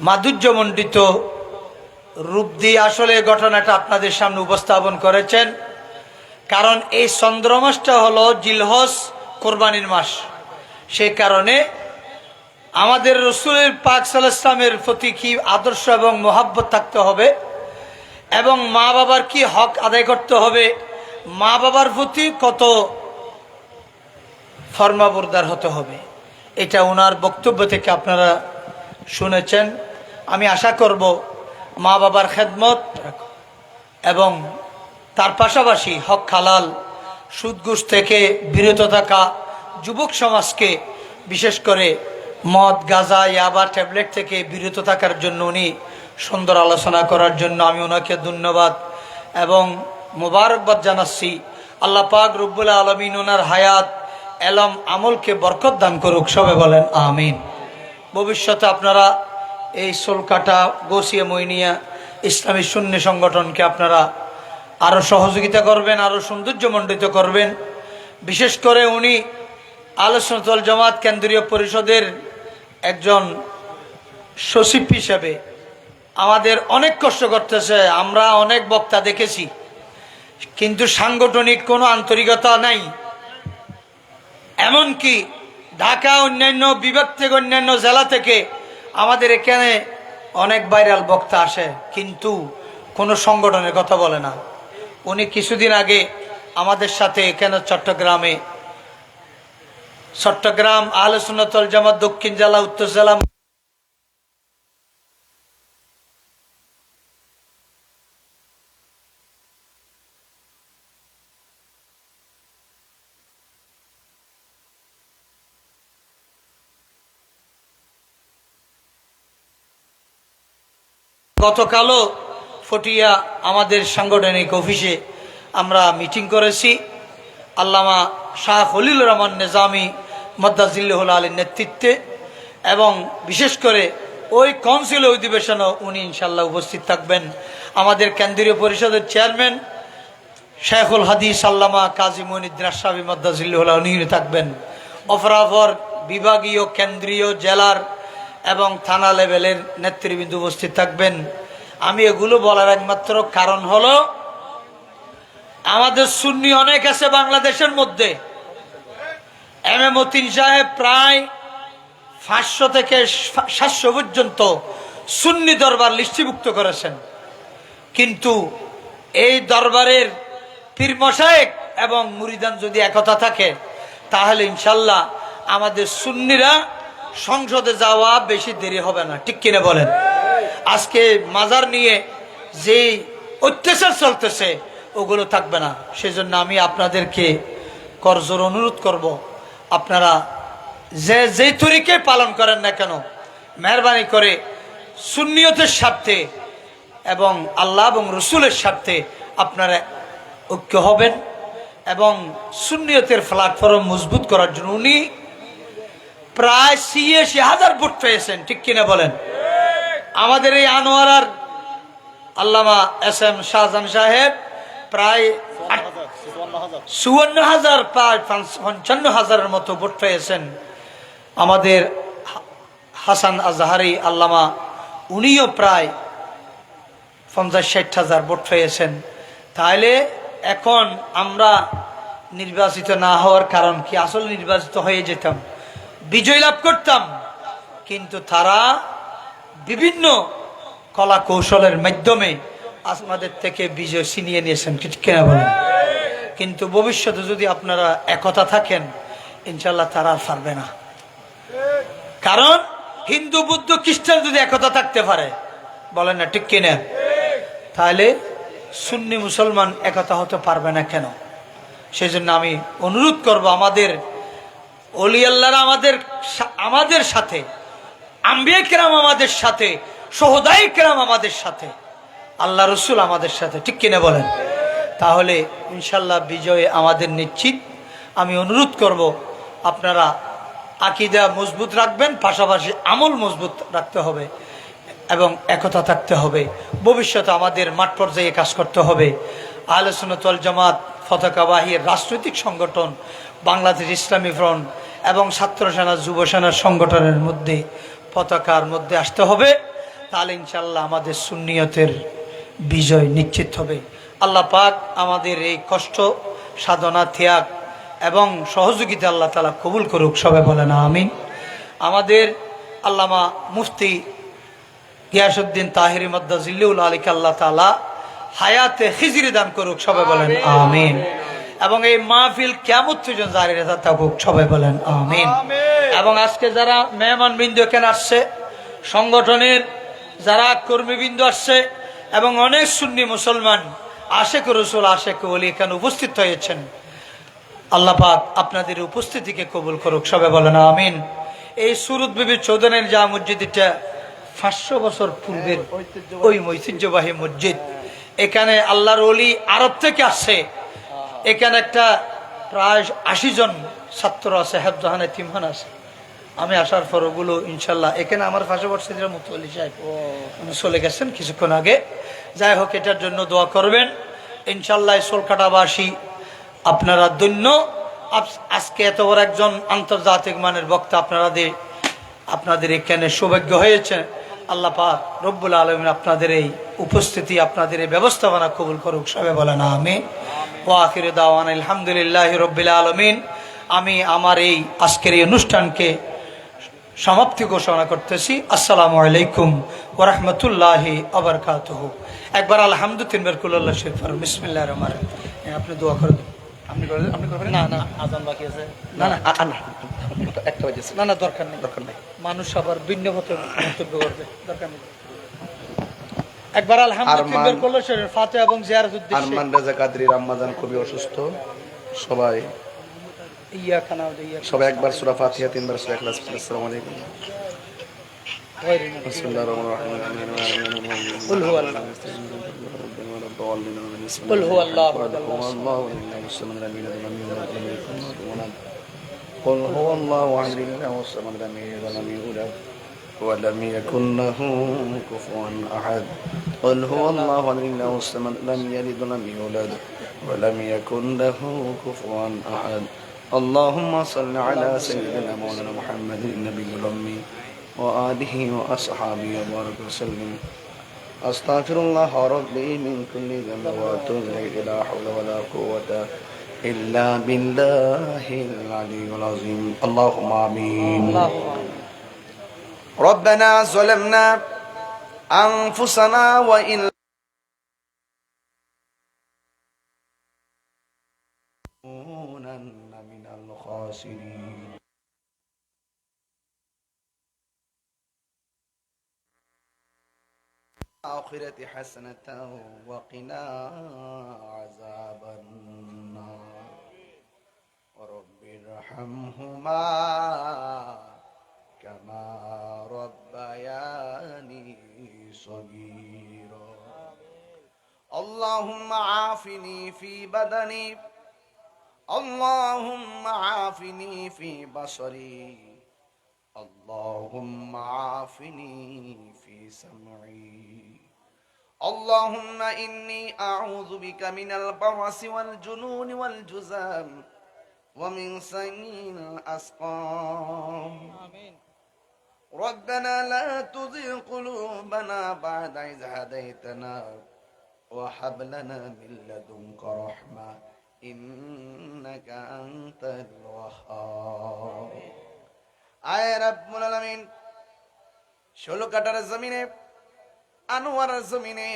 মাধুর্যমণ্ডিত রূপ দিয়ে আসলে ঘটনাটা আপনাদের সামনে উপস্থাপন করেছেন। কারণ এই চন্দ্র মাসটা হলো জিলহজ, কোরবানির মাস। সেই কারণে আমাদের রসুলের পাক সাল্লাল্লাহু আলাইহি ওয়াসাল্লামের প্রতি কি আদর্শ এবং মোহাব্বত থাকতে হবে, এবং মা বাবার কি হক আদায় করতে হবে, মা বাবার প্রতি কত ফরমাবরদার হতে হবে, এটা ওনার বক্তব্য থেকে আপনারা শুনেছেন। আমি আশা করব মা বাবার খেদমত এবং তার পাশাপাশি হক হালাল সুদ ঘুষ থেকে বিরত থাকা, যুবক সমাজকে বিশেষ করে মদ গাঁজা ইয়াবা ট্যাবলেট থেকে বিরত থাকার জন্য উনি সুন্দর আলোচনা করার জন্য আমি ওনাকে ধন্যবাদ এবং মোবারকবাদ জানাচ্ছি। আল্লাহ পাক রব্বুল আলামিন ওনার হায়াত এলম আমলকে বরকত দান করুক, সবে বলেন আমিন। ভবিষ্যতে আপনারা এই সোলকাটা গৌসিয়া মুইনিয়া ইসলামী সুন্নি সংগঠনকে আপনারা আরও সহযোগিতা করবেন, আরও সৌন্দর্যমণ্ডিত করবেন। বিশেষ করে উনি আহলে সুন্নাত ওয়াল জামাত কেন্দ্রীয় পরিষদের একজন সচিব হিসেবে আমাদের অনেক কষ্ট করতেছে। আমরা অনেক বক্তা দেখেছি, কিন্তু সাংগঠনিক কোনো আন্তরিকতা নাই। এমনকি ঢাকা অন্যান্য বিভাগ থেকে, অন্যান্য জেলা থেকে আমাদের এখানে অনেক ভাইরাল বক্তা আসে, কিন্তু কোনো সংগঠনের কথা বলে না। উনি কিছুদিন আগে আমাদের সাথে এখানে চট্টগ্রাম আহলে সুন্নাত ওয়াল জামাত দক্ষিণ জেলা, উত্তর জেলা গতকালও ফটিয়া আমাদের সাংগঠনিক অফিসে আমরা মিটিং করেছি। আল্লামা শাহ খলিলুর রহমান নিজামী মদ্দাজিল্লাহুল আলীর নেতৃত্বে, এবং বিশেষ করে ওই কাউন্সিল অধিবেশনও উনি ইনশাল্লাহ উপস্থিত থাকবেন। আমাদের কেন্দ্রীয় পরিষদের চেয়ারম্যান শেখুল হাদিস আল্লামা কাজী মুঈনুদ্দিন আশরাফী মদ্দাজিল্লাহুল উনি থাকবেন। অপরাপর বিভাগীয়, কেন্দ্রীয়, জেলার এবং থানা লেভেলের নেতৃবৃন্দ উপস্থিত থাকবেন। আমি এগুলো বলার একমাত্র কারণ হলো আমাদের সুন্নি অনেক আছে বাংলাদেশের মধ্যে। এম এ মতিন সাহেব প্রায় 500 থেকে 700 পর্যন্ত সুন্নি দরবার লিস্টিভুক্ত করেছেন, কিন্তু এই দরবারের পীর মশায়েখ এবং মুরিদান যদি একতা থাকে তাহলে ইনশাল্লাহ আমাদের সুন্নিরা সংসদে যাওয়া বেশি দেরি হবে না, ঠিক কিনা বলেন? আজকে মাজার নিয়ে যে অত্যাচার চলতেছে ওগুলো থাকবে না। সেজন্য আমি আপনাদেরকে করজোর অনুরোধ করব, আপনারা যে তরিকে পালন করেন না কেন, মেহরবানি করে সুন্নিয়তের স্বার্থে এবং আল্লাহ এবং রসুলের স্বার্থে আপনারা ঐক্য হবেন এবং সুন্নিয়তের প্ল্যাটফর্ম মজবুত করার জন্য উনি প্রায় ৮৬,০০০ ভোট পেয়েছেন, ঠিক কিনা বলেন? আমাদের এই আনোয়ারার আল্লামা এস এম শাহজাহান সাহেব প্রায় ৫৪,০০০, প্রায় ৫৫,০০০ মতো ভোট পেয়েছেন। আমাদের হাসান আজহারি আল্লামা উনিও প্রায় ৫০-৬০,০০০ ভোট পেয়েছেন। তাহলে এখন আমরা নির্বাচিত না হওয়ার কারণ কি? আসলে নির্বাচিত হয়ে যেতাম, বিজয় লাভ করতাম, কিন্তু তারা বিভিন্ন কলা কৌশলের মাধ্যমে আমাদের থেকে বিজয় ছিনিয়ে নিয়েছেন, ঠিক কিনা বলেন? কিন্তু ভবিষ্যতে যদি আপনারা একতা থাকেন ইনশাল্লাহ তারা আর পারবে না। কারণ হিন্দু বুদ্ধ খ্রিস্টান যদি একতা থাকতে পারে, বলেন না ঠিক কিনা, তাহলে সুন্নি মুসলমান একতা হতে পারবে না কেন? সেই জন্য আমি অনুরোধ করব, আমাদের ওলি আল্লাহরা আমাদের সাথে, আম্বিয়া কেরাম আমাদের সাথে, শহদায়ে কেরাম আমাদের সাথে, আল্লাহ রসুল আমাদের সাথে, ঠিক কিনা বলেন? তাহলে ইনশাল্লাহ বিজয় আমাদের নিশ্চিত। আমি অনুরোধ করব আপনারা আকীদা মজবুত রাখবেন, পাশাপাশি আমল মজবুত রাখতে হবে এবং একতা থাকতে হবে। ভবিষ্যতে আমাদের মাঠ পর্যায়ে কাজ করতে হবে। আহলে সুন্নাত ওয়াল জামাত পতাকাবাহী রাজনৈতিক সংগঠন বাংলাদেশ ইসলামী ফ্রন্ট এবং ছাত্র সেনা যুব সেনার সংগঠনের মধ্যে পতাকার মধ্যে আসতে হবে। তাহলে ইনশাল্লাহ আমাদের সুন্নিয়তের বিজয় নিশ্চিত হবে। আল্লাহ পাক আমাদের এই কষ্ট সাধনা ত্যাগ এবং সহযোগিতা আল্লাহ তাআলা কবুল করুক, সবাই বলেন আমিন। আমাদের আল্লামা মুফতি গিয়াসউদ্দিন তাহেরি মাদ্দাজিল্লুল আলীকে আল্লাহ তাআলা হায়াতে খিজরি দান করুক, সবাই বলেন আমিন। এবং এই মাহফিল কিয়ামত পর্যন্ত জারি থাকুক, সবাই বলেন আমিন। এবং আজকে যারা মেহমান বিন্দু এখানে আসছে, সংগঠনের যারা কর্মীবৃন্দ আসছে এবং অনেক সুন্নি মুসলমান আশেক রসুল আশেক ওলি এখানে উপস্থিত হয়েছেন, আল্লাহ পাক আপনাদের উপস্থিতিকে কবুল করুক, সবাই বলেন আমিন। এই সুরত বিবি চৌধুরীর যা মসজিদ, এটা 500 বছর পূর্বের ওই ঐতিহ্যবাহী মসজিদ। এখানে আল্লাহর ওলি আরব থেকে আসছে। এখানে একটা প্রায় 80 জন ছাত্র আছে, হেফজাহান এতিমখানা আছে। আমি আসার পর ওগুলো ইনশাল্লাহ, এখানে আমার পাশাপাশি মুতওয়াল্লি সাহেব উনি চলে গেছেন কিছুক্ষণ আগে। যাই হোক, এটার জন্য দোয়া করবেন ইনশাল্লাহ। সোলকাটাবাসী আপনারা ধন্য। আজকে এত বড় একজন আন্তর্জাতিক মানের বক্তা আপনাদের এখানে সৌভাগ্য হয়েছে। আল্লাহ পাক রব্বুল আলামিন আপনাদের এই উপস্থিতি, আপনাদের এই ব্যবস্থাপনা কবুল করুক, সবাই বলেন আমিন। ওয়া আখিরু দাওয়ানা আলহামদুলিল্লাহি রাব্বিল আলামিন। আমি আমার এই আজকের এই অনুষ্ঠানকে সমাপ্তি ঘোষণা করতেছি। আসসালামু আলাইকুম ওয়া রাহমাতুল্লাহি ওয়া বারাকাতুহু। একবার আলহামদু তিনবার কুল্লাল্লাহ শরীফ পড়ুন। বিসমিল্লাহির রহমানির রহিম। আপনি দোয়া করে দিন। আপনি করবেন? না না, আজান বাকি আছে। না না একটা বাজেছে। না না, দরকার নেই। মানুষ আবার ভিন্ন মন্তব্য করবে, দরকার নেই। একবার আলহামদু তিনবার কুল্লাল্লাহ শরীফ ফাতিহা এবং জিয়ারত উদ্দেশ্যে। আরমান রাজা কাদরি রামজান খুবই অসুস্থ। সবাই একবার সূরা ফাতিহা, 3 বার সূরা ইখলাস। আসসালামু আলাইকুম। বিসমিল্লাহির রহমানির রহিম। কুল হুয়াল্লাহু আহাদ। قل هو الله أحد الله الصمد لم يلد ولم يولد ولم يكن له كفوا أحد. قل هو الله أحد الله الصمد لم يلد ولم يولد ولم يكن له كفوا أحد. اللهم صل على سيدنا مولانا محمد النبي الأمي وآله وأصحابه وبارك وسلم. أستغفر الله ربي من كل ذنب وأتوب إليه. لا حول ولا قوة إلا بالله العلي العظيم. اللهم آمين. ربنا ظلمنا أنفسنا وإن نكونن من الخاسرين. آخرة حسنة وقنا عذاب النار. رب ارحمهما كما ربياني صغيرا. اللهم عافني في بدني، اللهم عافني في بصري، اللهم عافني في سمعي. اللهم إني أعوذ بك من البرص والجنون والجذام ومن سيء الأسقام. ربنا لا تزغ قلوبنا بعد إذ هديتنا وهب لنا من لدنك رحمة إنك أنت الوهاب. আয় রব্বুল আলামিন, 16 কাটার জমিনে, আনোয়ারের জমিনে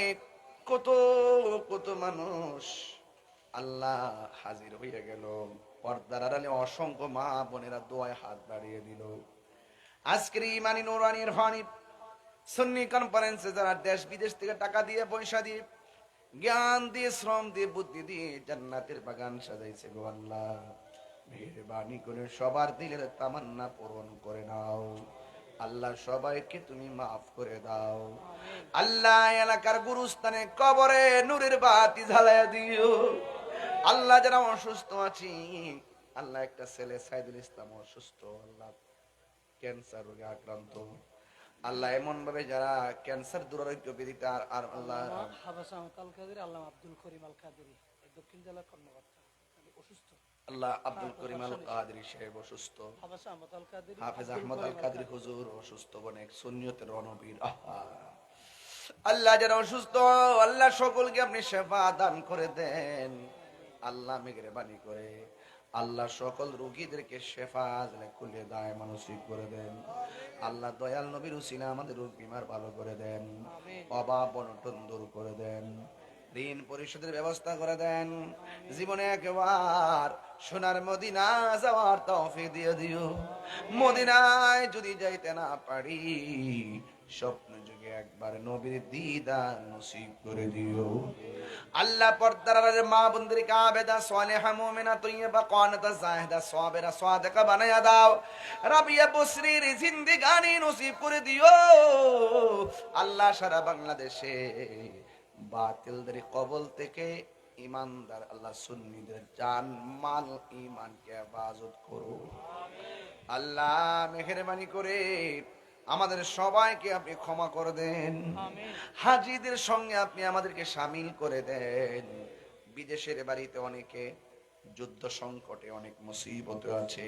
কত কত মানুষ আল্লাহ হাজির হয়ে গেল। পর্দার আড়ালে অসংখ্য মা বোনেরা দোয়ায় হাত বাড়িয়ে দিল। আজকের ইমানি নুরানি ইরফানি সুন্নি কনফারেন্সে যারা দেশ বিদেশ থেকে টাকা দিয়ে পয়সা দিয়ে জ্ঞান দিয়ে শ্রম দিয়ে বুদ্ধি দিয়ে জান্নাতের বাগান সাজাইছে গো আল্লাহ, মেহেরবানি করে সবার দিলের তামান্না পূরণ করে নাও আল্লাহ। সবাইকে তুমি মাফ করে দাও আল্লাহ। এলাকার গুরুস্থানে কবরে নূরের বাতি জ্বালায়া দিও আল্লাহ। যারা অসুস্থ আছি আল্লাহ, একটা ছেলে সাইদুল ইসলাম অসুস্থ আল্লাহ, ক্যান্সার রোগে আক্রান্ত আল্লাহ। এমন ভাবে যারা ক্যান্সার দুরারোগ্য বিদিত আর আল্লাহ হাবাসা আল কাদেরী, আল্লাহ আব্দুল করিম আল কাদেরী দক্ষিণ জেলার কর্মকর্তা অসুস্থ, আল্লাহ আব্দুল করিম আল কাদেরী সাহেব অসুস্থ, হাবাসা আহমদ আল কাদেরী, হাফেজ আহমদ আল কাদেরী হুজুর অসুস্থ, অনেক সুন্নিয়তের রণবীর আল্লাহ। যারা অসুস্থ আল্লাহ সকলকে আপনি শেফা দান করে দেন আল্লাহ, মেহেরবানি করে আল্লাহ সকল রোগীদেরকে শেফা খুলে দায় মানসিক করে দেন আল্লাহ। দয়াল নবীর উসিলা আমাদের রোগ বিমার ভালো করে দেন, অভাব অনটন দূর করে দেন, ঋণ পরিশোধের ব্যবস্থা করে দেন। জীবনে একবার সোনার মদিনা যাওয়ার তৌফিক দিয়ে দিও। মদিনায় যদি যাইতে না পারি স্বপ্ন যুগে একবার নবীর দিদার নসিব করে দিও আল্লাহ। পর্দার মা বোনদেরকে আবেদা সালেহা মুমিনা তয়্যিবা কানিতা জাহিদা সাবিরা সাদিকা বানায়া দাও। রাবিয়া বসরির জিন্দেগানি নসিব করে দিও আল্লাহ। সারা বাংলাদেশে বাতিলদের কবল থেকে ইমানদার আল্লাহ সুন্নিদের জান মাল ঈমানকে হেফাজত করো আল্লাহ। মেহেরবানি করে আমাদের সবাইকে আপনি ক্ষমা করে দেন, হাজীদের সঙ্গে আপনি আমাদেরকে শামিল করে দেন। বিদেশের বাড়িতে অনেকে যুদ্ধ সংকটে অনেক মুসিবতে আছে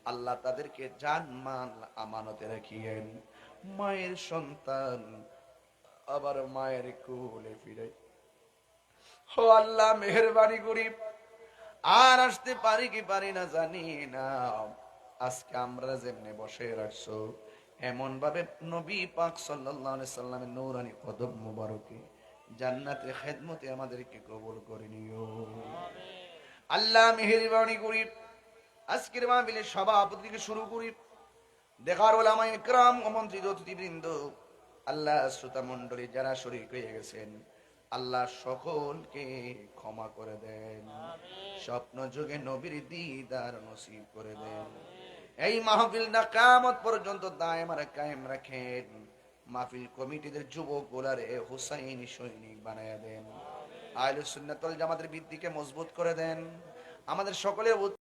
আল্লাহ, তাদেরকে জান মাল আমানতে রাখিয়েন। মায়ের সন্তান আবার মায়ের কোলে ফিরে ও আল্লাহ মেহেরবানি করি। আর আসতে পারি কি পারি না জানি না, আজকে আমরা যেমনে বসে রাখছো এমন ভাবে নবী পাক সাল্লাল্লাহু আলাইহি সাল্লামের নূরানি কদম মুবারকে জান্নাতের খেদমতে আমাদেরকে কবুল করে নিও আল্লাহ। মেহেরবানি করি আজকের মাহফিলের সভাপতি থেকে শুরু করি দেখার ওলামা ইকরাম ও মন্ত্রী অতিথিবৃন্দ আল্লাহ, শ্রোতা মণ্ডলী যারা শরীক হয়ে গেছেন আল্লাহ সকলকে ক্ষমা করে দেন, স্বপ্ন যুগে নবীর দিদার নসিব করে দেন। এই মাহফিলটা কিয়ামত পর্যন্ত দায়েম আর কায়েম রাখেন। মাহফিল কমিটিদের যুবক গোলারে হুসাইনি সৈনিক বানায়া দেন। আহলে সুন্নাত ওয়াল জামাতের ভিত্তিকে মজবুত করে দেন। আমাদের সকলের